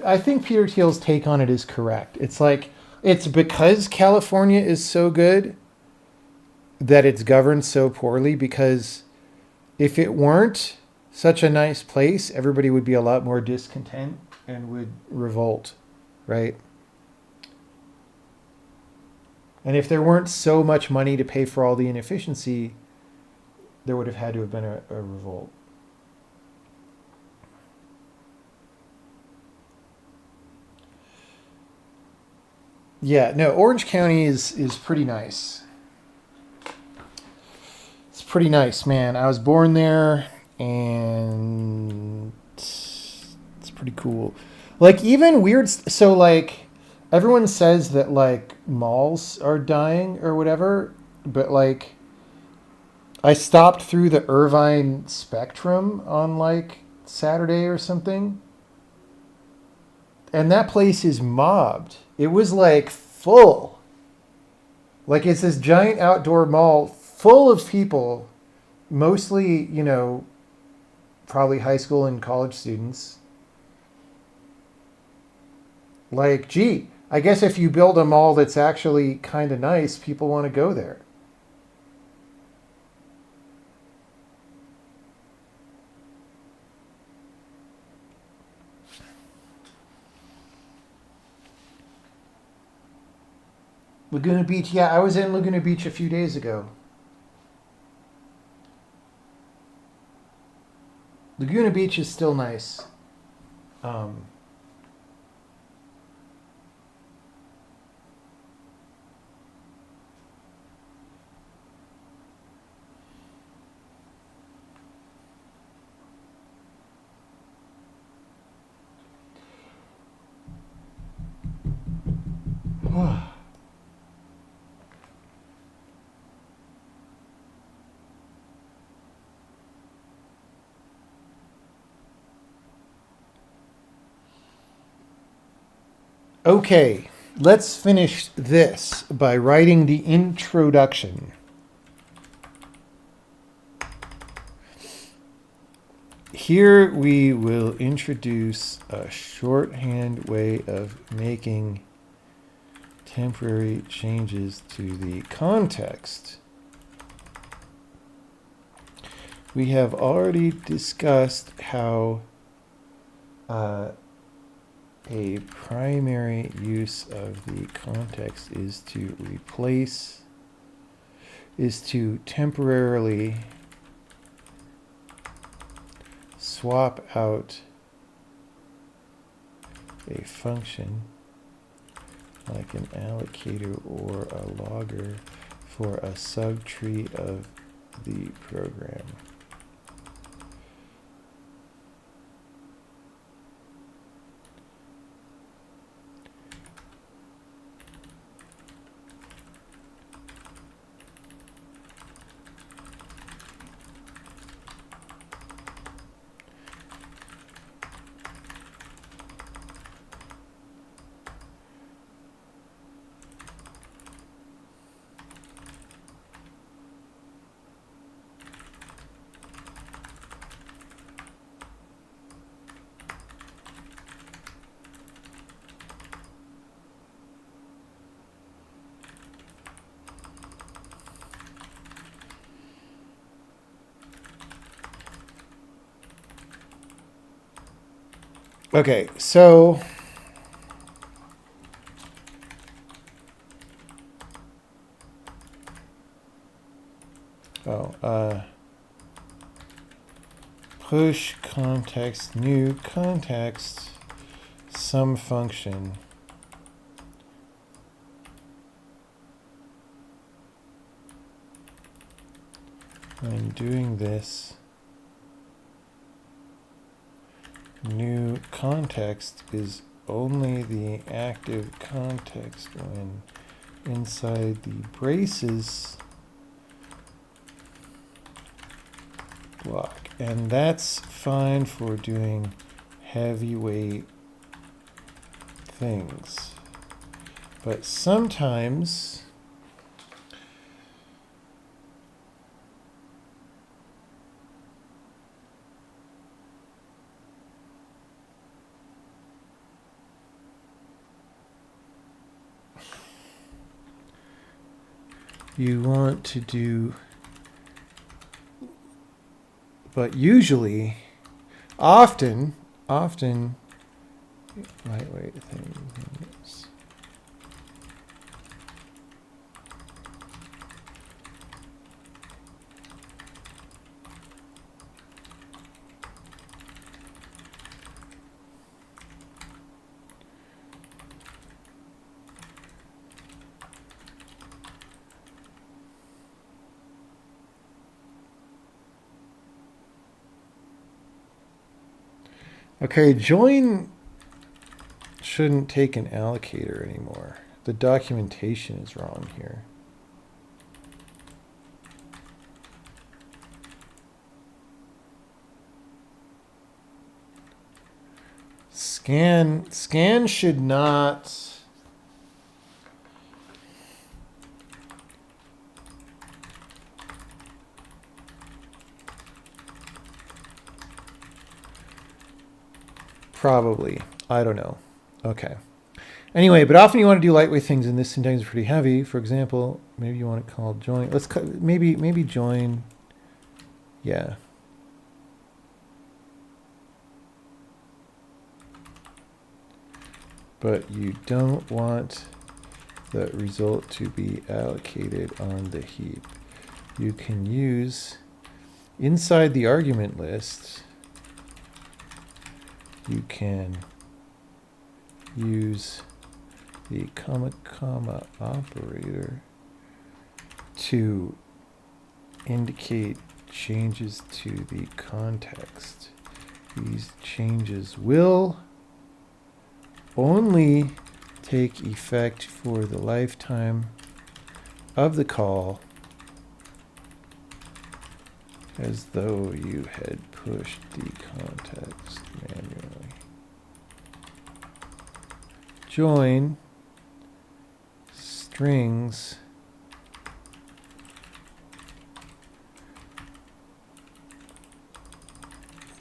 I think Peter Thiel's take on it is correct. It's like, it's because California is so good that it's governed so poorly, because if it weren't, such a nice place, everybody would be a lot more discontent and would revolt, right? And if there weren't so much money to pay for all the inefficiency, there would have had to have been a revolt. Yeah, no, Orange County is pretty nice. It's pretty nice, man. I was born there, and it's pretty cool. Like even weird. So like everyone says that like malls are dying or whatever, but like I stopped through the Irvine Spectrum on like Saturday or something, and that place is mobbed. It was like full. Like it's this giant outdoor mall full of people, mostly, probably high school and college students. Like, gee, I guess if you build a mall that's actually kind of nice, people want to go there. Laguna Beach, yeah, I was in Laguna Beach a few days ago. Laguna Beach is still nice. Um, okay, let's finish this by writing the introduction. Here we will introduce a shorthand way of making temporary changes to the context. We have already discussed how a primary use of the context is to temporarily swap out a function like an allocator or a logger for a subtree of the program. Okay, so push context, new context, some function. When doing this, new context is only the active context when inside the braces block. And that's fine for doing heavyweight things. But sometimes you want to do, but usually Often lightweight things. Okay, join shouldn't take an allocator anymore. The documentation is wrong here. Scan should not. Probably. I don't know. Okay. Anyway, but often you want to do lightweight things, and this syntax is pretty heavy. For example, maybe you want to call join. Let's maybe join. Yeah. But you don't want the result to be allocated on the heap. You can use inside the argument list. You can use the comma operator to indicate changes to the context. These changes will only take effect for the lifetime of the call, as though you had pushed the context manually. Join strings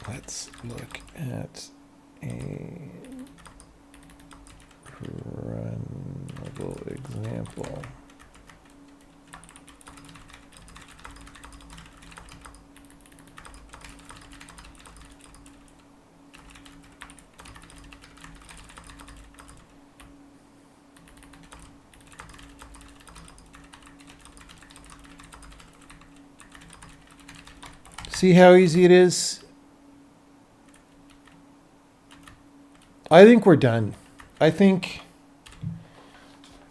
let's look at a runnable example. See how easy it is? I think we're done. I think,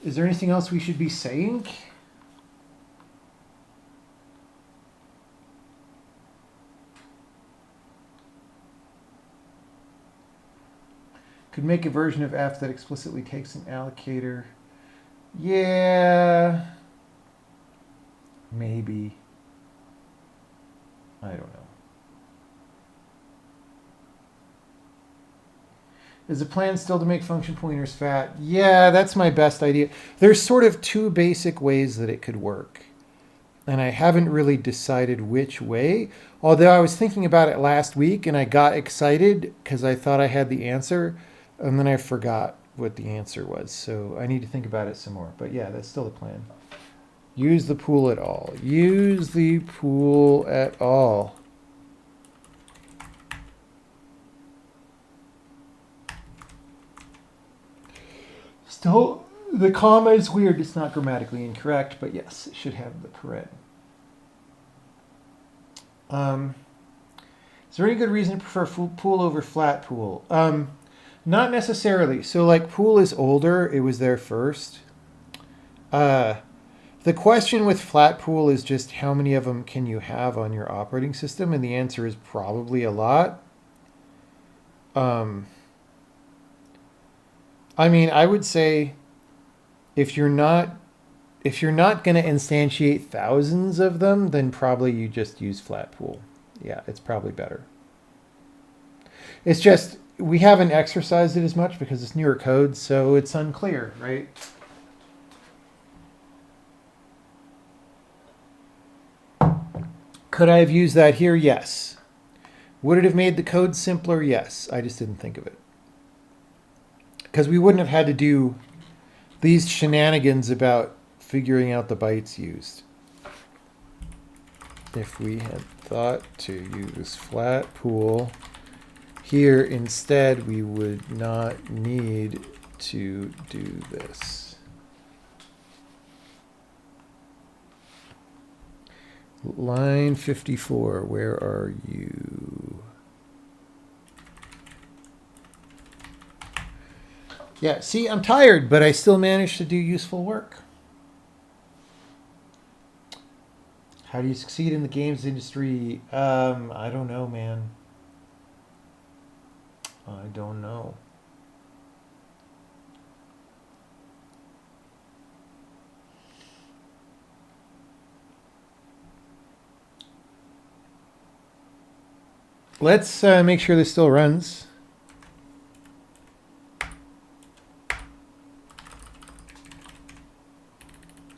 is there anything else we should be saying? Could make a version of F that explicitly takes an allocator. Yeah. Maybe. I don't know. Is the plan still to make function pointers fat? Yeah, that's my best idea. There's sort of two basic ways that it could work. And I haven't really decided which way. Although I was thinking about it last week and I got excited because I thought I had the answer. And then I forgot what the answer was. So I need to think about it some more. But yeah, that's still the plan. Use the pool at all. Use the pool at all. Still, the comma is weird. It's not grammatically incorrect, but yes, it should have the paren. Is there any good reason to prefer pool over flat pool? Not necessarily. So like pool is older. It was there first. The question with flat pool is just how many of them can you have on your operating system? And the answer is probably a lot. I mean, I would say if you're not going to instantiate thousands of them, then probably you just use flat pool. Yeah, it's probably better. It's just we haven't exercised it as much because it's newer code, so it's unclear, right? Could I have used that here? Yes. Would it have made the code simpler? Yes. I just didn't think of it. Because we wouldn't have had to do these shenanigans about figuring out the bytes used if we had thought to use flat pool Here, instead, we would not need to do this. Line 54, where are you? Yeah, see, I'm tired, but I still managed to do useful work. How do you succeed in the games industry? I don't know, man. I don't know. Let's make sure this still runs.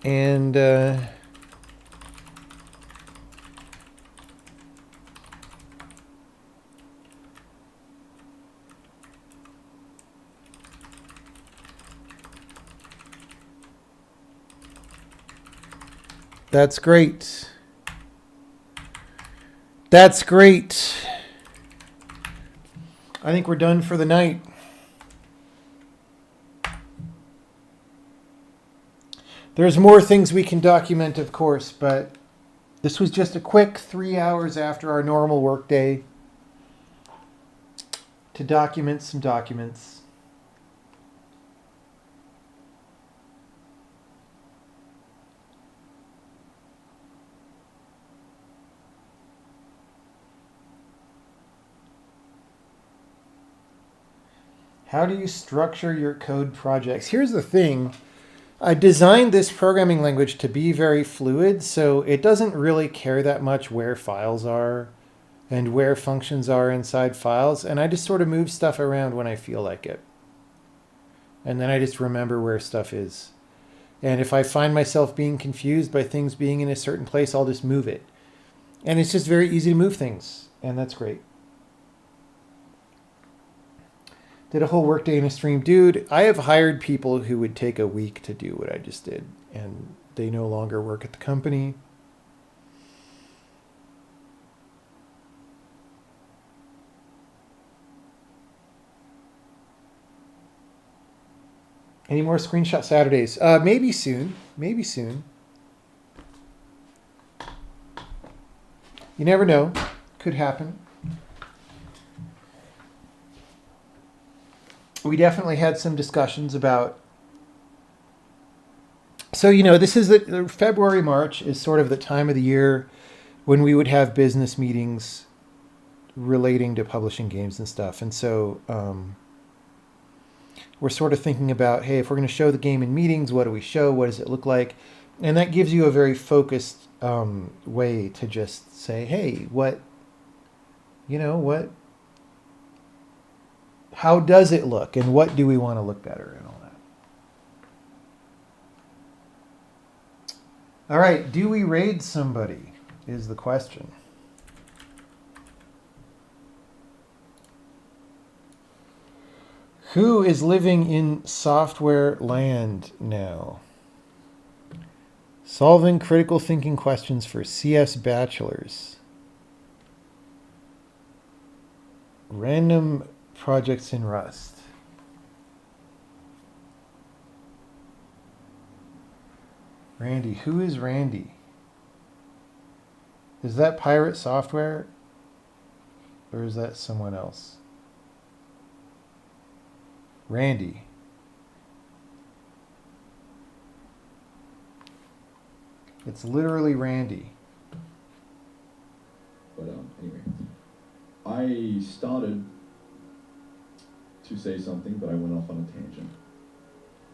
And that's great. That's great. I think we're done for the night. There's more things we can document, of course, but this was just a quick 3 hours after our normal workday to document some documents. How do you structure your code projects? Here's the thing. I designed this programming language to be very fluid, so it doesn't really care that much where files are and where functions are inside files, and I just sort of move stuff around when I feel like it. And then I just remember where stuff is. And if I find myself being confused by things being in a certain place, I'll just move it. And it's just very easy to move things, and that's great. Did a whole workday in a stream. Dude, I have hired people who would take a week to do what I just did, and they no longer work at the company. Any more screenshot Saturdays? Maybe soon. Maybe soon. You never know. Could happen. We definitely had some discussions about. So, this is February, March is sort of the time of the year when we would have business meetings relating to publishing games and stuff. And so we're sort of thinking about, hey, if we're going to show the game in meetings, what do we show? What does it look like? And that gives you a very focused way to just say, hey, how does it look, and what do we want to look better, and all that. All right, do we raid somebody is the question. Who is living in software land now? Solving critical thinking questions for CS bachelors. Random projects in Rust. Randy. Who is Randy? Is that Pirate Software? Or is that someone else? Randy. It's literally Randy. But anyway, I started to say something, but I went off on a tangent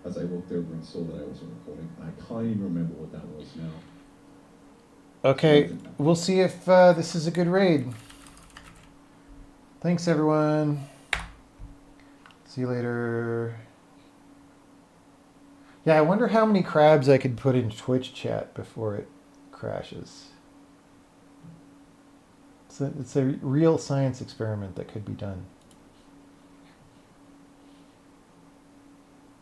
as I looked over and saw that I wasn't recording. I can't even remember what that was now. Okay, we'll see if this is a good raid. Thanks, everyone. See you later. Yeah, I wonder how many crabs I could put in Twitch chat before it crashes. It's a real science experiment that could be done.